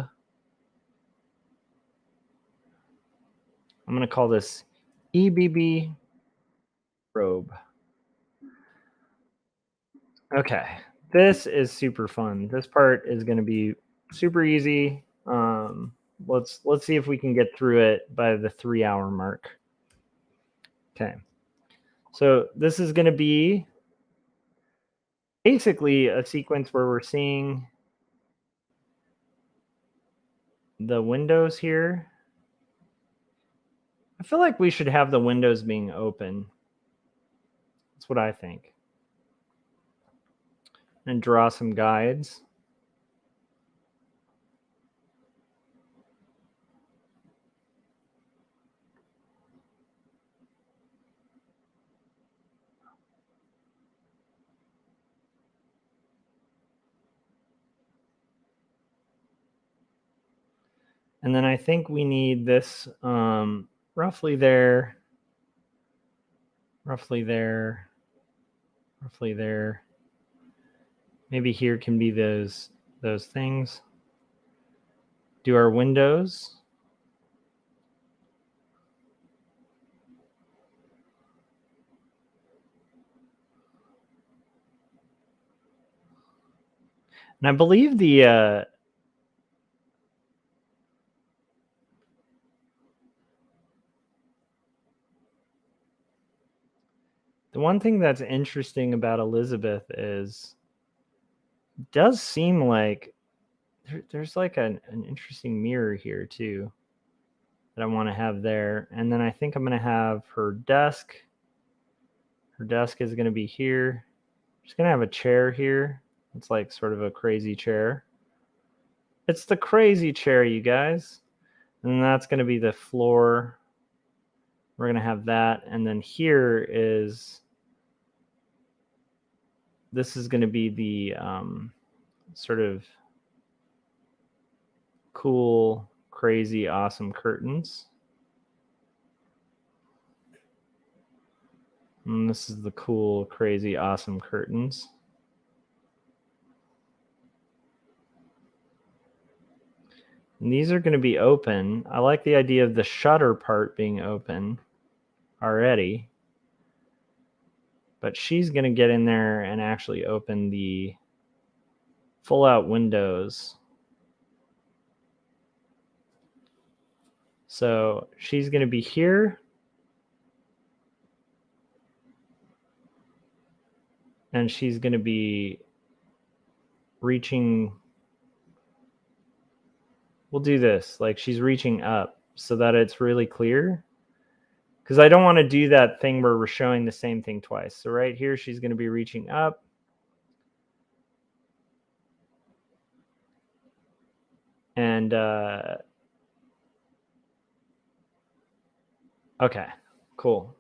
I'm going to call this EBB robe. Okay, this is super fun. This part is going to be super easy. Let's see if we can get through it by the 3-hour mark. Okay, so this is going to be basically a sequence where we're seeing the windows here. I feel like we should have the windows being open. That's what I think. And draw some guides. And then I think we need this roughly there, roughly there, roughly there. Maybe here can be those things. Do our windows. And I believe the one thing that's interesting about Elizabeth is it does seem like there's like an interesting mirror here too that I want to have there. And then I think I'm going to have her desk. Her desk is going to be here. She's going to have a chair here. It's like sort of a crazy chair. It's the crazy chair, you guys. And that's going to be the floor. We're going to have that. And then here is, this is going to be the sort of cool, crazy, awesome curtains. And this is the cool, crazy, awesome curtains. And these are going to be open. I like the idea of the shutter part being open already. But she's going to get in there and actually open the full out windows. So she's going to be here. And she's going to be reaching. We'll do this. Like she's reaching up so that it's really clear. Because I don't want to do that thing where we're showing the same thing twice. So right here, she's going to be reaching up. And okay, cool.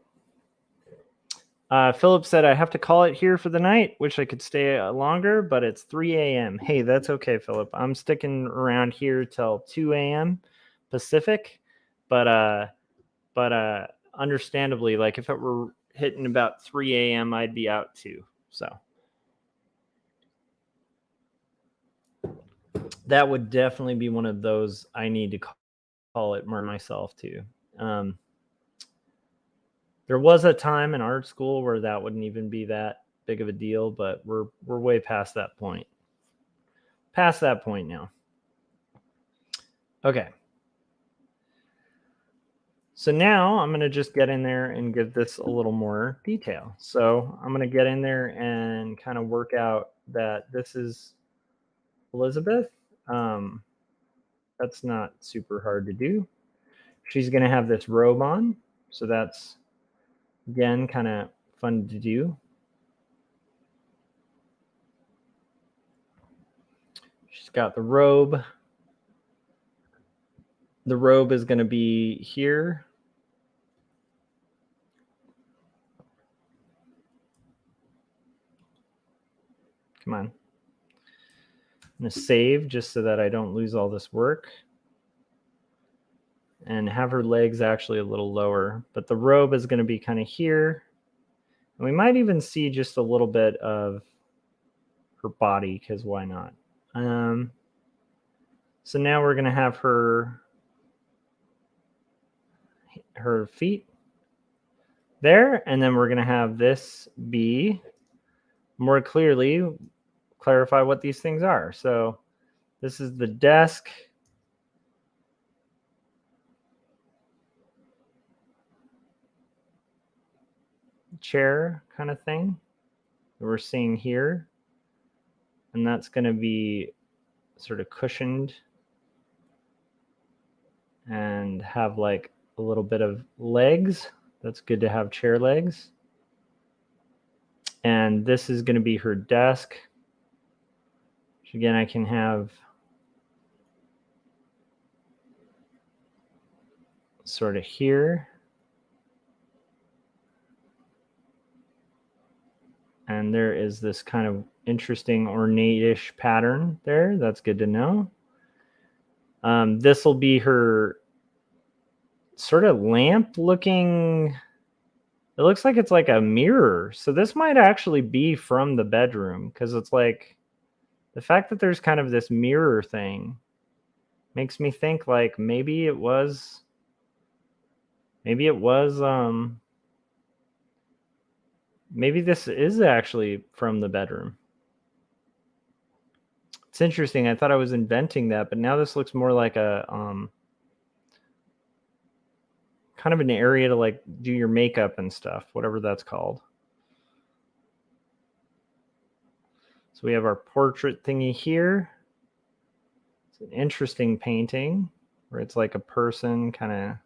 Philip said I have to call it here for the night. Wish I could stay longer, but it's 3 a.m. Hey, that's okay, Philip. I'm sticking around here till 2 a.m. Pacific, but understandably, like if it were hitting about 3 a.m., I'd be out too. So that would definitely be one of those I need to call it more myself too. There was a time in art school where that wouldn't even be that big of a deal, but we're way past that point. Past that point now. Okay. So now I'm going to just get in there and give this a little more detail. So I'm going to get in there and kind of work out that this is Elizabeth. That's not super hard to do. She's going to have this robe on. So that's, again, kind of fun to do. She's got the robe. The robe is going to be here. Come on. I'm going to save just so that I don't lose all this work. And have her legs actually a little lower. But the robe is going to be kind of here. And we might even see just a little bit of her body, because why not? So now we're going to have her feet there. And then we're going to have this be more clearly clarify what these things are. So this is the desk. Chair kind of thing that we're seeing here. And that's going to be sort of cushioned. and have like a little bit of legs. That's good to have chair legs. And this is going to be her desk. Which again, I can have sort of here. And there is this kind of interesting ornate-ish pattern there. That's good to know. This will be her sort of lamp looking. It looks like it's like a mirror. So this might actually be from the bedroom, because it's like the fact that there's kind of this mirror thing makes me think like maybe this is actually from the bedroom. It's interesting. I thought I was inventing that, but now this looks more like a kind of an area to like do your makeup and stuff, whatever that's called. So we have our portrait thingy here. It's an interesting painting where it's like a person kind of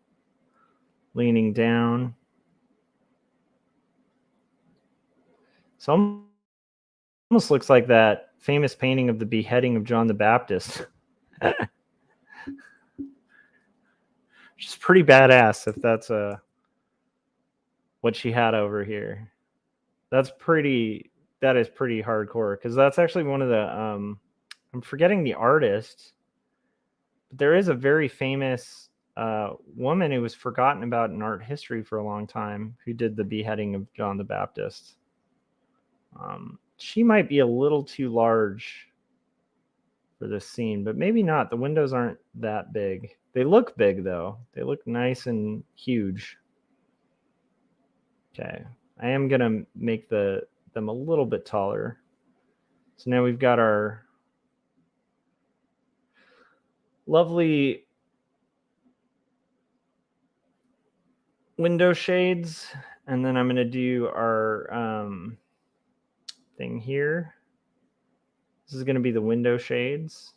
leaning down. So almost looks like that famous painting of the beheading of John the Baptist. Which is pretty badass if that's what she had over here. That is pretty hardcore, because that's actually one of the I'm forgetting the artist, but there is a very famous woman who was forgotten about in art history for a long time who did the beheading of John the Baptist. She might be a little too large for this scene, but maybe not. The windows aren't that big. They look big though. They look nice and huge. Okay, I am gonna make them a little bit taller. So now we've got our lovely window shades, and then I'm going to do our thing here. This is going to be the window shades.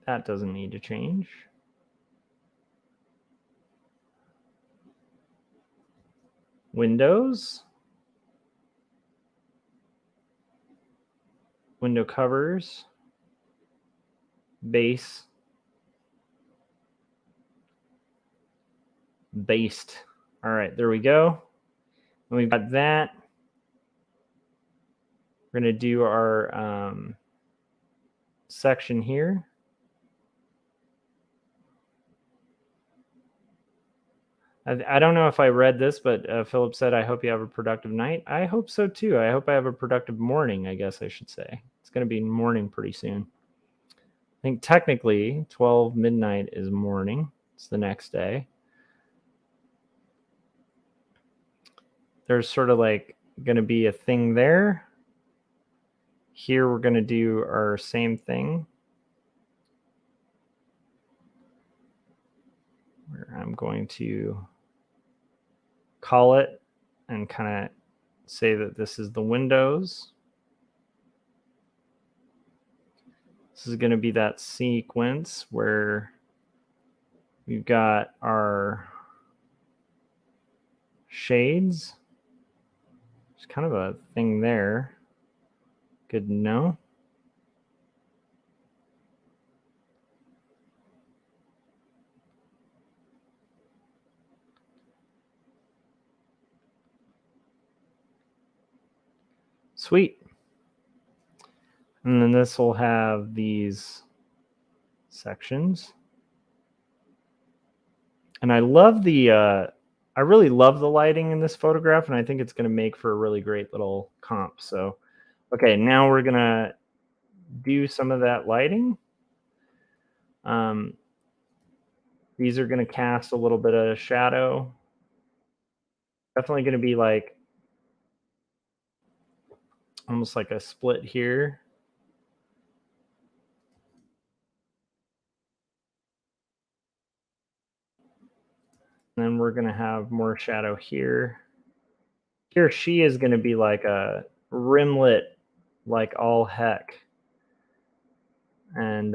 That doesn't need to change. Windows. Window covers. Base. Based. All right, there we go. And we've got that. We're going to do our section here. I don't know if I read this, but Philip said, I hope you have a productive night. I hope so too. I hope I have a productive morning, I guess I should say. It's going to be morning pretty soon. I think technically 12 midnight is morning. It's the next day. There's sort of like going to be a thing there. Here we're going to do our same thing. Where I'm going to call it and kind of say that this is the windows. This is going to be that sequence where we've got our shades. There's kind of a thing there. Good to know. Sweet. And then this will have these sections. And I love I really love the lighting in this photograph, and I think it's going to make for a really great little comp. So, okay, now we're going to do some of that lighting. These are going to cast a little bit of shadow. Definitely going to be like almost like a split here. And then we're going to have more shadow here. Here she is going to be like a rimlet, like all heck. And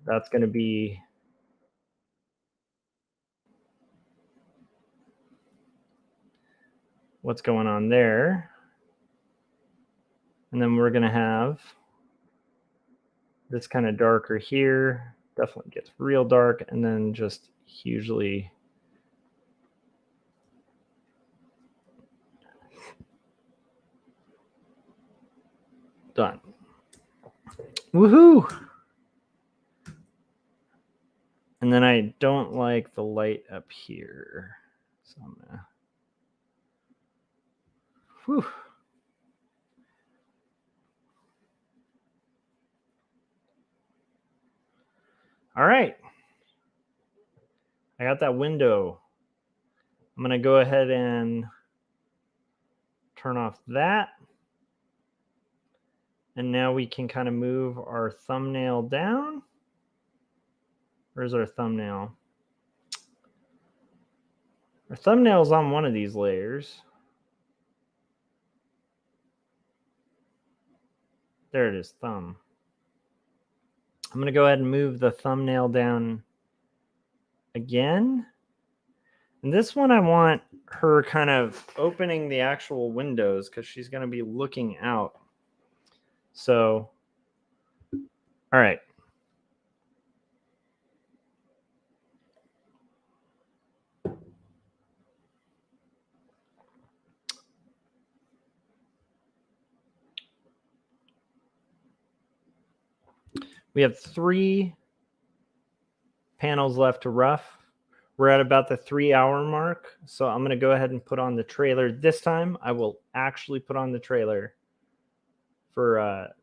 that's going to be what's going on there. And then we're going to have this kind of darker here. Definitely gets real dark, and then just hugely done. Woohoo! And then I don't like the light up here. So I'm gonna, whew. All right. I got that window. I'm gonna go ahead and turn off that. And now we can kind of move our thumbnail down. Where's our thumbnail? Our thumbnail's on one of these layers. There it is, thumb. I'm going to go ahead and move the thumbnail down again. And this one, I want her kind of opening the actual windows because she's going to be looking out. So, all right. We have 3 panels left to rough. We're at about the 3-hour mark. So I'm going to go ahead and put on the trailer. This time I will actually put on the trailer for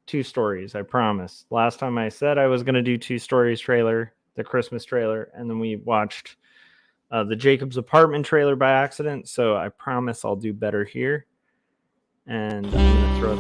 2 stories. I promise. Last time I said I was going to do 2 stories trailer, the Christmas trailer, and then we watched the Jacob's apartment trailer by accident. So I promise I'll do better here. And I'm going to throw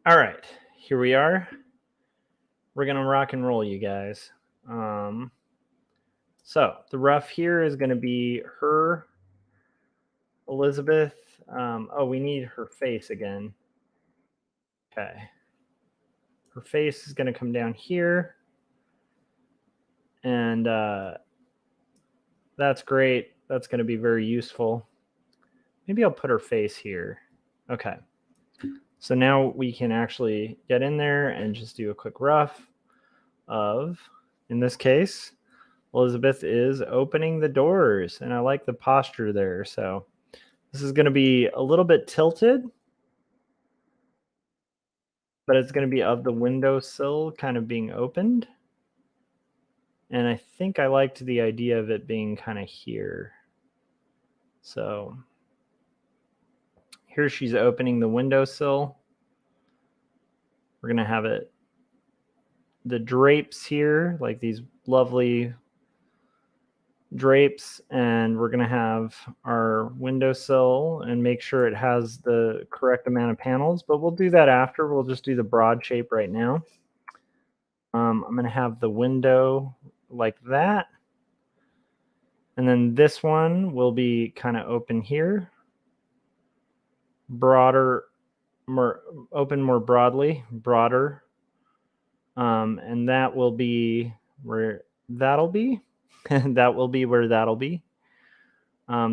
All right, here we are. We're going to rock and roll, you guys. So the rough here is going to be her, Elizabeth. Oh, we need her face again. Okay. Her face is going to come down here. And that's great. That's going to be very useful. Maybe I'll put her face here. Okay. So now we can actually get in there and just do a quick rough of, in this case, Elizabeth is opening the doors. And I like the posture there. So this is going to be a little bit tilted, but it's going to be of the windowsill kind of being opened. And I think I liked the idea of it being kind of here. So here she's opening the windowsill. We're going to have it, the drapes here, like these lovely drapes, and we're going to have our windowsill and make sure it has the correct amount of panels, but we'll do that after. We'll just do the broad shape right now. I'm going to have the window like that. And then this one will be kind of open here. Broader, more open more broadly, broader. And that will be where that'll be. That will be where that'll be.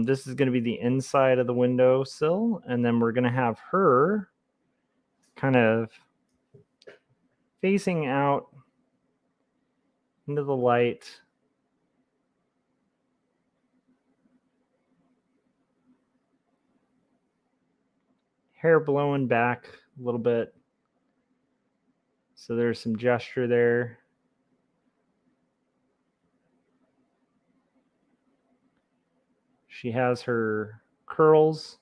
This is going to be the inside of the windowsill, and then we're going to have her kind of facing out into the light. Hair blowing back a little bit. So there's some gesture there. She has her curls,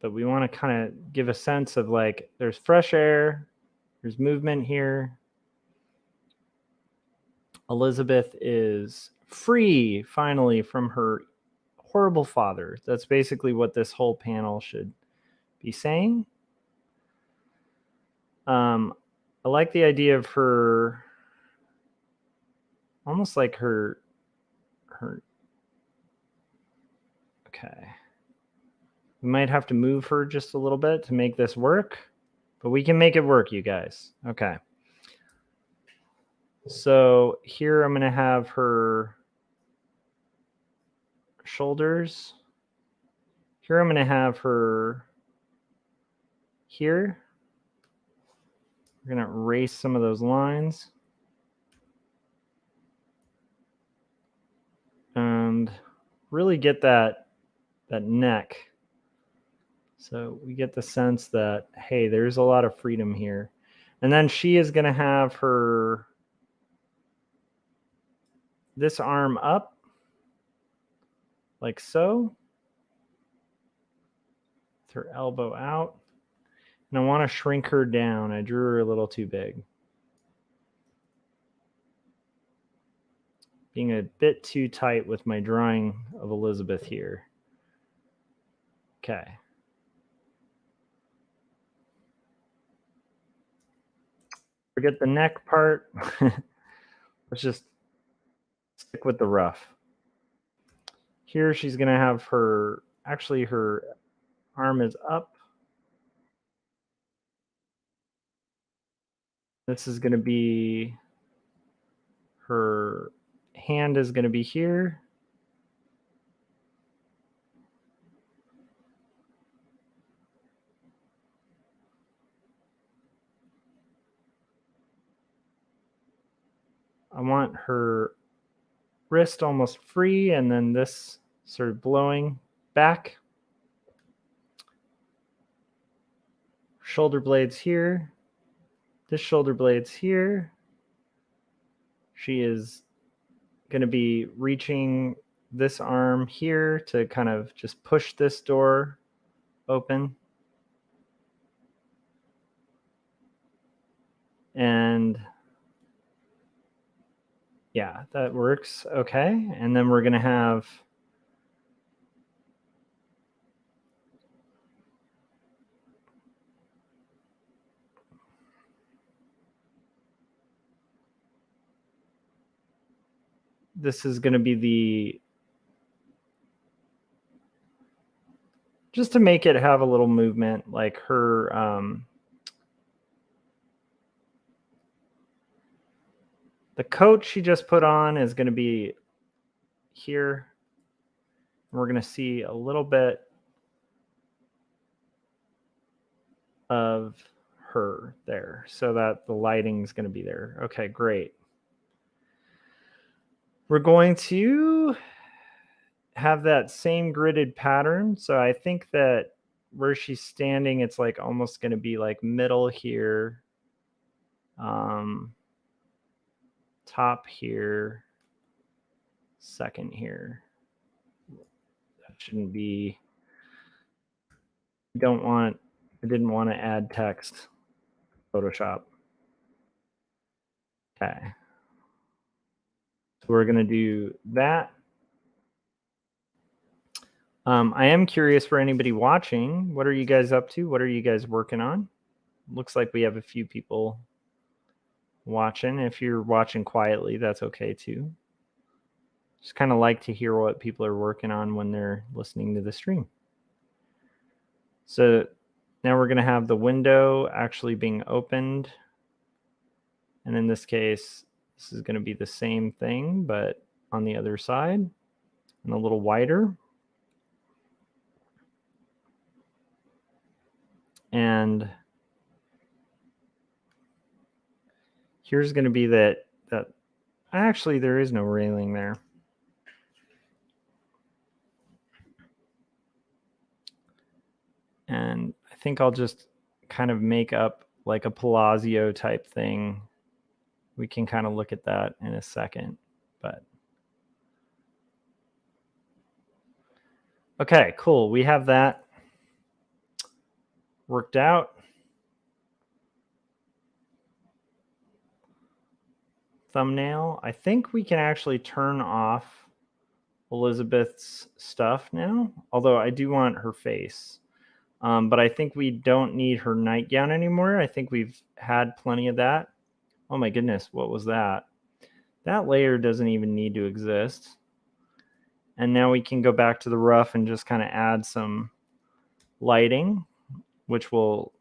but we want to kind of give a sense of like there's fresh air, there's movement here. Elizabeth is free finally from her horrible father. That's basically what this whole panel should be saying. I like the idea of her, almost like her. Okay. We might have to move her just a little bit to make this work, but we can make it work, you guys. Okay. So here I'm going to have her shoulders. Here I'm going to have her here. We're going to erase some of those lines. And really get that neck. So we get the sense that, hey, there's a lot of freedom here. And then she is going to have her, this arm up, like so, with her elbow out. And I want to shrink her down. I drew her a little too big. Being a bit too tight with my drawing of Elizabeth here. Okay. Forget the neck part. Let's just stick with the rough. Here she's going to have her, actually her arm is up. This is going to be, her hand is going to be here. I want her wrist almost free, and then this sort of blowing back. Shoulder blades here. This shoulder blade's here. She is going to be reaching this arm here to kind of just push this door open. And yeah, that works. Okay. And then we're going to have this is going to be the, just to make it have a little movement, like her, the coat she just put on is going to be here. We're going to see a little bit of her there so that the lighting is going to be there. Okay, great. We're going to have that same gridded pattern. So I think that where she's standing, it's like almost going to be like middle here, top here, second here. That shouldn't be, I didn't want to add text, Photoshop. Okay. So we're going to do that. I am curious for anybody watching, what are you guys up to? What are you guys working on? Looks like we have a few people watching. If you're watching quietly, that's okay too. Just kind of like to hear what people are working on when they're listening to the stream. So now we're going to have the window actually being opened. And in this case, this is going to be the same thing, but on the other side and a little wider. And here's going to be that actually there is no railing there. And I think I'll just kind of make up like a Palazzo type thing. We can kind of look at that in a second, but okay, cool. We have that worked out. Thumbnail. I think we can actually turn off Elizabeth's stuff now, although I do want her face. But I think we don't need her nightgown anymore. I think we've had plenty of that. Oh my goodness, what was that? That layer doesn't even need to exist. And now we can go back to the rough and just kind of add some lighting, which will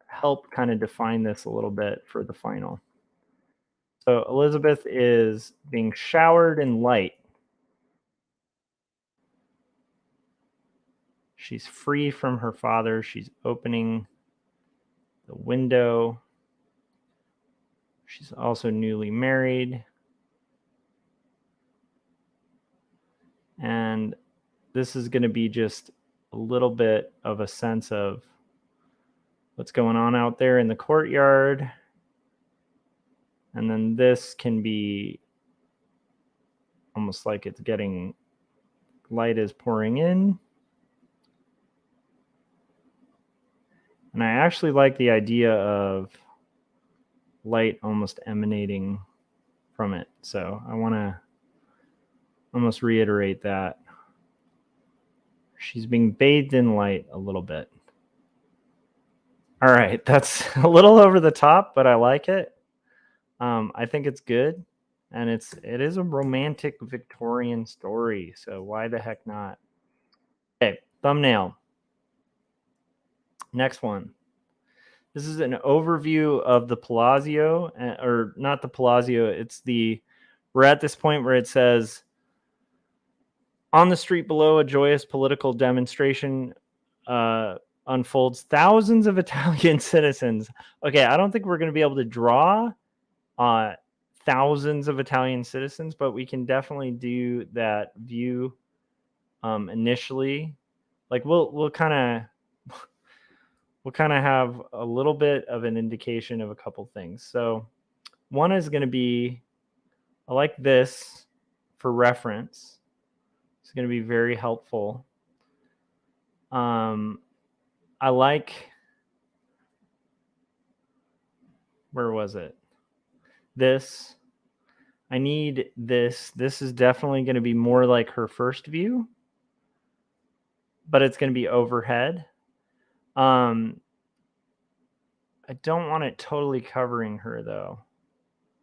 help kind of define this a little bit for the final. So Elizabeth is being showered in light. She's free from her father. She's opening the window. She's also newly married. And this is going to be just a little bit of a sense of what's going on out there in the courtyard. And then this can be almost like it's getting light is pouring in. And I actually like the idea of light almost emanating from it. So I want to almost reiterate that. She's being bathed in light a little bit. All right, that's a little over the top, but I like it. I think it's good, and it is a romantic Victorian story, so why the heck not? Okay, thumbnail. Next one. This is an overview of the Palazzo, or not the Palazzo. We're at this point where it says, on the street below, a joyous political demonstration unfolds. Thousands of Italian citizens. Okay, I don't think we're going to be able to draw thousands of Italian citizens, but we can definitely do that view initially. Like we'll kind of have a little bit of an indication of a couple things. So one is going to be, I like this for reference. It's going to be very helpful. I like, where was it? This. I need this. This is definitely going to be more like her first view, but it's going to be overhead. I don't want it totally covering her though.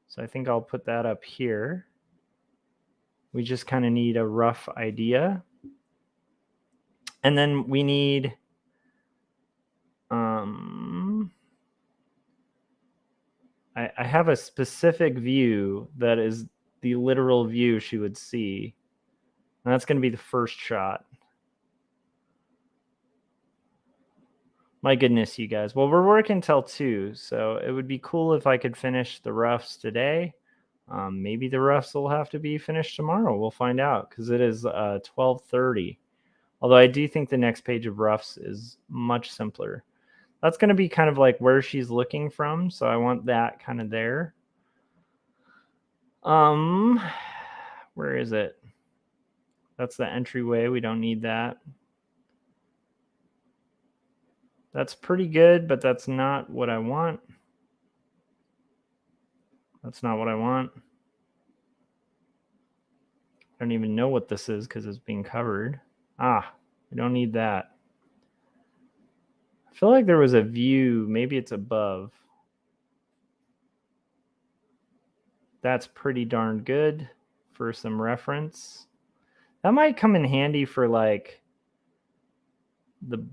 So I think I'll put that up here. We just kind of need a rough idea. And then we need I have a specific view that is the literal view she would see. And that's going to be the first shot. My goodness, you guys. Well, we're working till 2, so it would be cool if I could finish the roughs today. Maybe the roughs will have to be finished tomorrow. We'll find out because it is 12:30. Although I do think the next page of roughs is much simpler. That's going to be kind of like where she's looking from, so I want that kind of there. Where is it? That's the entryway. We don't need that. That's pretty good, but that's not what I want. That's not what I want. I don't even know what this is because it's being covered. We don't need that. I feel like there was a view. Maybe it's above. That's pretty darn good for some reference. That might come in handy for like the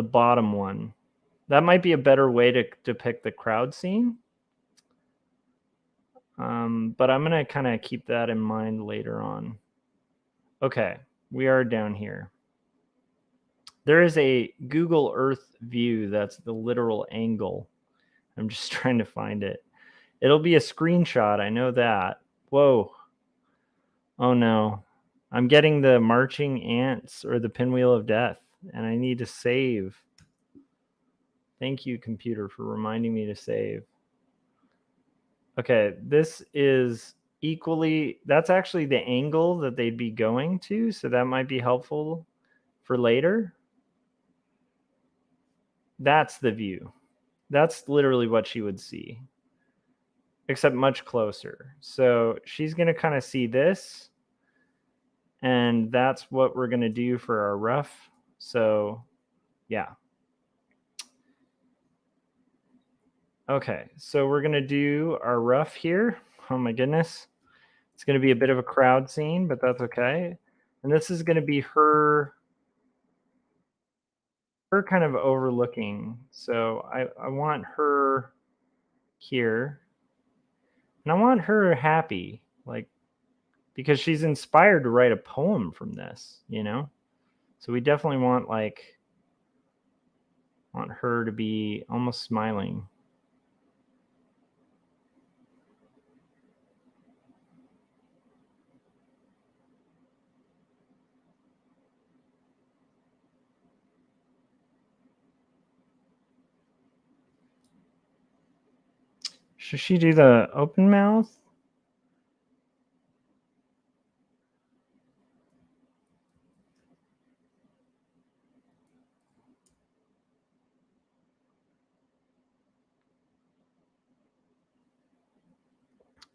bottom one. That might be a better way to depict the crowd scene. But I'm going to kind of keep that in mind later on. Okay, we are down here. There is a Google Earth view that's the literal angle. I'm just trying to find it. It'll be a screenshot, I know that. Whoa. Oh no. I'm getting the marching ants or the pinwheel of death, and I need to save. Thank you, computer, for reminding me to save. Okay, this is equally, that's actually the angle that they'd be going to, so that might be helpful for later. That's the view. That's literally what she would see, except much closer. So she's going to kind of see this, and that's what we're going to do for our rough. So yeah. Okay, so we're going to do our rough here. Oh my goodness. It's going to be a bit of a crowd scene, but that's okay. And this is going to be her kind of overlooking. So I want her here. And I want her happy, like, because she's inspired to write a poem from this, you know? So we definitely want her to be almost smiling. Should she do the open mouth?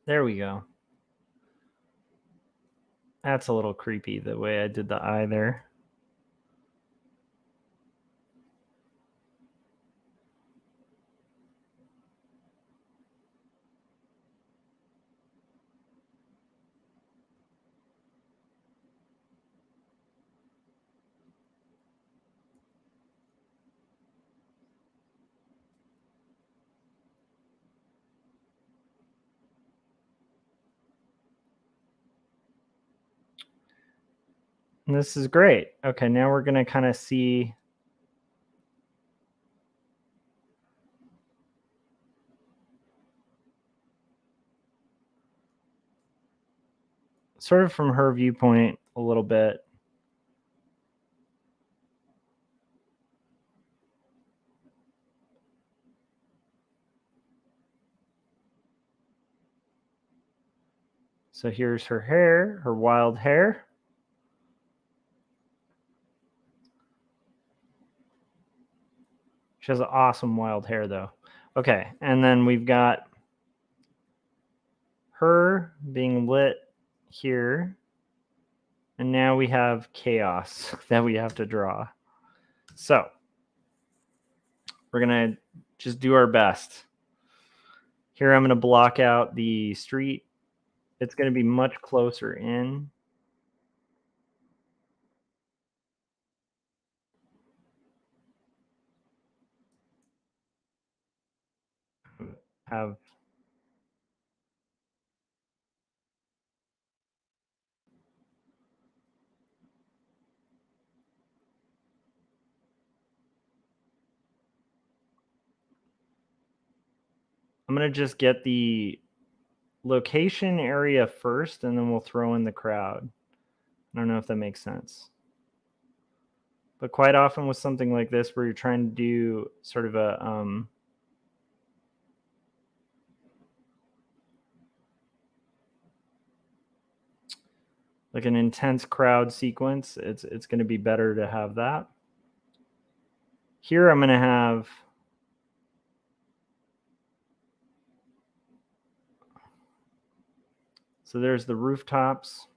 There we go. That's a little creepy, the way I did the eye there. And this is great. Okay, now we're going to kind of see sort of from her viewpoint a little bit. So here's her hair, her wild hair. She has awesome wild hair, though. Okay, and then we've got her being lit here. And now we have chaos that we have to draw. So we're going to just do our best. Here I'm going to block out the street. It's going to be much closer in. Have I'm going to just get the location area first, and then we'll throw in the crowd. I don't know if that makes sense. But quite often with something like this, where you're trying to do sort of a like an intense crowd sequence, it's going to be better to have that. Here I'm going to have so there's the rooftops.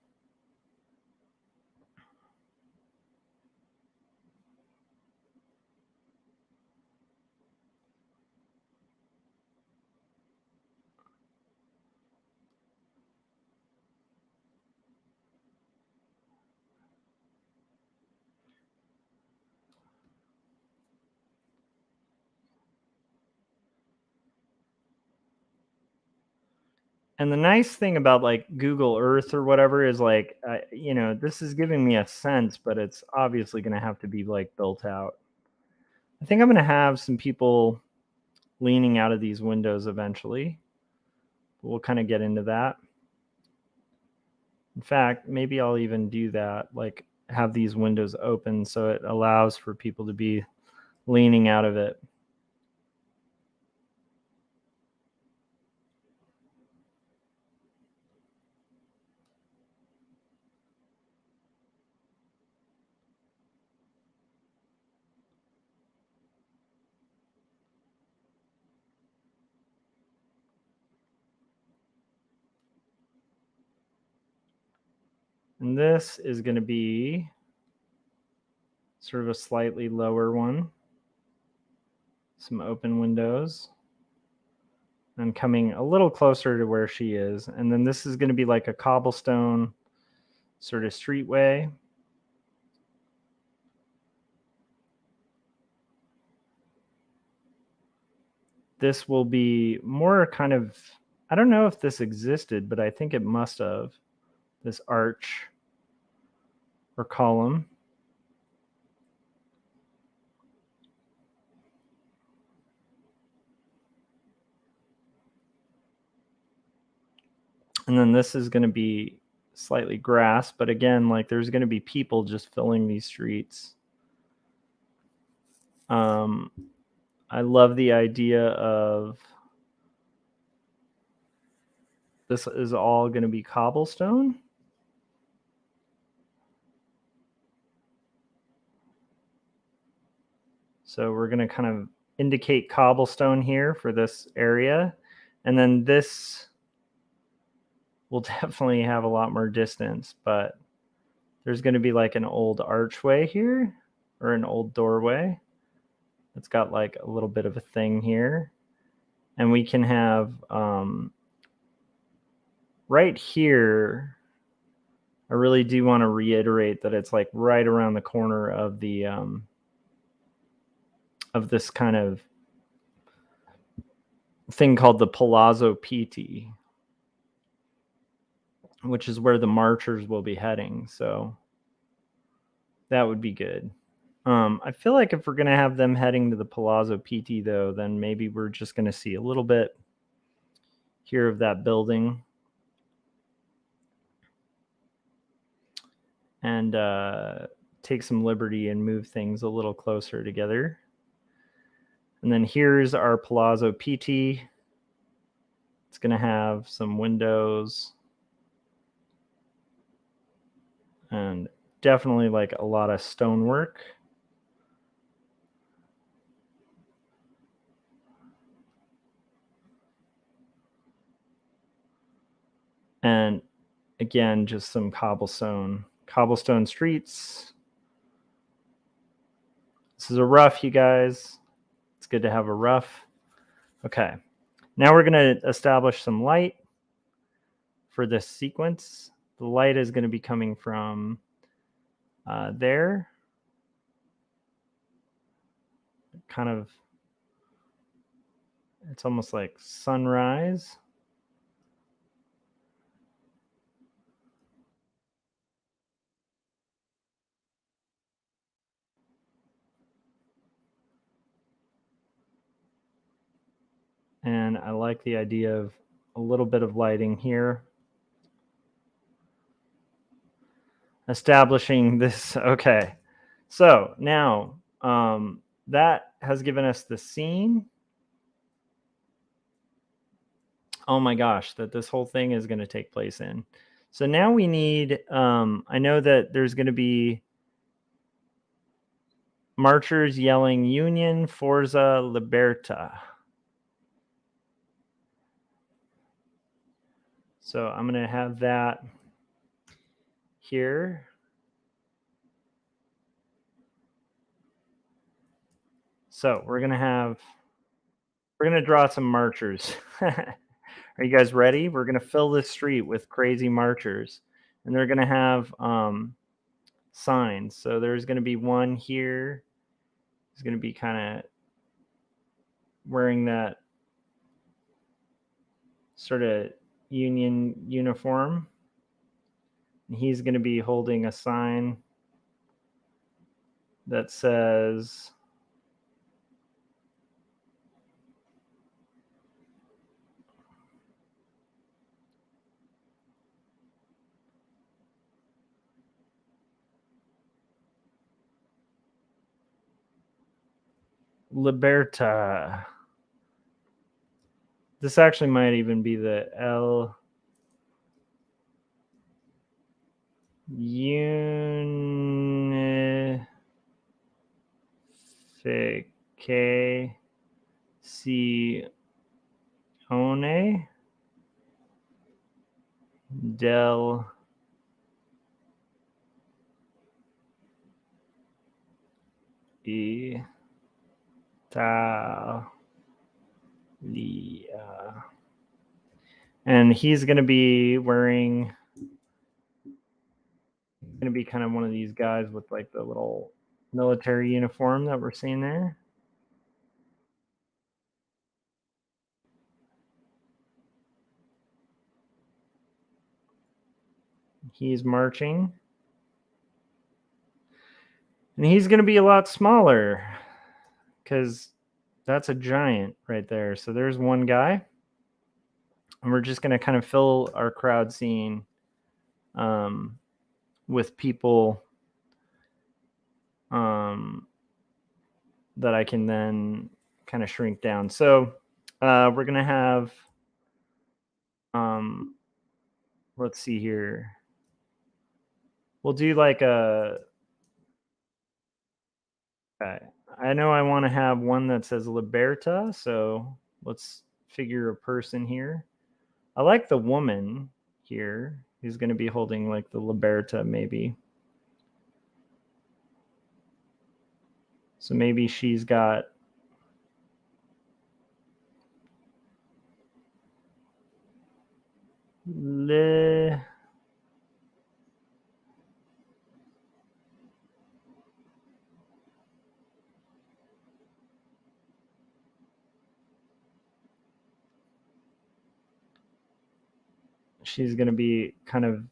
And the nice thing about like Google Earth or whatever is like, you know, this is giving me a sense, but it's obviously going to have to be like built out. I think I'm going to have some people leaning out of these windows eventually. We'll kind of get into that. In fact, maybe I'll even do that, like have these windows open so it allows for people to be leaning out of it. And this is going to be sort of a slightly lower one. Some open windows. And coming a little closer to where she is. And then this is going to be like a cobblestone sort of streetway. This will be more kind of, I don't know if this existed, but I think it must have, this arch or column. And then this is going to be slightly grass, but again, like there's going to be people just filling these streets. I love the idea of this is all going to be cobblestone. So we're going to kind of indicate cobblestone here for this area. And then this will definitely have a lot more distance, but there's going to be like an old archway here or an old doorway. It's got like a little bit of a thing here. And we can have right here, I really do want to reiterate that it's like right around the corner of the of this kind of thing called the Palazzo Pitti, which is where the marchers will be heading. So that would be good. I feel like if we're going to have them heading to the Palazzo Pitti, though, then maybe we're just going to see a little bit here of that building. And take some liberty and move things a little closer together. And then here's our Palazzo Pitti. It's going to have some windows and definitely like a lot of stonework. And again, just some cobblestone streets. This is a rough, you guys. It's good to have a rough. Okay. Now we're going to establish some light for this sequence. The light is going to be coming from there. Kind of, it's almost like sunrise. And I like the idea of a little bit of lighting here. Establishing this. Okay. So now that has given us the scene. Oh my gosh, that this whole thing is going to take place in. So now we need, I know that there's going to be marchers yelling Union, Forza, Libertà. So I'm going to have that here. So we're going to draw some marchers. Are you guys ready? We're going to fill this street with crazy marchers. And they're going to have signs. So there's going to be one here. He's going to be kind of wearing that sort of, Union uniform. And he's going to be holding a sign that says Liberta. This actually might even be the El Unificazione del Italia. And he's going to be wearing, going to be kind of one of these guys with like the little military uniform that we're seeing there. He's marching. And he's going to be a lot smaller because that's a giant right there. So there's one guy. And we're just going to kind of fill our crowd scene with people that I can then kind of shrink down. So we're going to have, let's see here. We'll do like a, I know I want to have one that says Liberta. So let's figure a person here. I like the woman here who's going to be holding like the Liberta maybe. So maybe she's got she's going to be kind of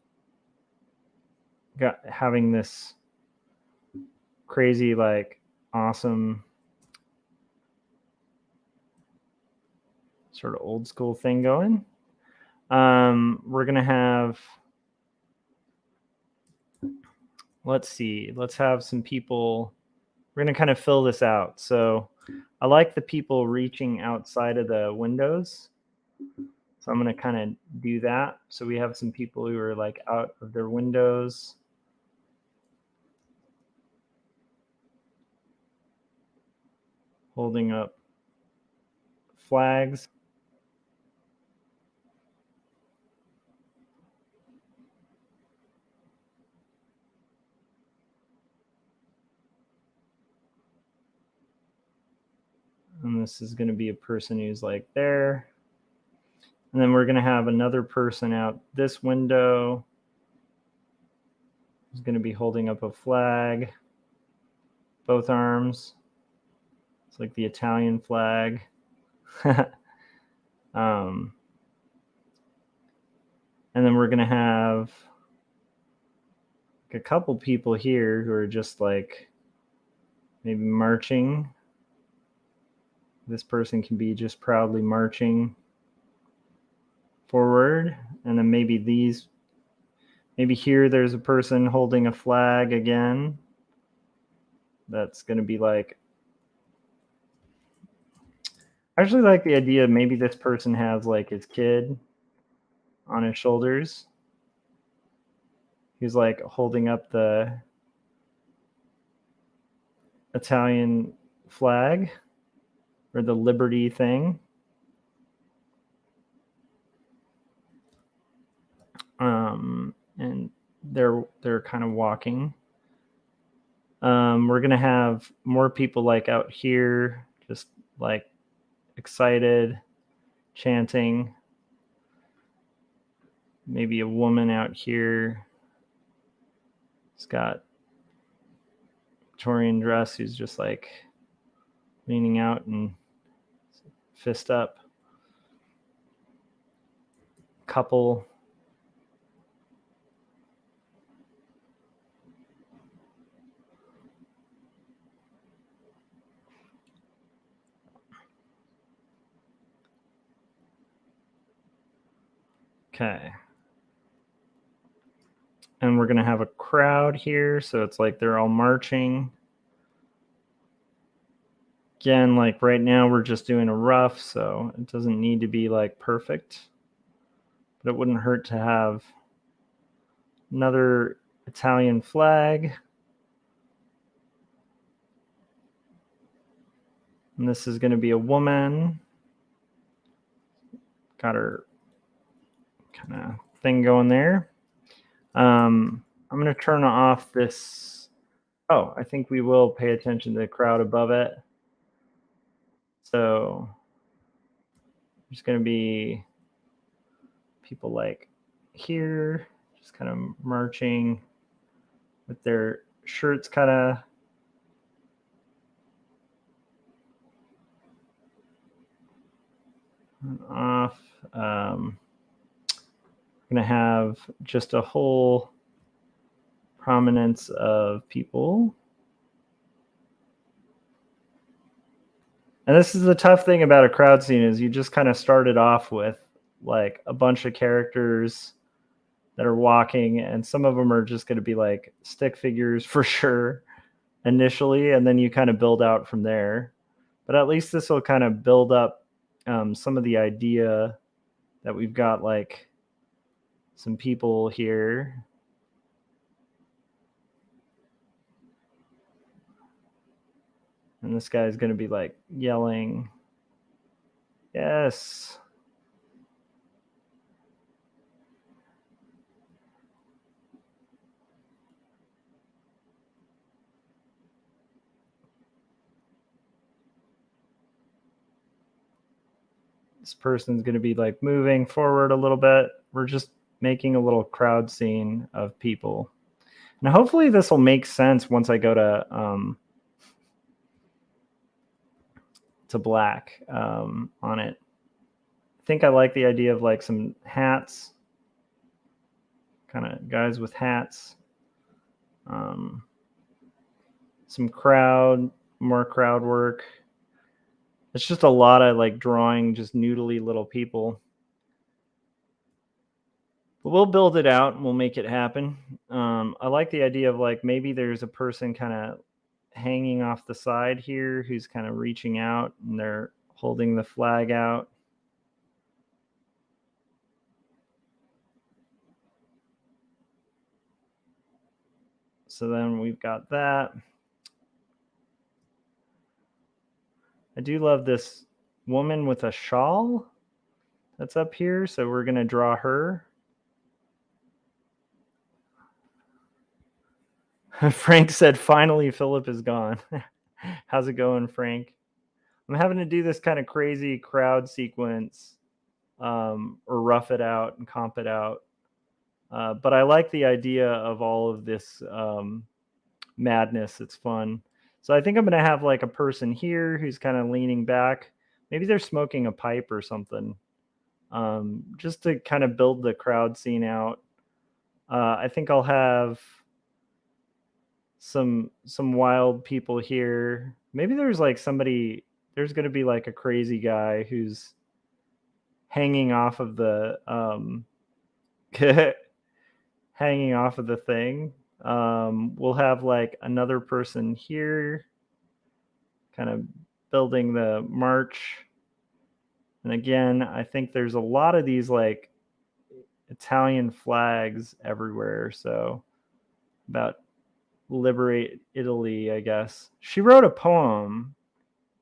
having this crazy, like, awesome sort of old school thing going. We're going to have, let's see, let's have some people. We're going to kind of fill this out. So I like the people reaching outside of the windows. So I'm going to kind of do that. So we have some people who are like out of their windows. Holding up flags. And this is going to be a person who's like there. And then we're going to have another person out this window who's going to be holding up a flag, both arms. It's like the Italian flag. And then we're going to have a couple people here who are just like maybe marching. This person can be just proudly marching forward. And then maybe here there's a person holding a flag again. That's going to be like, I actually like the idea maybe this person has like his kid on his shoulders. He's like holding up the Italian flag or the Liberty thing. And they're kind of walking. We're gonna have more people like out here, just like excited, chanting. Maybe a woman out here. It's got Victorian dress who's just like leaning out and fist up. couple. Okay. And we're going to have a crowd here. So it's like they're all marching. Again, like right now we're just doing a rough, so it doesn't need to be like perfect. But it wouldn't hurt to have another Italian flag. And this is going to be a woman. Got her kind of thing going there. I'm going to turn off this. Oh, I think we will pay attention to the crowd above it. So there's going to be people like here, just kind of marching with their shirts kind of off. I'm going to have just a whole prominence of people. And this is the tough thing about a crowd scene is you just kind of started off with like a bunch of characters that are walking, and some of them are just going to be like stick figures for sure initially, and then you kind of build out from there. But at least this will kind of build up some of the idea that we've got like some people here. And this guy's going to be like yelling, yes. This person's going to be like moving forward a little bit. We're just making a little crowd scene of people. Now, hopefully this will make sense once I go to black on it. I think I like the idea of like some hats, kind of guys with hats. Some crowd, more crowd work. It's just a lot of like drawing just noodly little people. But we'll build it out and we'll make it happen. I like the idea of like maybe there's a person kind of hanging off the side here who's kind of reaching out and they're holding the flag out. So then we've got that. I do love this woman with a shawl that's up here. So we're going to draw her. Frank said, finally, Philip is gone. How's it going, Frank? I'm having to do this kind of crazy crowd sequence or rough it out and comp it out. But I like the idea of all of this madness. It's fun. So I think I'm going to have like a person here who's kind of leaning back. Maybe they're smoking a pipe or something, just to kind of build the crowd scene out. I think I'll have some wild people here. Maybe there's like somebody, there's going to be like a crazy guy who's hanging off of the hanging off of the thing. We'll have like another person here kind of building the march. And again, I think there's a lot of these like Italian flags everywhere. So about liberate Italy, I guess. She wrote a poem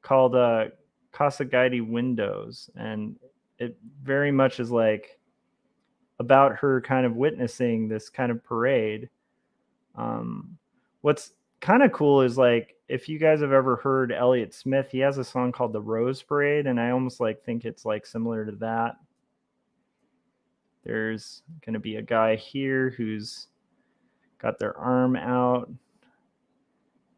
called Casa Guidi Windows, and it very much is like about her kind of witnessing this kind of parade. What's kind of cool is like if you guys have ever heard Elliott Smith, he has a song called The Rose Parade, and I almost like think it's like similar to that. There's going to be a guy here who's got their arm out.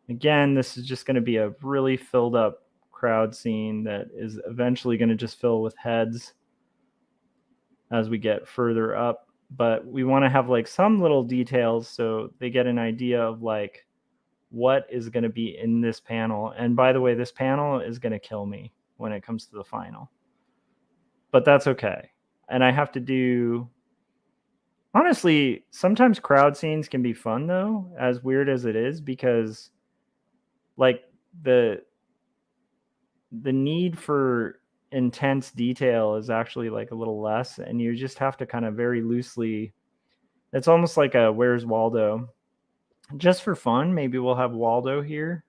Again, this is just going to be a really filled up crowd scene that is eventually going to just fill with heads. as we get further up. But we want to have like some little details so they get an idea of like what is going to be in this panel. And by the way, this panel is going to kill me when it comes to the final, but that's okay. And I have to do, honestly, sometimes crowd scenes can be fun though, as weird as it is, because like the need for intense detail is actually like a little less, and you just have to kind of very loosely, it's almost like a Where's Waldo. Just for fun, maybe we'll have Waldo here.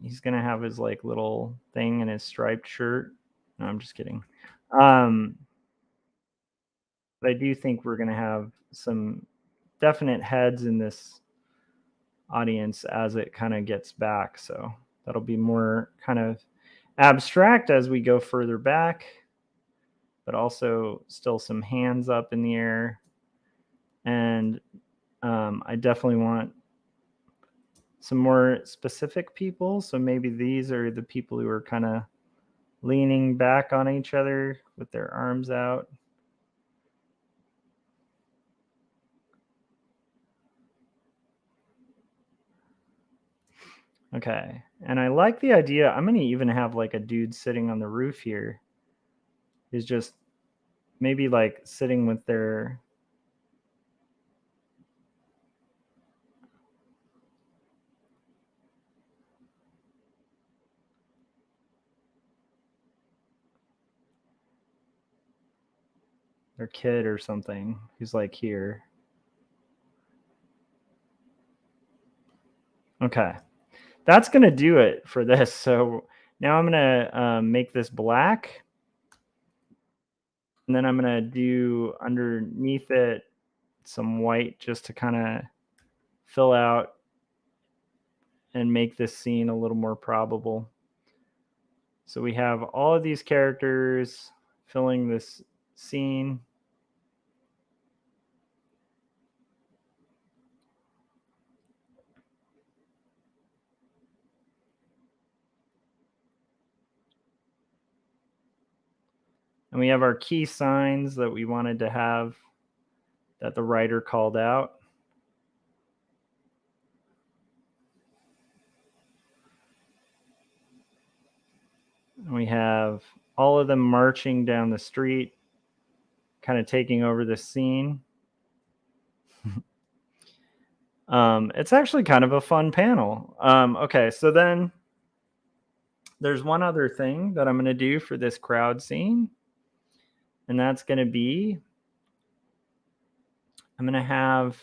He's gonna have his like little thing in his striped shirt. No, I'm just kidding. But I do think we're gonna have some definite heads in this audience as it kind of gets back, so that'll be more kind of abstract as we go further back, but also still some hands up in the air. And I definitely want some more specific people. So maybe these are the people who are kind of leaning back on each other with their arms out. Okay, and I like the idea. I'm going to even have like a dude sitting on the roof here who's just maybe like sitting with their kid or something who's like here. Okay, that's going to do it for this. So now I'm going to make this black. And then I'm going to do underneath it some white just to kind of fill out and make this scene a little more probable. So we have all of these characters filling this scene. And we have our key signs that we wanted to have that the writer called out. And we have all of them marching down the street, kind of taking over the scene. It's actually kind of a fun panel. Okay, so then there's one other thing that I'm going to do for this crowd scene. And that's going to be, I'm going to have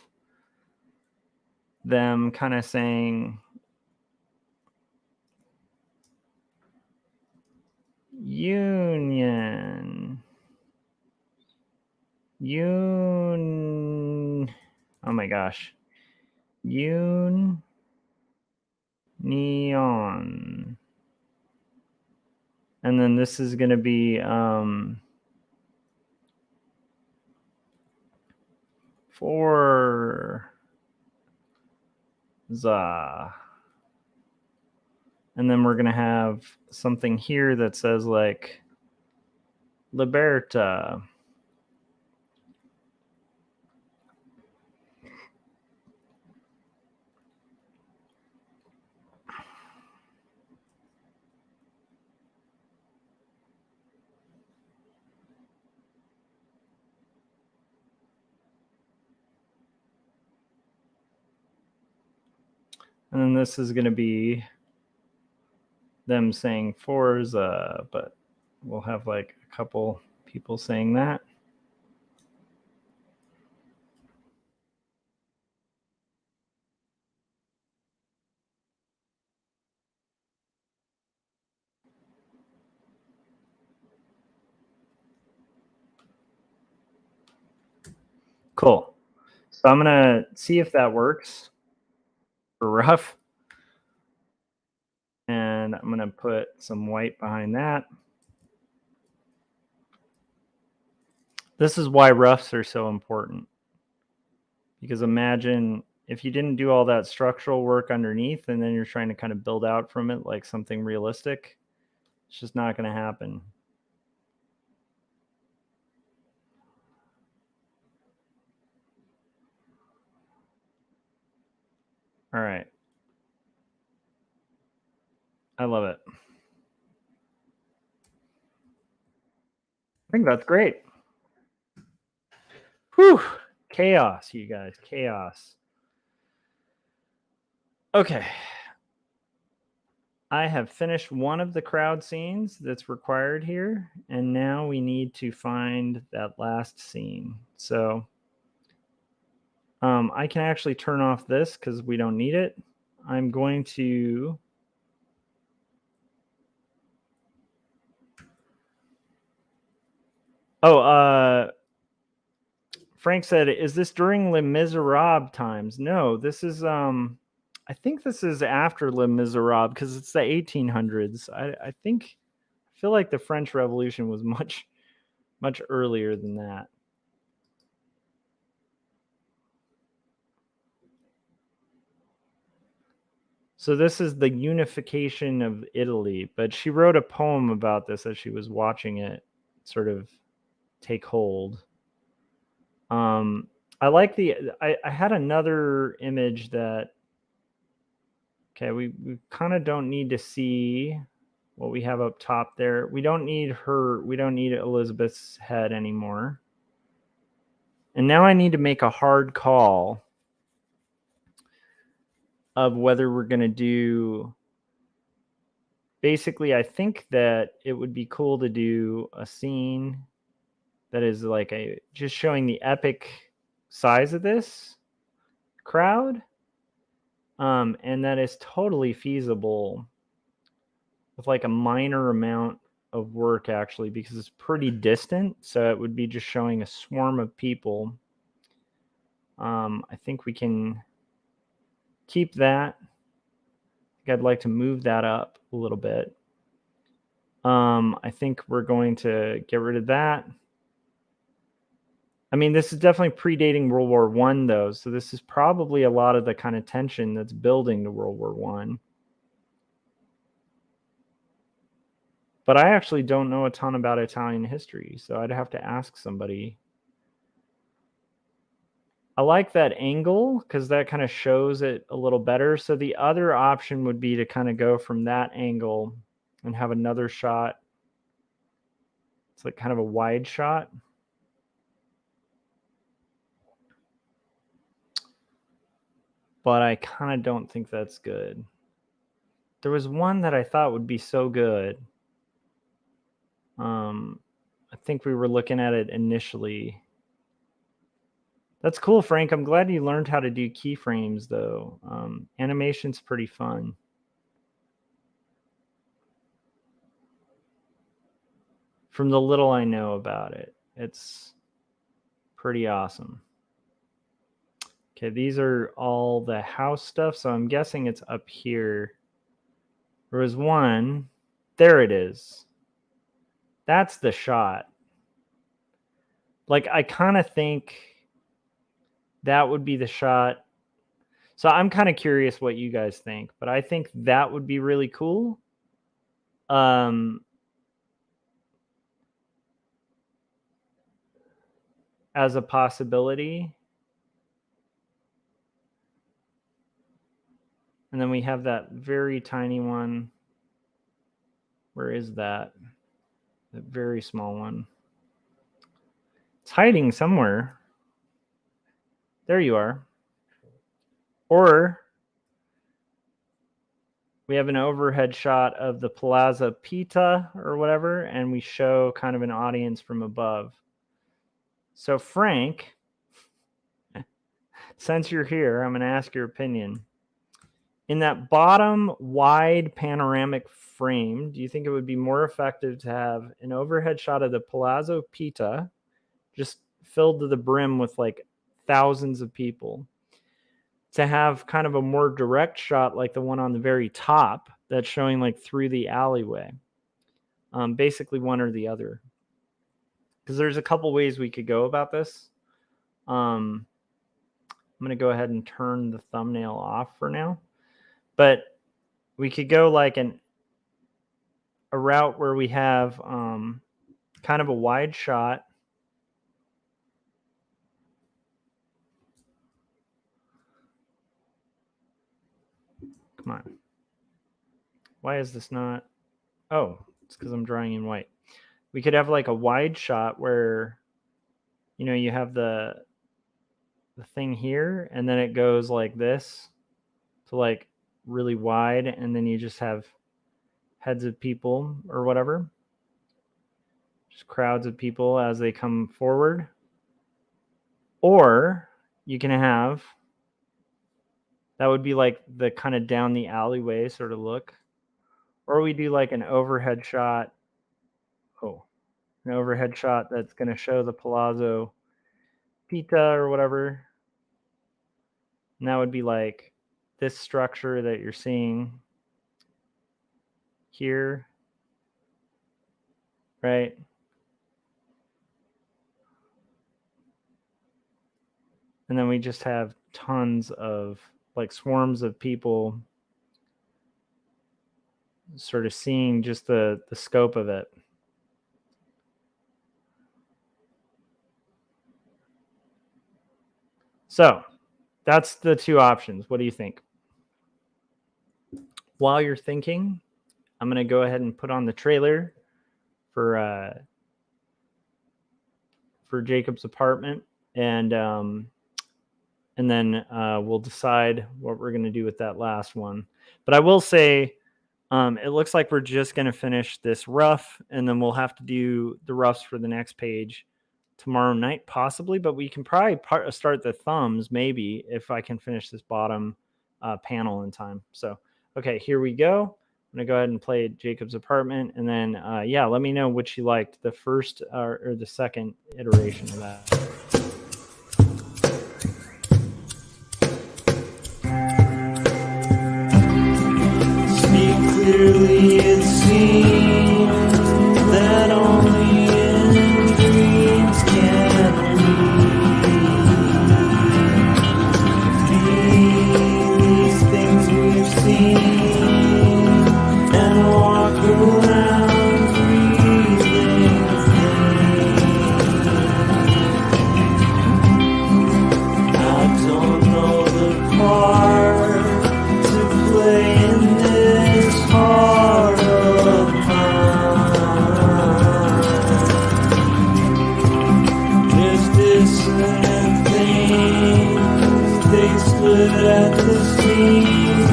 them kind of saying, Union. Oh my gosh. Union. And then this is going to be Forza. And then we're going to have something here that says like Liberta. And then this is going to be them saying Forza, but we'll have like a couple people saying that. Cool. So I'm going to see if that works for rough. And I'm going to put some white behind that. This is why roughs are so important. Because imagine if you didn't do all that structural work underneath and then you're trying to kind of build out from it like something realistic, it's just not going to happen. All right. I love it. I think that's great. Whew. Chaos, you guys. Chaos. Okay. I have finished one of the crowd scenes that's required here, and now we need to find that last scene. So I can actually turn off this because we don't need it. I'm going to... Oh, Frank said, is this during Les Miserables times? No, this is... I think this is after Les Miserables because it's the 1800s. I think... I feel like the French Revolution was much earlier than that. So this is the unification of Italy, but she wrote a poem about this as she was watching it sort of take hold. I like I had another image that... Okay, we kind of don't need to see what we have up top there. We don't need her. We don't need Elizabeth's head anymore. And now I need to make a hard call of whether we're going to do... Basically, I think that it would be cool to do a scene that is like just showing the epic size of this crowd. And that is totally feasible with like a minor amount of work actually, because it's pretty distant. So it would be just showing a swarm of people. I think we can keep that. I'd like to move that up a little bit. I think we're going to get rid of that. I mean, this is definitely predating World War I, though, so this is probably a lot of the kind of tension that's building to World War I. But I actually don't know a ton about Italian history, so I'd have to ask somebody. I like that angle because that kind of shows it a little better. So the other option would be to kind of go from that angle and have another shot. It's like kind of a wide shot. But I kind of don't think that's good. There was one that I thought would be so good. I think we were looking at it initially. That's cool, Frank. I'm glad you learned how to do keyframes, though. Animation's pretty fun. From the little I know about it, it's pretty awesome. Okay, these are all the house stuff, so I'm guessing it's up here. There was one. There it is. That's the shot. Like, I kind of think that would be the shot. So I'm kind of curious what you guys think, but I think that would be really cool. As a possibility. And then we have that very tiny one. Where is that? That very small one. It's hiding somewhere. There you are. Or we have an overhead shot of the Palazzo Pitta or whatever, and we show kind of an audience from above. So Frank, since you're here, I'm going to ask your opinion. In that bottom wide panoramic frame, do you think it would be more effective to have an overhead shot of the Palazzo Pitta, just filled to the brim with like thousands of people, to have kind of a more direct shot like the one on the very top that's showing like through the alleyway? Basically one or the other. Because there's a couple ways we could go about this. I'm going to go ahead and turn the thumbnail off for now. But we could go like a route where we have kind of a wide shot. Come on. Why is this not? Oh, it's because I'm drawing in white. We could have like a wide shot where, you know, you have the thing here, and then it goes like this to like really wide, and then you just have heads of people or whatever. Just crowds of people as they come forward. Or you can have, that would be like the kind of down the alleyway sort of look. Or we do like an overhead shot. Oh, an overhead shot that's going to show the Palazzo Pita or whatever. And that would be like this structure that you're seeing here, right? And then we just have tons of like swarms of people sort of seeing just the scope of it. So that's the two options. What do you think? While you're thinking, I'm going to go ahead and put on the trailer for Jacob's apartment, and then we'll decide what we're going to do with that last one. But I will say, it looks like we're just going to finish this rough, and then we'll have to do the roughs for the next page tomorrow night, possibly. But we can probably start the thumbs, maybe, if I can finish this bottom panel in time. So, okay, here we go. I'm going to go ahead and play Jacob's apartment, and then, yeah, let me know which you liked, the first or the second iteration of that. Clearly it seems that only in dreams can we these things we've seen and walk around breathing I don't know the part to play in this heart of mine. There's dissonant things, they split at the seams.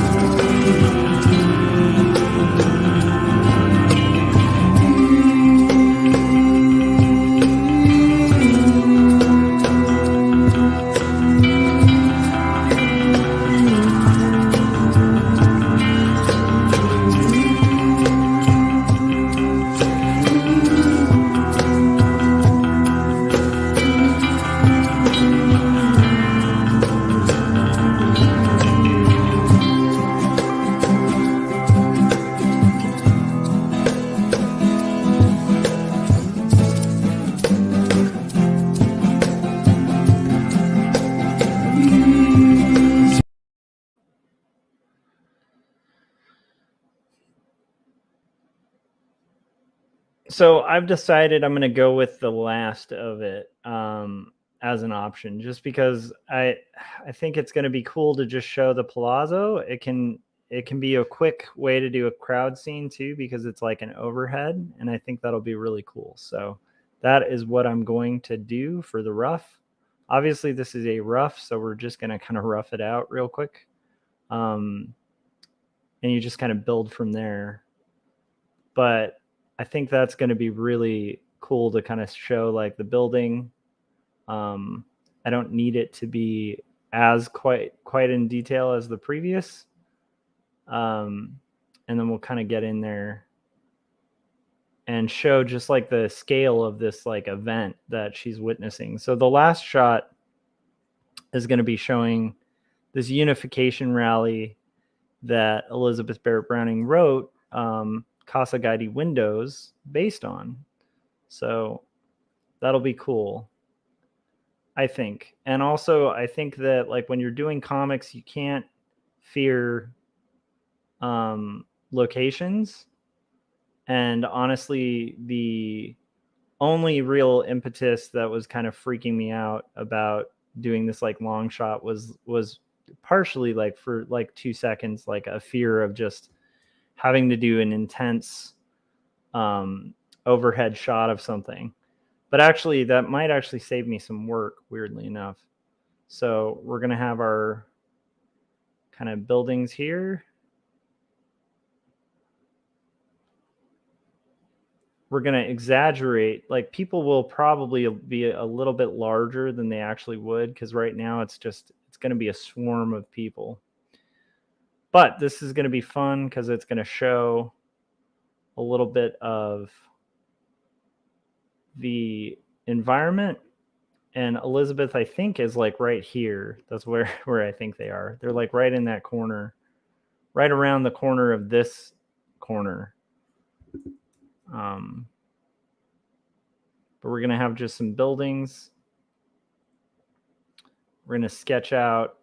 So I've decided I'm going to go with the last of it as an option, just because I think it's going to be cool to just show the Palazzo. It can be a quick way to do a crowd scene too, because it's like an overhead, and I think that'll be really cool. So that is what I'm going to do for the rough. Obviously, this is a rough, so we're just going to kind of rough it out real quick. And you just kind of build from there. But I think that's going to be really cool to kind of show like the building. I don't need it to be as quite in detail as the previous. And then we'll kind of get in there and show just like the scale of this like event that she's witnessing. So the last shot is going to be showing this unification rally that Elizabeth Barrett Browning wrote, Casa Guidi Windows, based on. So that'll be cool, I think. And also, I think that like when you're doing comics, you can't fear locations. And honestly, the only real impetus that was kind of freaking me out about doing this like long shot was partially like for like 2 seconds, like a fear of just having to do an intense overhead shot of something. But actually, that might actually save me some work, weirdly enough. So we're going to have our kind of buildings here. We're going to exaggerate. Like, people will probably be a little bit larger than they actually would, because right now it's going to be a swarm of people. But this is going to be fun because it's going to show a little bit of the environment. And Elizabeth, I think, is like right here. That's where I think they are. They're like right in that corner, right around the corner of this corner. But we're going to have just some buildings. We're going to sketch out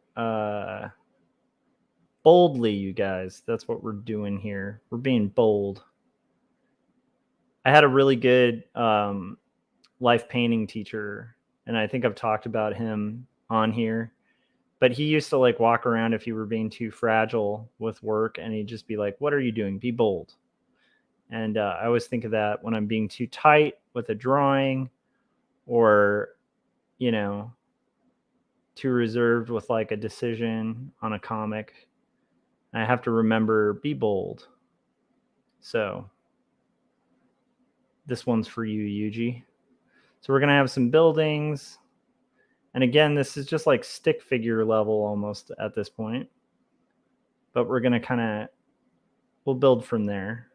boldly, you guys. That's what we're doing here. We're being bold. I had a really good life painting teacher, and I think I've talked about him on here. But he used to like walk around if you were being too fragile with work, and he'd just be like, "What are you doing? Be bold." And I always think of that when I'm being too tight with a drawing, or, you know, too reserved with like a decision on a comic. I have to remember, be bold. So this one's for you, Yuji. So we're going to have some buildings. And again, this is just like stick figure level almost at this point. But we're going to we'll build from there.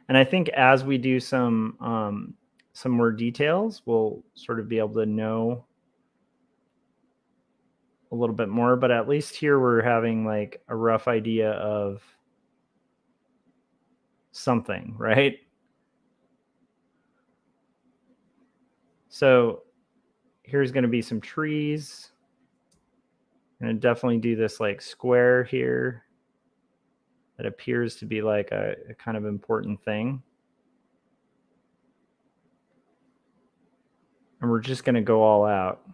And I think as we do some more details, we'll sort of be able to know a little bit more. But at least here we're having like a rough idea of something, right? So here's going to be some trees. I'm going to definitely do this like square here that appears to be like a kind of important thing. And we're just going to go all out.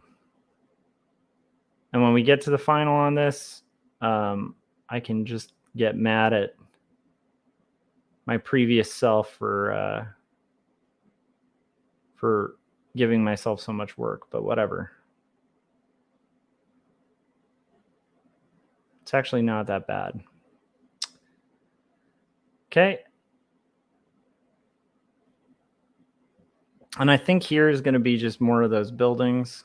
And when we get to the final on this, I can just get mad at my previous self for giving myself so much work, but whatever. It's actually not that bad. Okay. And I think here is going to be just more of those buildings.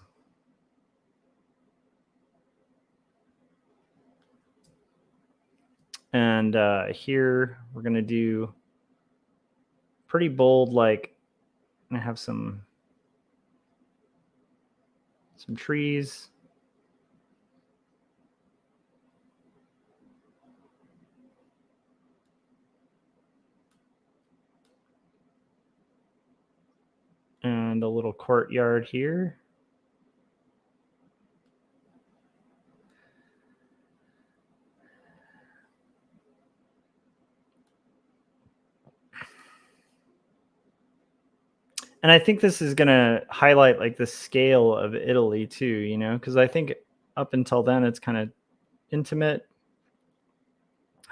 And here we're going to do pretty bold, like I have some trees. And a little courtyard here. And I think this is going to highlight like the scale of Italy too, you know, because I think up until then it's kind of intimate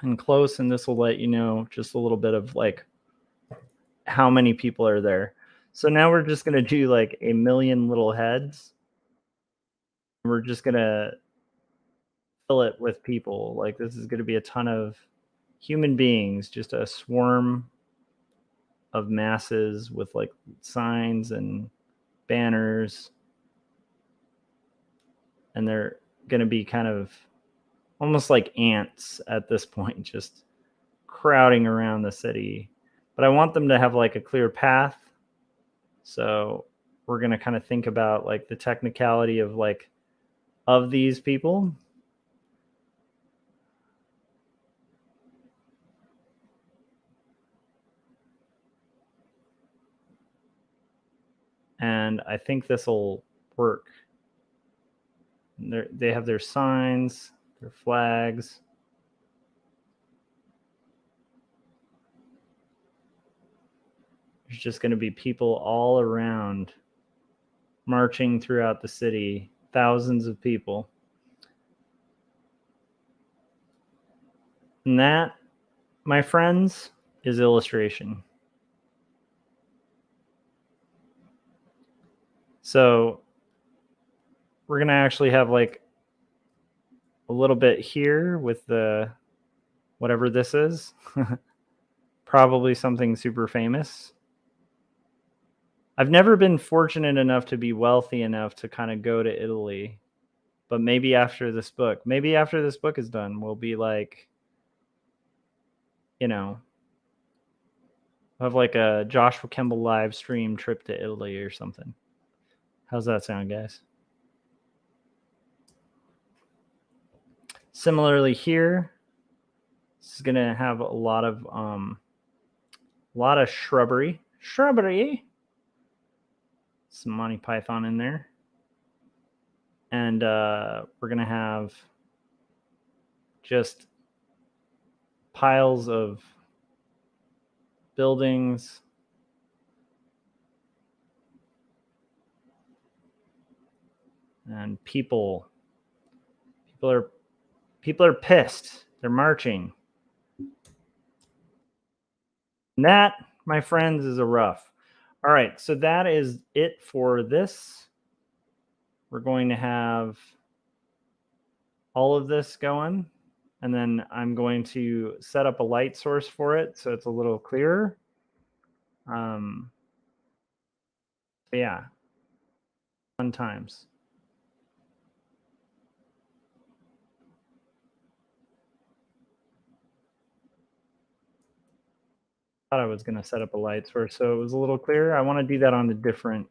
and close, and this will let you know just a little bit of like how many people are there. So now we're just going to do like a million little heads. We're just going to fill it with people. Like, this is going to be a ton of human beings, just a swarm of masses with like signs and banners. And they're going to be kind of almost like ants at this point, just crowding around the city. But I want them to have like a clear path. So we're going to kind of think about like the technicality of like of these people. And I think this will work. They have their signs, their flags. There's just going to be people all around marching throughout the city. thousands of people. And that, my friends, is illustration. So we're going to actually have like a little bit here with the whatever this is. Probably something super famous. I've never been fortunate enough to be wealthy enough to kind of go to Italy. But maybe after this book is done, we'll be like, you know, have like a Joshua Kemble live stream trip to Italy or something. How's that sound, guys? Similarly here, this is gonna have a lot of shrubbery. Some Monty Python in there. And we're gonna have just piles of buildings. And people are pissed. They're marching. And that, my friends, is a rough. All right, so that is it for this. We're going to have all of this going, and then I'm going to set up a light source for it so it's a little clearer. Yeah, fun times. Thought I was going to set up a light source so it was a little clearer. I want to do that on a different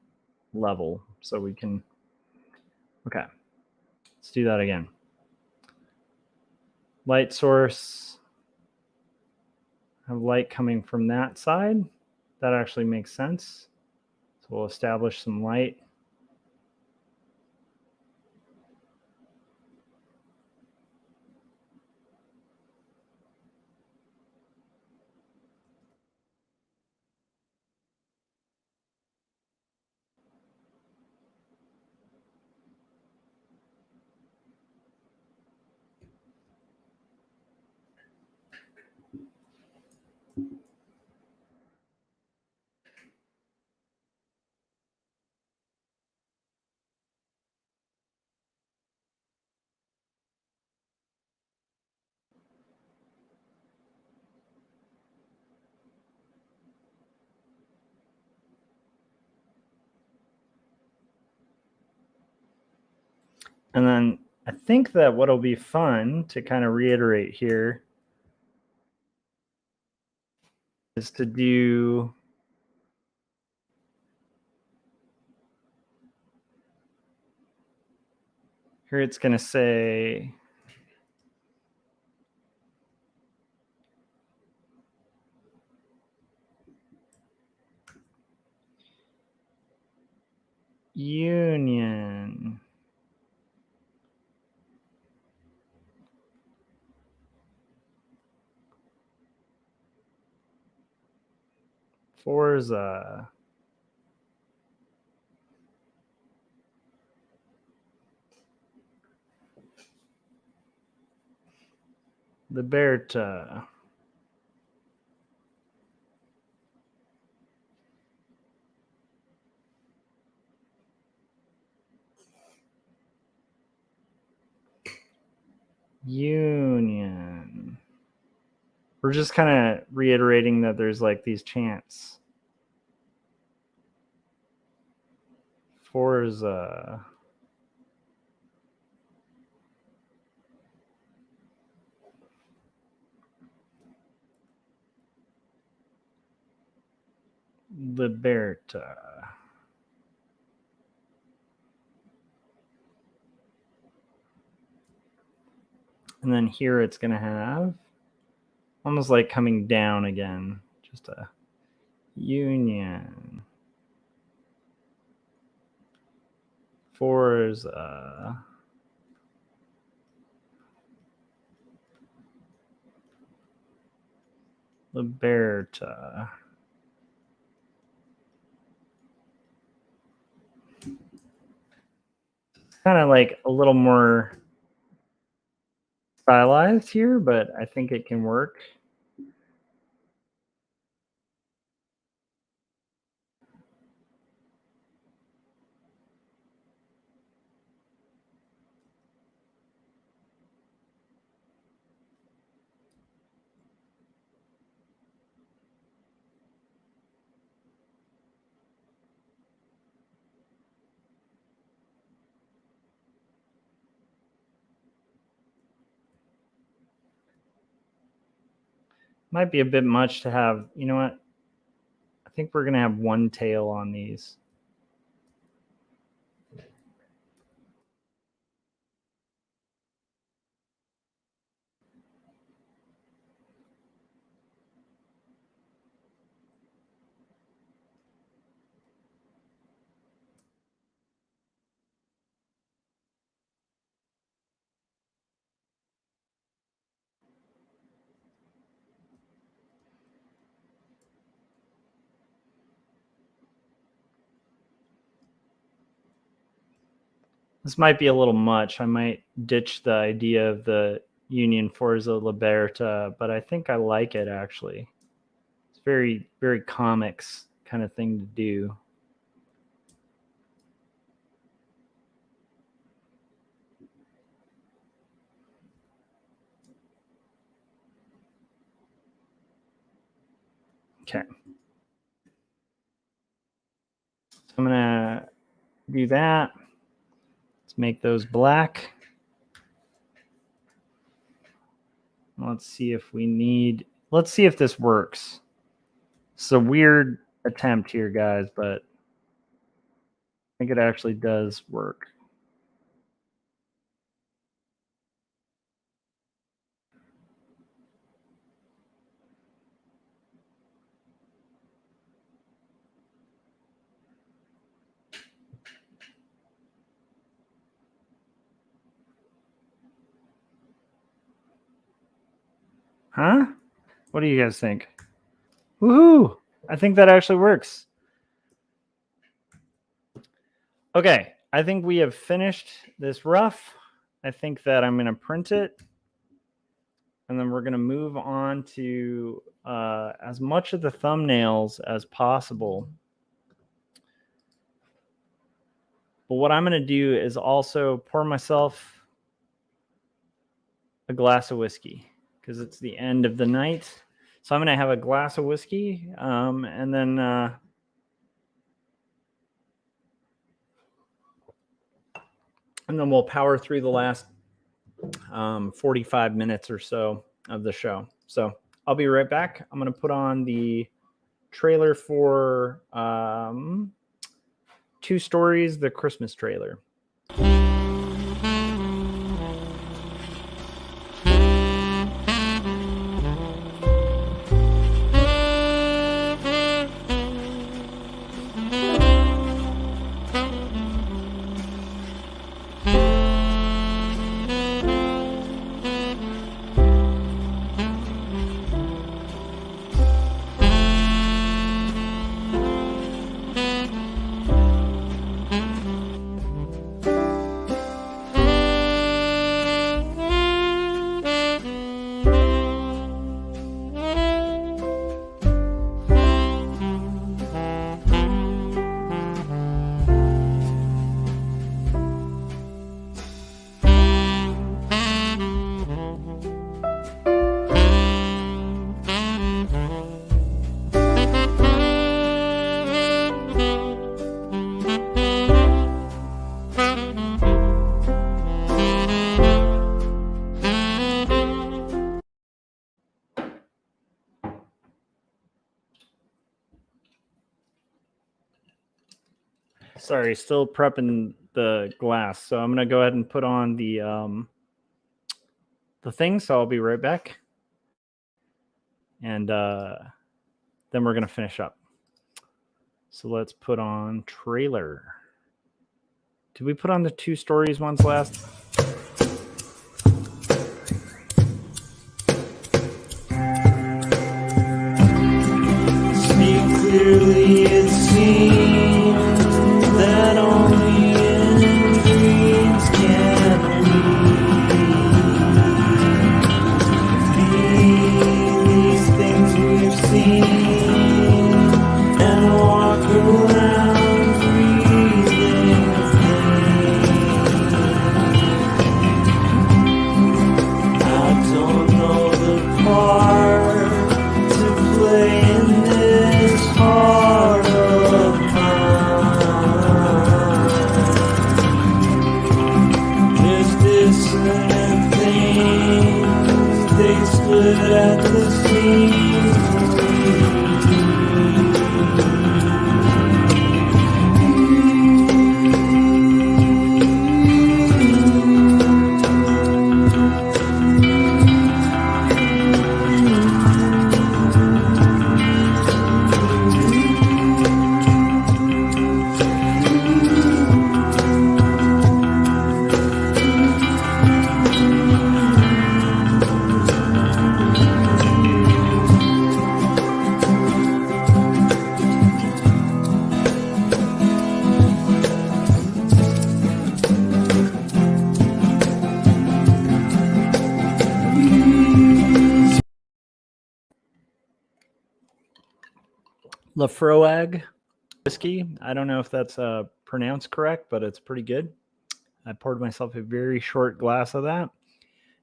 level so we can. Okay, let's do that again. Light source. Have light coming from that side. That actually makes sense. So we'll establish some light. And then I think that what'll be fun to kind of reiterate here is to do here. It's going to say Union. Forza. Liberta. Union. We're just kind of reiterating that there's like these chants. Forza. Liberta. And then here it's going to have almost like coming down again, just a Union. Forza. Liberta. kind of like a little more stylized here, but I think it can work. Might be a bit much to have, you know what? I think we're going to have one tail on these. This might be a little much. I might ditch the idea of the Union Forza Liberta, but I think I like it actually. It's very, very comics kind of thing to do. Okay. So I'm going to do that. Let's make those black. Let's see if we need, let's see if this works. It's a weird attempt here, guys, but I think it actually does work. Huh? What do you guys think? Woohoo! I think that actually works. Okay, I think we have finished this rough. I think that I'm going to print it. And then we're going to move on to as much of the thumbnails as possible. But what I'm going to do is also pour myself a glass of whiskey because it's the end of the night. So I'm going to have a glass of whiskey and then we'll power through the last 45 minutes or so of the show. So I'll be right back. I'm going to put on the trailer for Two Stories, the Christmas trailer. Sorry, still prepping the glass. So I'm going to go ahead and put on the thing. So I'll be right back. And then we're going to finish up. So let's put on trailer. Did we put on the Two Stories ones last? Speak clearly, it seems that only in dreams the seams. Lafroig whiskey. I don't know if that's pronounced correct, but it's pretty good. I poured myself a very short glass of that.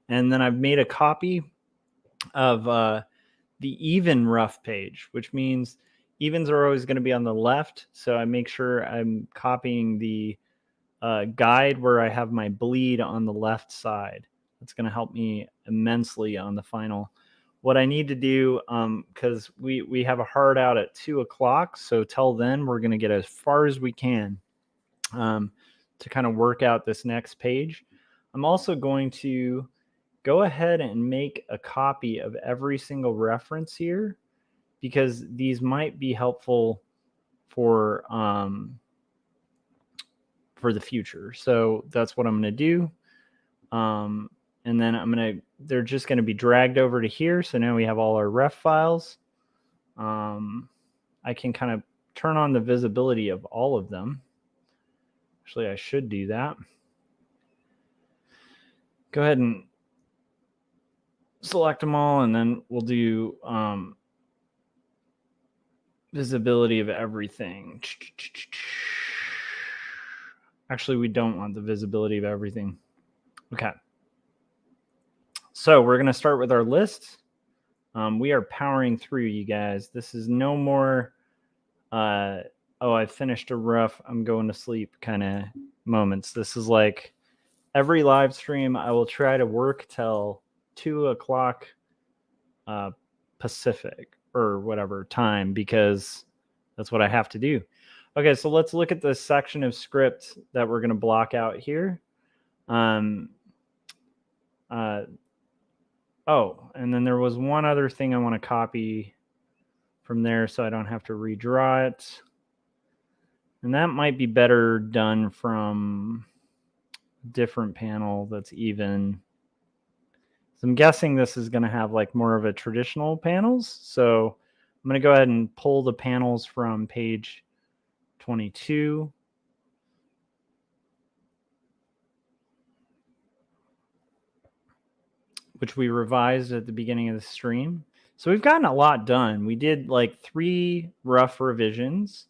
And then I've made a copy of the even rough page, which means evens are always going to be on the left. So I make sure I'm copying the guide where I have my bleed on the left side. That's going to help me immensely on the final. What I need to do, because we have a hard out at 2 o'clock, so till then we're going to get as far as we can to kind of work out this next page. I'm also going to go ahead and make a copy of every single reference here, because these might be helpful for the future. So that's what I'm going to do. And then they're just going to be dragged over to here. So now we have all our ref files. I can kind of turn on the visibility of all of them. Actually, I should do that. Go ahead and select them all, and then we'll do visibility of everything. Actually, we don't want the visibility of everything. Okay. So we're going to start with our list. We are powering through, you guys. This is no more, oh, I finished a rough, I'm going to sleep kind of moments. This is like every live stream, I will try to work till 2 o'clock Pacific or whatever time, because that's what I have to do. Okay, so let's look at this section of script that we're going to block out here. Oh, and then there was one other thing I want to copy from there so I don't have to redraw it. And that might be better done from a different panel that's even. So I'm guessing this is going to have like more of a traditional panels. So I'm going to go ahead and pull the panels from page 22. Which we revised at the beginning of the stream. So we've gotten a lot done. We did like 3 rough revisions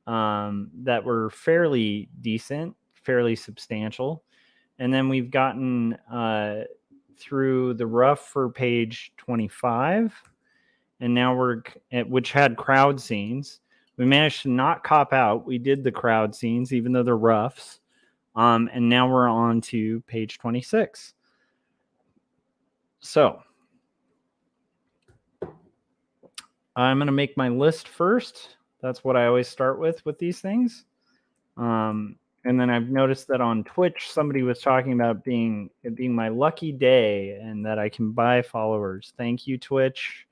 that were fairly decent, fairly substantial. And then we've gotten through the rough for page 25. And now we're at, which had crowd scenes. We managed to not cop out. We did the crowd scenes, even though they're roughs. And now we're on to page 26. So I'm going to make my list first. That's what I always start with these things. And then I've noticed that on Twitch, somebody was talking about it being my lucky day and that I can buy followers. Thank you, Twitch.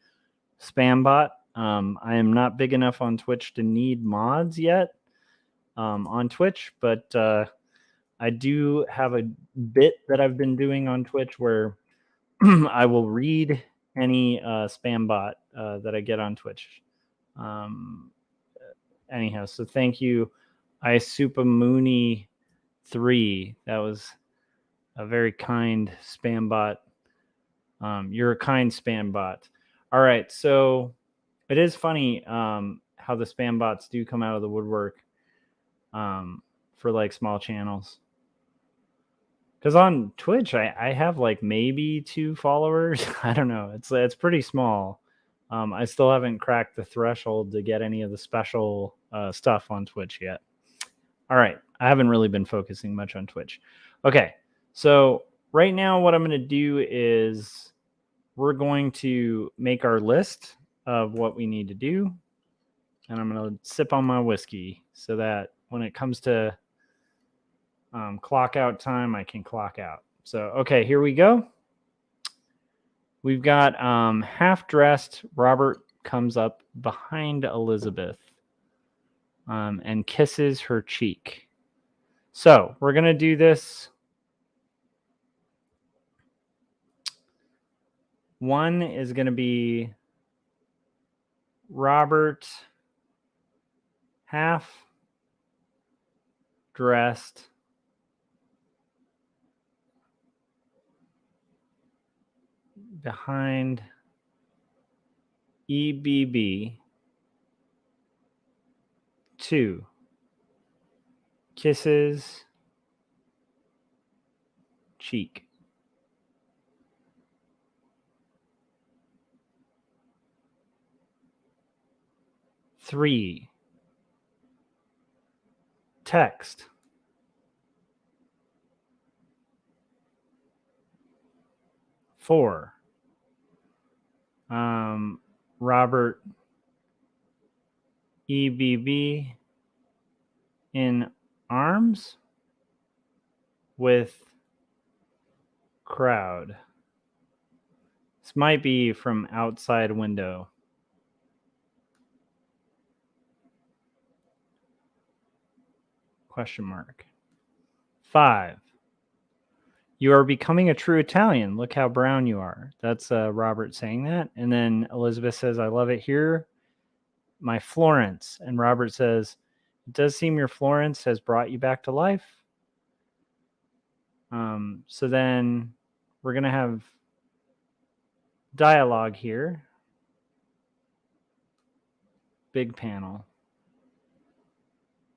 Spambot. I am not big enough on Twitch to need mods yet on Twitch, but I do have a bit that I've been doing on Twitch where I will read any spam bot that I get on Twitch. Anyhow, so thank you, iSupamooney3. That was a very kind spam bot. You're a kind spam bot. All right, so it is funny how the spam bots do come out of the woodwork for like small channels. Because on Twitch, I have like maybe 2 followers. I don't know. It's pretty small. I still haven't cracked the threshold to get any of the special stuff on Twitch yet. All right. I haven't really been focusing much on Twitch. Okay. So right now what I'm going to do is we're going to make our list of what we need to do. And I'm going to sip on my whiskey so that when it comes to clock out time, I can clock out. So, okay, here we go. We've got half-dressed Robert comes up behind Elizabeth and kisses her cheek. So we're going to do this. One is going to be Robert half-dressed behind EBB. 2 kisses cheek. 3 text. 4 Robert EBB in arms with crowd. This might be from outside window. Question mark. 5 you are becoming a true Italian. Look how brown you are. That's Robert saying that. And then Elizabeth says, I love it here. My Florence. And Robert says, it does seem your Florence has brought you back to life. So then we're going to have dialogue here. Big panel.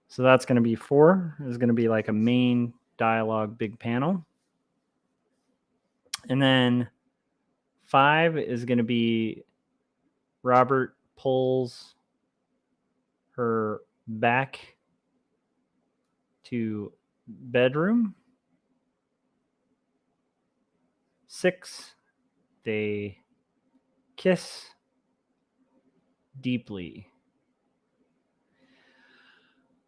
So that's going to be 4. It's going to be like a main dialogue big panel. And then 5 is going to be Robert pulls her back to bedroom. 6, they kiss deeply.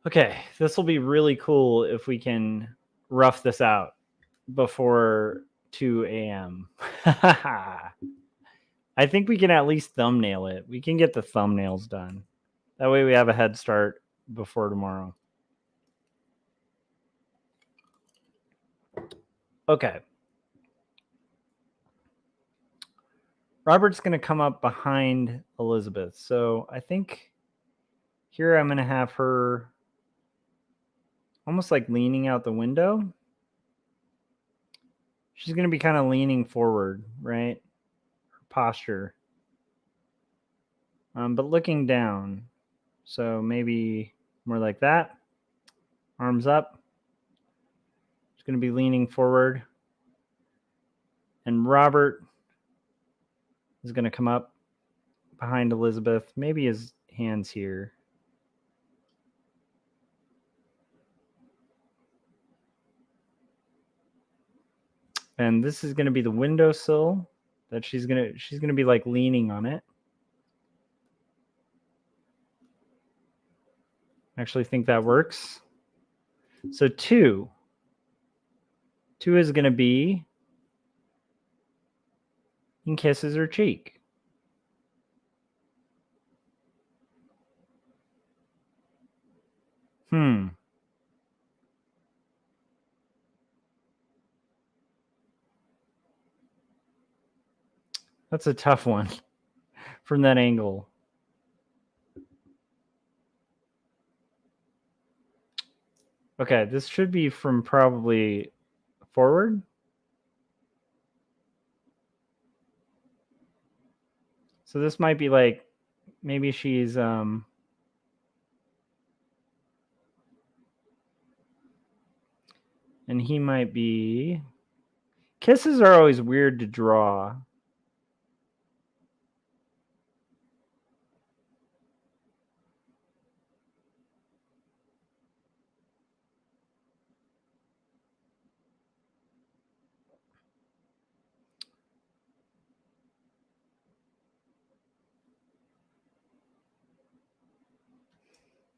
Okay, this will be really cool if we can rough this out before 2 a.m. I think we can at least thumbnail it. We can get the thumbnails done. That way we have a head start before tomorrow. Okay. Robert's going to come up behind Elizabeth. So I think here I'm going to have her almost like leaning out the window. She's going to be kind of leaning forward, right? Her posture. But looking down. So maybe more like that. Arms up. She's going to be leaning forward. And Robert is going to come up behind Elizabeth. Maybe his hands here. And this is going to be the windowsill that she's going to be like leaning on it. I actually think that works. So 2 is going to be and kisses her cheek. That's a tough one from that angle. Okay, this should be from probably forward. So this might be like, maybe she's and he might be. Kisses are always weird to draw.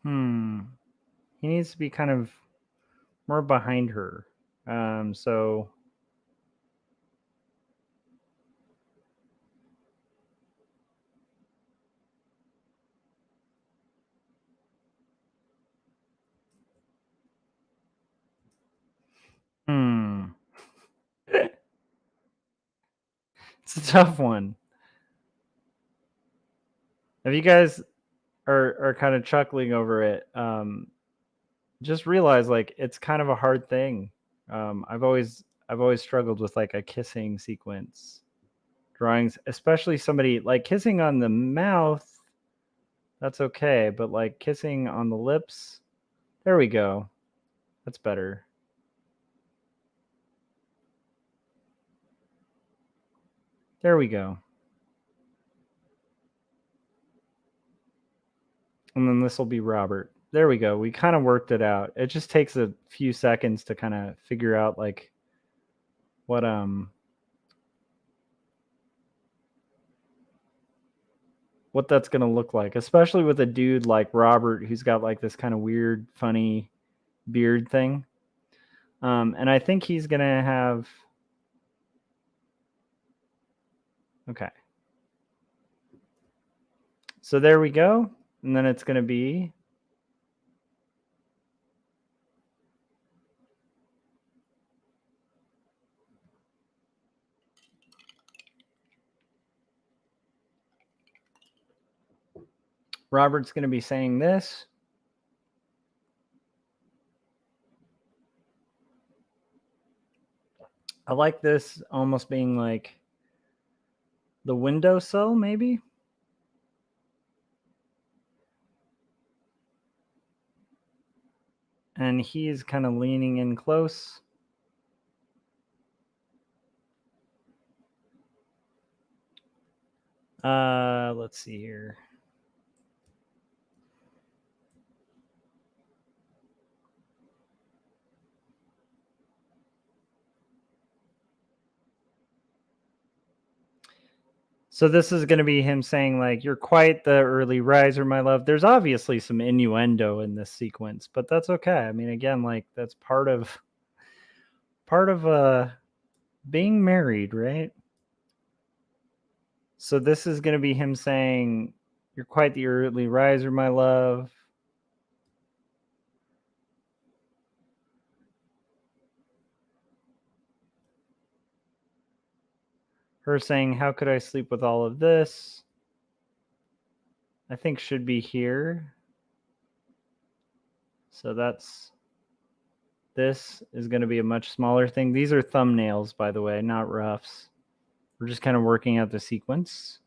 He needs to be kind of more behind her. So it's a tough one. If you guys are kind of chuckling over it, just realize like it's kind of a hard thing. I've always struggled with like a kissing sequence drawings, especially somebody like kissing on the mouth. That's okay, but like kissing on the lips, there we go. That's better. There we go. And then this will be Robert. There we go. We kind of worked it out. It just takes a few seconds to kind of figure out like what that's going to look like, especially with a dude like Robert who's got like this kind of weird, funny beard thing. And I think he's going to have... Okay. So there we go. And then it's going to be... Robert's going to be saying this. I like this almost being like the windowsill, maybe. And he's kind of leaning in close. Let's see here. So this is going to be him saying like, "You're quite the early riser, my love." There's obviously some innuendo in this sequence, but that's okay. I mean, again, like that's part of being married, right? So this is going to be him saying, "You're quite the early riser, my love." Her saying, "How could I sleep with all of this?" I think should be here. So this is going to be a much smaller thing. These are thumbnails, by the way, not roughs. We're just kind of working out the sequence.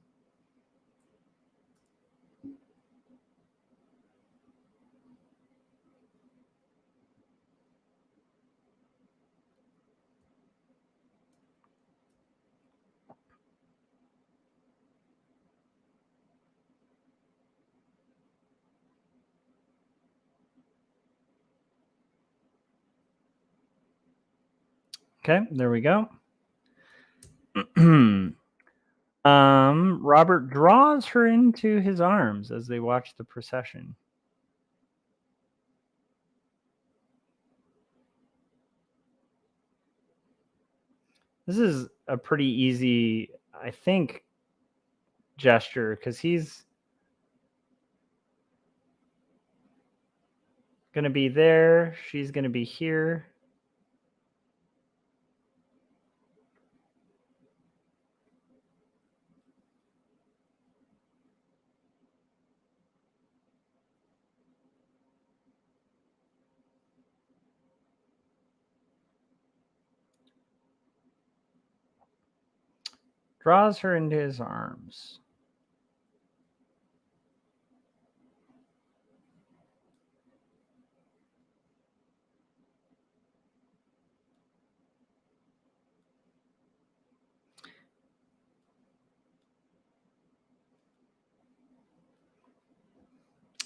Okay, there we go. Robert draws her into his arms as they watch the procession. This is a pretty easy, I think, gesture because he's going to be there. She's going to be here. Draws her into his arms.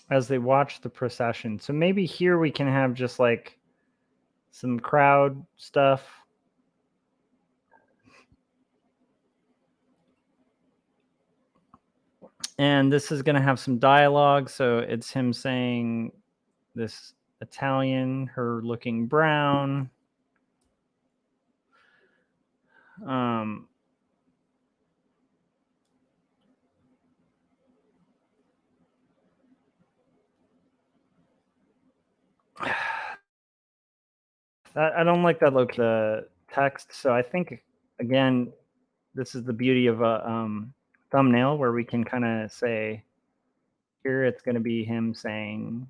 As they watch the procession. So maybe here we can have just like some crowd stuff. And this is going to have some dialogue. So it's him saying this Italian, her looking brown. I don't like that look, the text. So I think, again, this is the beauty of a thumbnail where we can kind of say, here it's going to be him saying,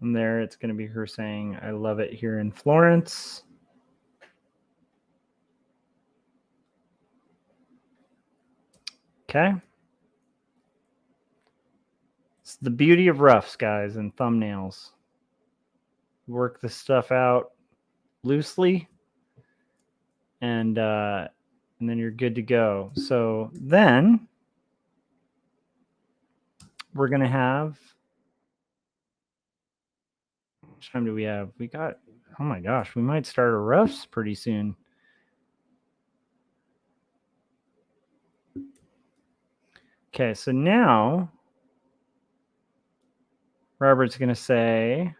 and there it's going to be her saying, I love it here in Florence. Okay. It's the beauty of roughs, guys, and thumbnails. Work this stuff out loosely, and then you're good to go. So then we're going to have, how much time do we have? We got, oh my gosh, we might start our roughs pretty soon. Okay, so now Robert's going to say,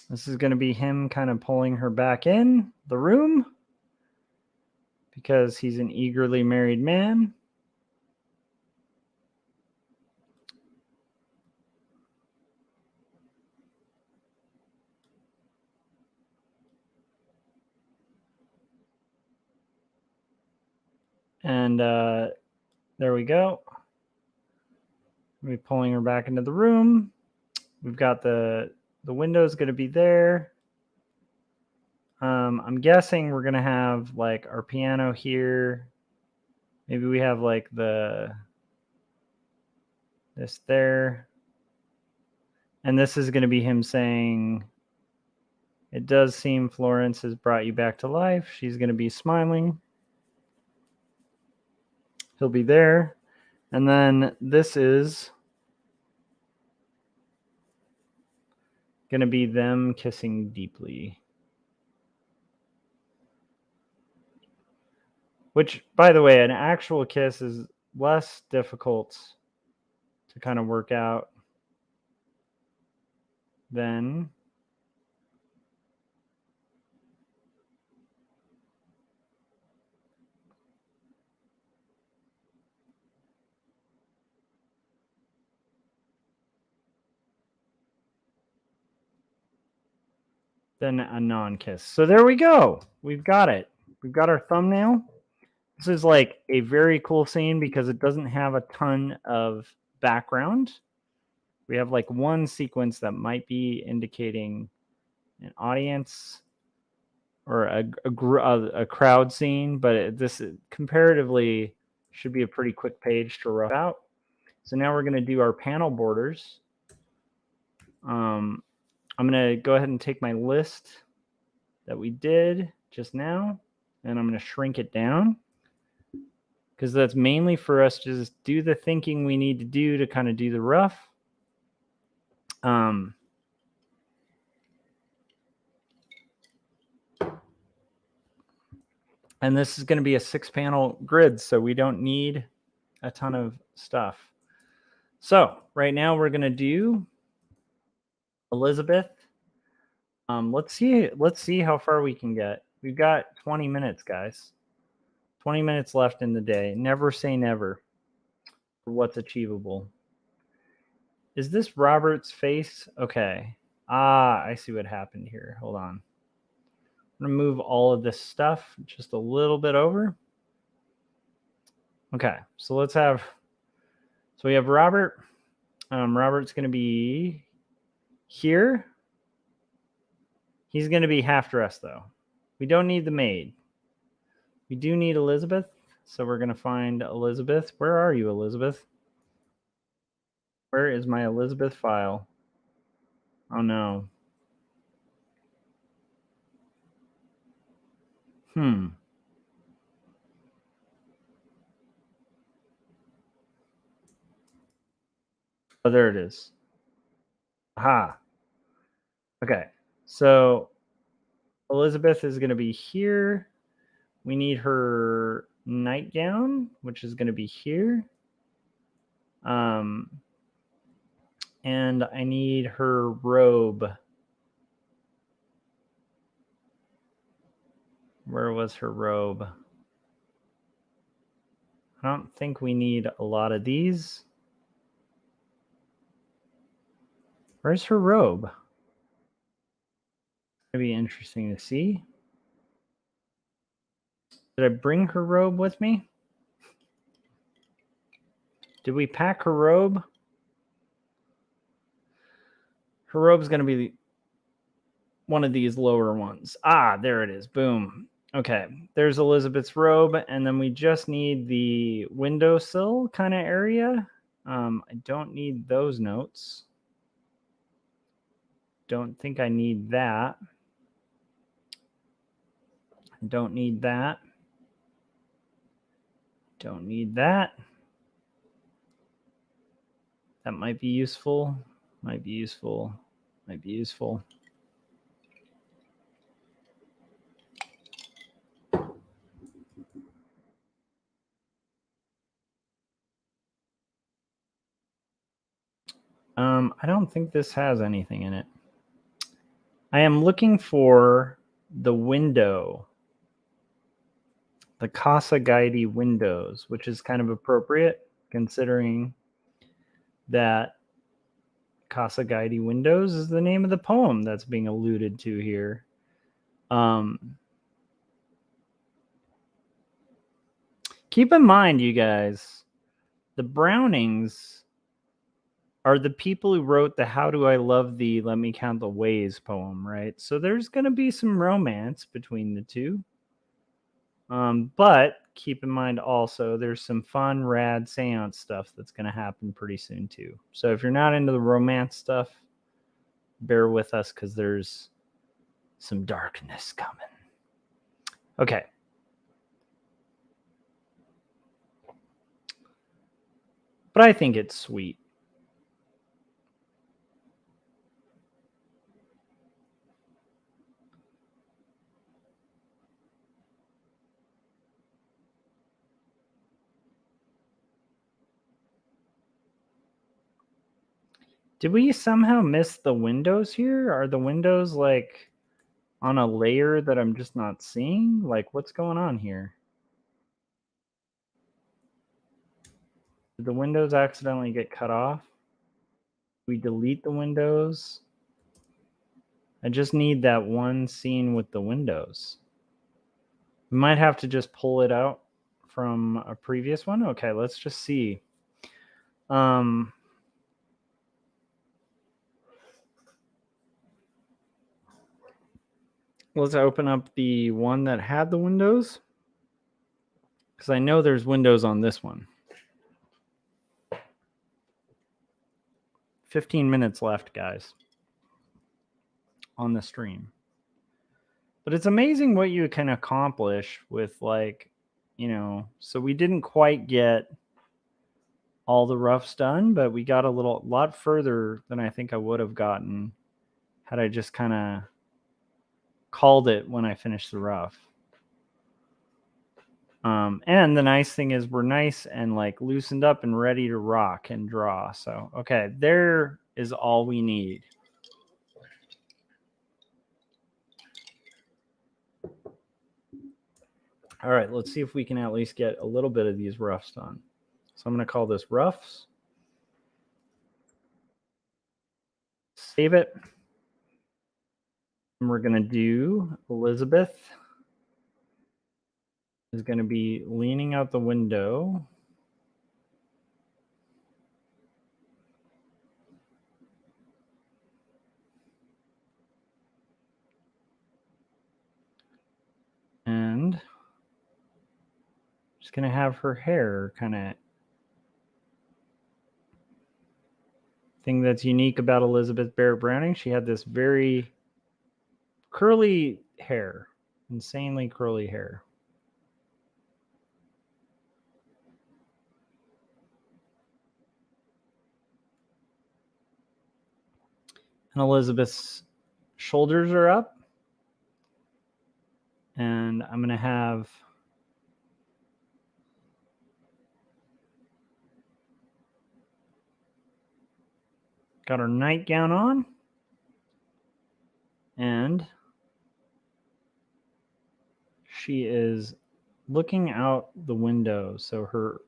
this is going to be him kind of pulling her back in the room because he's an eagerly married man. And there we go. We're pulling her back into the room. We've got the window's going to be there. I'm guessing we're going to have like our piano here. Maybe we have like this there. And this is going to be him saying, it does seem Florence has brought you back to life. She's going to be smiling. He'll be there. And then this is going to be them kissing deeply. Which, by the way, an actual kiss is less difficult to kind of work out than a non-kiss. So there we go. We've got it. We've got our thumbnail. This is like a very cool scene because it doesn't have a ton of background. We have like one sequence that might be indicating an audience or a crowd scene, but this comparatively should be a pretty quick page to rough out. So now we're going to do our panel borders. I'm going to go ahead and take my list that we did just now, and I'm going to shrink it down because that's mainly for us to just do the thinking we need to do to kind of do the rough. And this is going to be a 6-panel grid, so we don't need a ton of stuff. So right now we're going to do Elizabeth. Let's see how far we can get. We've got 20 minutes, guys. 20 minutes left in the day. Never say never for what's achievable. Is this Robert's face? Okay. I see what happened here. Hold on. I'm going to move all of this stuff just a little bit over. Okay. So let's have, so we have Robert. Robert's going to be here. He's going to be half dressed though. We don't need the maid. We do need Elizabeth. So we're going to find Elizabeth. Where are you, Elizabeth? Where is my Elizabeth file? Oh, no. Oh, there it is. Aha. Okay. So Elizabeth is going to be here. We need her nightgown, which is going to be here. And I need her robe. Where was her robe? I don't think we need a lot of these. Where's her robe? It'd be interesting to see. Did I bring her robe with me? Did we pack her robe? Her robe's going to be one of these lower ones. Ah, there it is. Boom. Okay, there's Elizabeth's robe, and then we just need the windowsill kind of area. I don't need those notes. Don't think I need that. Don't need that. Don't need that. That might be useful. Might be useful. Might be useful. I don't think this has anything in it. I am looking for the window, the Casa Guidi windows, which is kind of appropriate considering that Casa Guidi windows is the name of the poem that's being alluded to here. Keep in mind, you guys, the Brownings are the people who wrote the How Do I Love Thee, Let Me Count the Ways poem, right? So there's going to be some romance between the two. But keep in mind also there's some fun, rad seance stuff that's going to happen pretty soon too. So if you're not into the romance stuff, bear with us because there's some darkness coming. Okay. But I think it's sweet. Did we somehow miss the windows here? Are the windows like on a layer that I'm just not seeing? Like, what's going on here? Did the windows accidentally get cut off? We delete the windows. I just need that one scene with the windows. We might have to just pull it out from a previous one. Okay, let's just see. Let's open up the one that had the windows, because I know there's windows on this one. 15 minutes left, guys, on the stream. But it's amazing what you can accomplish with, like, you know, so we didn't quite get all the roughs done, but we got a lot further than I think I would have gotten had I just kind of called it when I finished the rough. And the nice thing is we're nice and like loosened up and ready to rock and draw. So, okay, there is all we need. All right, let's see if we can at least get a little bit of these roughs done. So I'm going to call this roughs. Save it. And we're going to do Elizabeth is going to be leaning out the window. And going to have her hair kind of thing that's unique about Elizabeth Barrett Browning. She had this very curly hair, insanely curly hair. And Elizabeth's shoulders are up. And I'm going to have got her nightgown on. And she is looking out the window. So her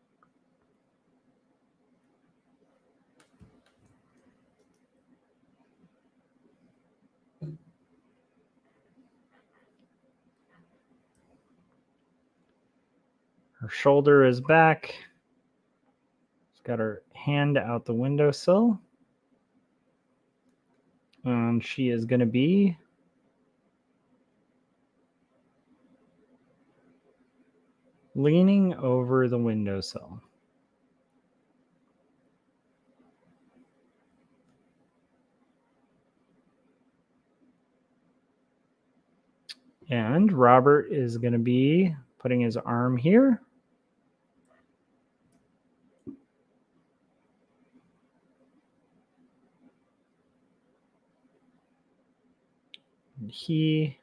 shoulder is back. She's got her hand out the windowsill. And she is going to be leaning over the windowsill. And Robert is going to be putting his arm here. And he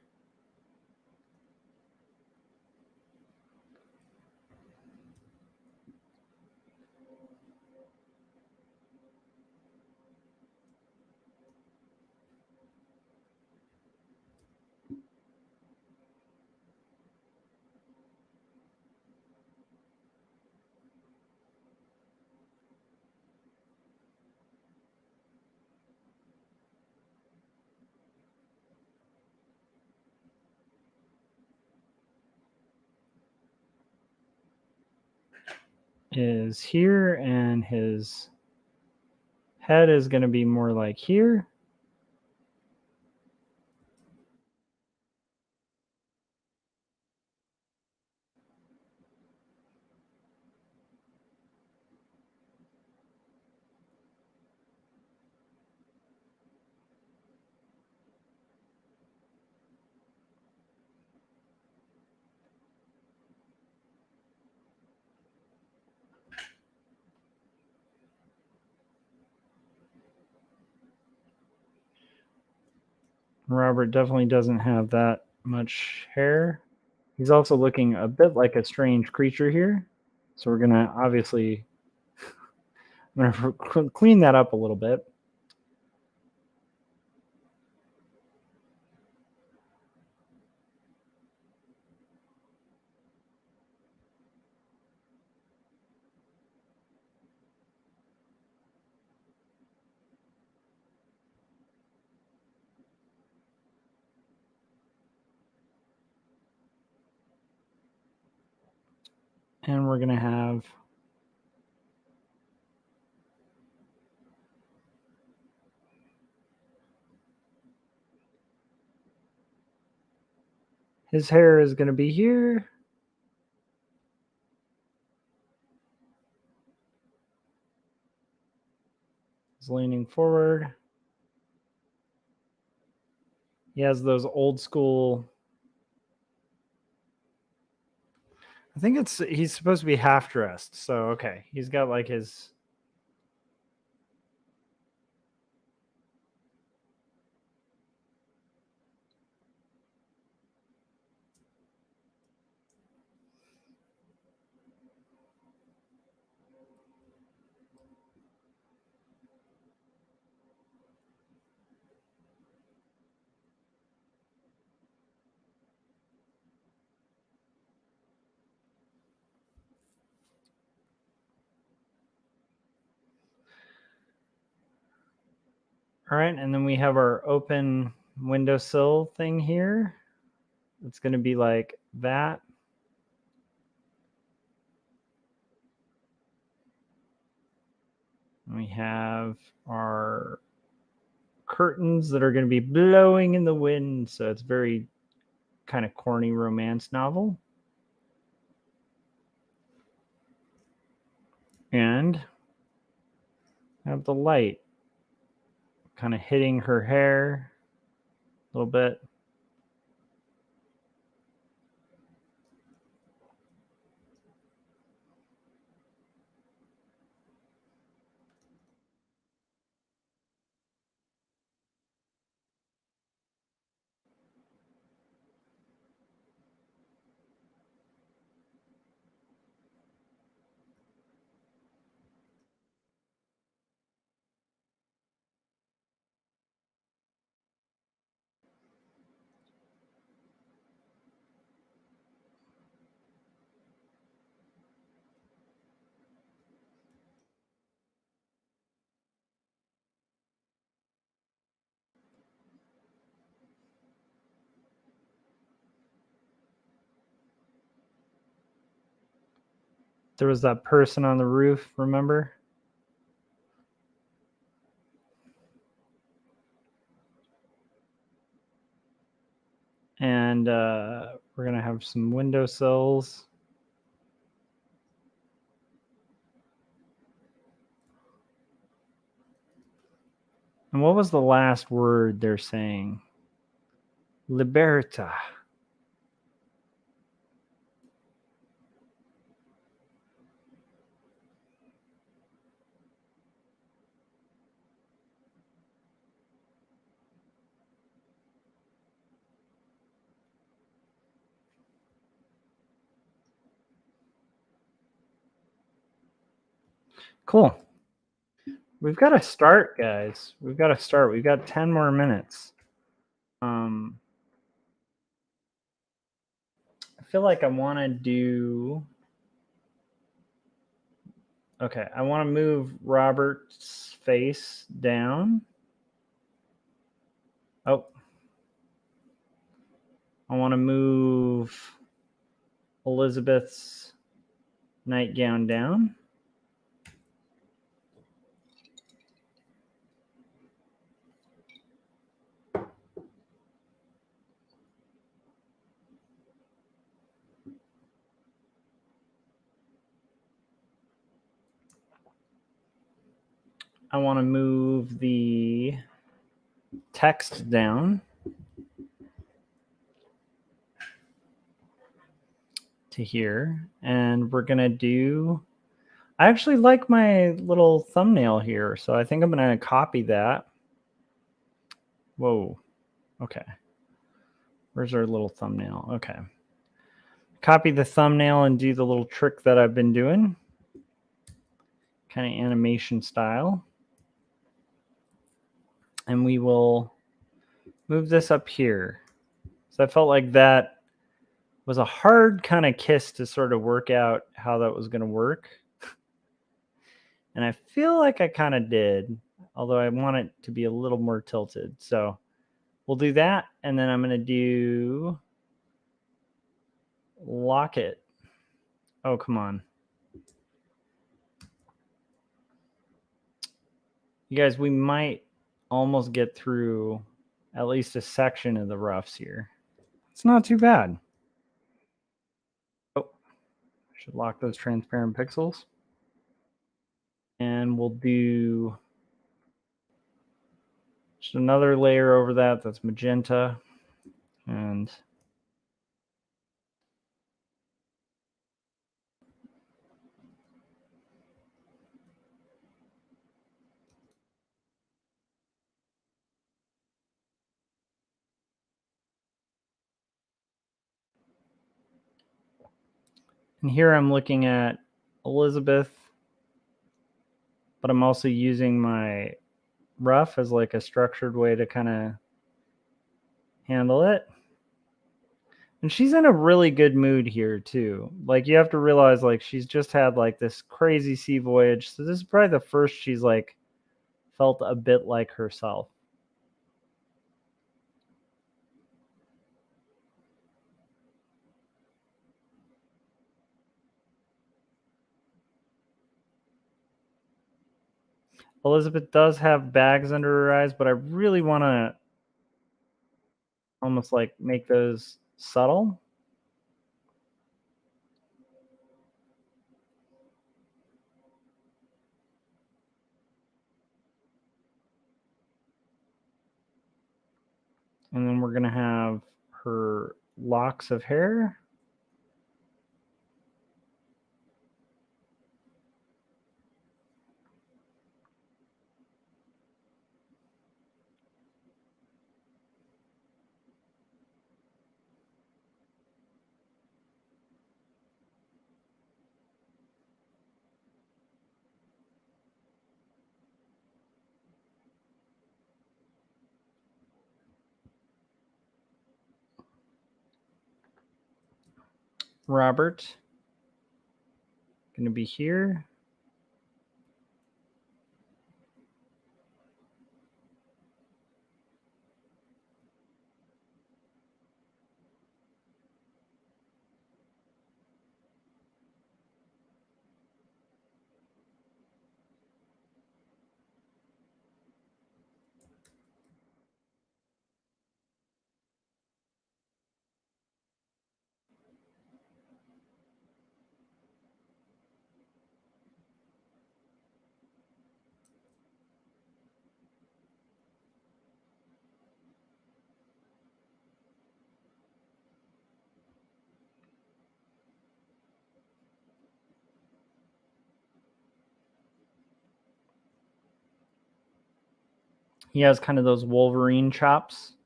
is here, and his head is going to be more like here. Robert definitely doesn't have that much hair. He's also looking a bit like a strange creature here. So we're going to obviously I'm going to clean that up a little bit. And we're going to have his hair is going to be here. He's leaning forward. He has those old school. I think he's supposed to be half dressed. So, okay. He's got like his. All right, and then we have our open windowsill thing here. It's going to be like that. We have our curtains that are going to be blowing in the wind, so it's very kind of corny romance novel. And have the light kind of hitting her hair a little bit. There was that person on the roof, remember? And we're going to have some windowsills. And what was the last word they're saying? Liberta. Cool. We've got to start, guys. We've got to start. We've got 10 more minutes. I feel like I want to do... Okay, I want to move Robert's face down. Oh. I want to move Elizabeth's nightgown down. I want to move the text down to here. And we're going to do... I actually like my little thumbnail here, so I think I'm going to copy that. Whoa. Okay. Where's our little thumbnail? Okay. Copy the thumbnail and do the little trick that I've been doing. Kind of animation style. And we will move this up here. So I felt like that was a hard kind of kiss to sort of work out how that was going to work. And I feel like I kind of did, although I want it to be a little more tilted. So we'll do that. And then I'm going to do lock it. Oh, come on. You guys, we might almost get through at least a section of the roughs here. It's not too bad. Oh, I should lock those transparent pixels. And we'll do just another layer over that. That's magenta. And here I'm looking at Elizabeth, but I'm also using my rough as like a structured way to kind of handle it. And she's in a really good mood here too. Like you have to realize like she's just had like this crazy sea voyage. So this is probably the first she's like felt a bit like herself. Elizabeth does have bags under her eyes, but I really want to almost like make those subtle. And then we're going to have her locks of hair. Robert, going to be here. He has kind of those Wolverine chops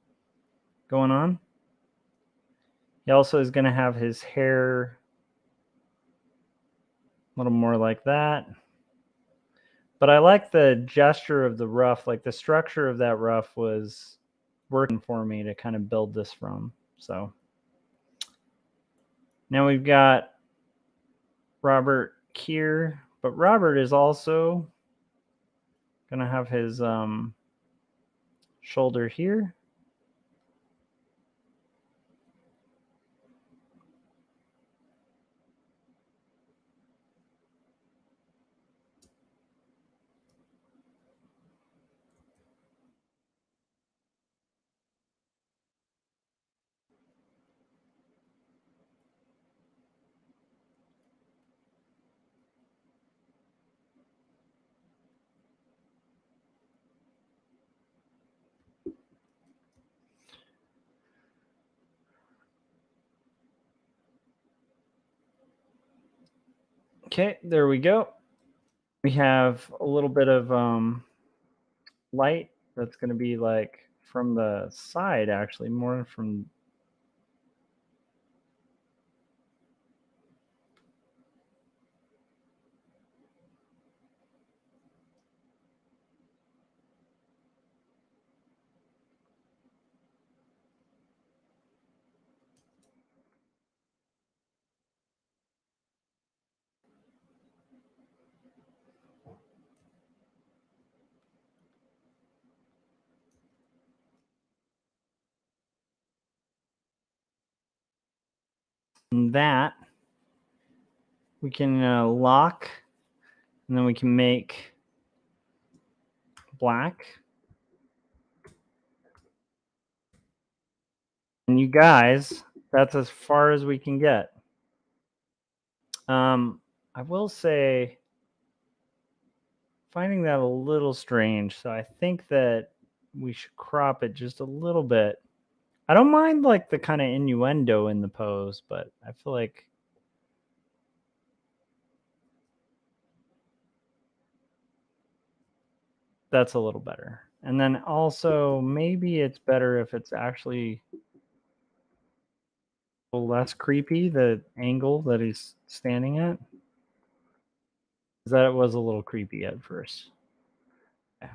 going on. He also is going to have his hair a little more like that. But I like the gesture of the ruff. Like the structure of that ruff was working for me to kind of build this from. So now we've got Robert here, but Robert is also going to have his shoulder here. Okay, there we go. We have a little bit of light that's going to be like from the side, actually, more from that. We can lock, and then we can make black. And you guys, that's as far as we can get. I will say, finding that a little strange. So I think that we should crop it just a little bit. I don't mind like the kind of innuendo in the pose, but I feel like that's a little better. And then also maybe it's better if it's actually a little less creepy, the angle that he's standing at. Because that was a little creepy at first. Yeah.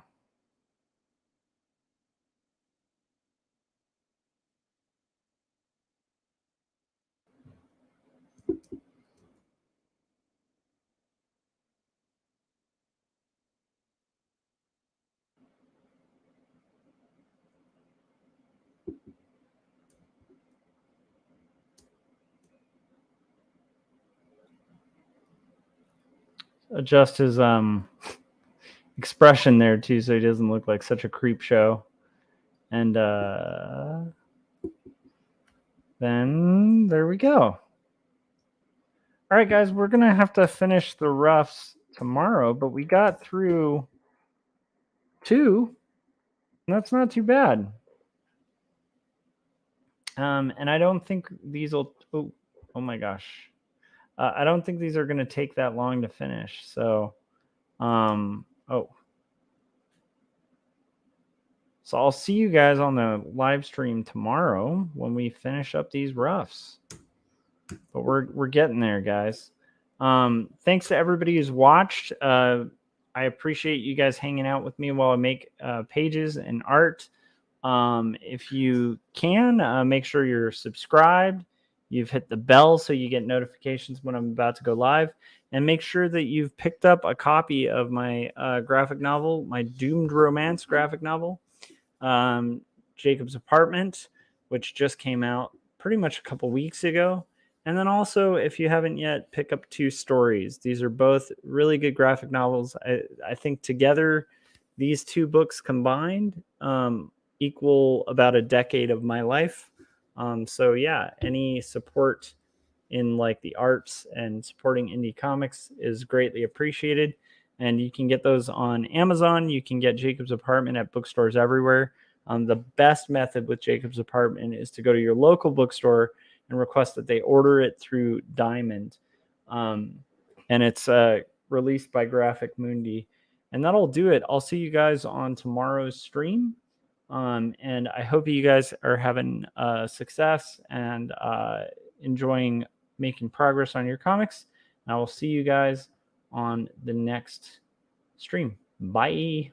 Adjust his expression there too, so he doesn't look like such a creep show. And then there we go. All right, guys, we're gonna have to finish the roughs tomorrow, but we got through 2, and that's not too bad. And I don't think these will. Oh my gosh. I don't think these are going to take that long to finish. So, So I'll see you guys on the live stream tomorrow when we finish up these roughs. But we're getting there, guys. Thanks to everybody who's watched. I appreciate you guys hanging out with me while I make pages and art. If you can, make sure you're subscribed. You've hit the bell so you get notifications when I'm about to go live. And make sure that you've picked up a copy of my graphic novel, my doomed romance graphic novel, Jacob's Apartment, which just came out pretty much a couple weeks ago. And then also, if you haven't yet, pick up 2 stories. These are both really good graphic novels. I think together, these 2 books combined equal about a decade of my life. So yeah, any support in like the arts and supporting indie comics is greatly appreciated. And you can get those on Amazon. You can get Jacob's Apartment at bookstores everywhere. The best method with Jacob's Apartment is to go to your local bookstore and request that they order it through Diamond. And it's released by Graphic Mundi. And that'll do it. I'll see you guys on tomorrow's stream. And I hope you guys are having success and enjoying making progress on your comics. And I will see you guys on the next stream. Bye.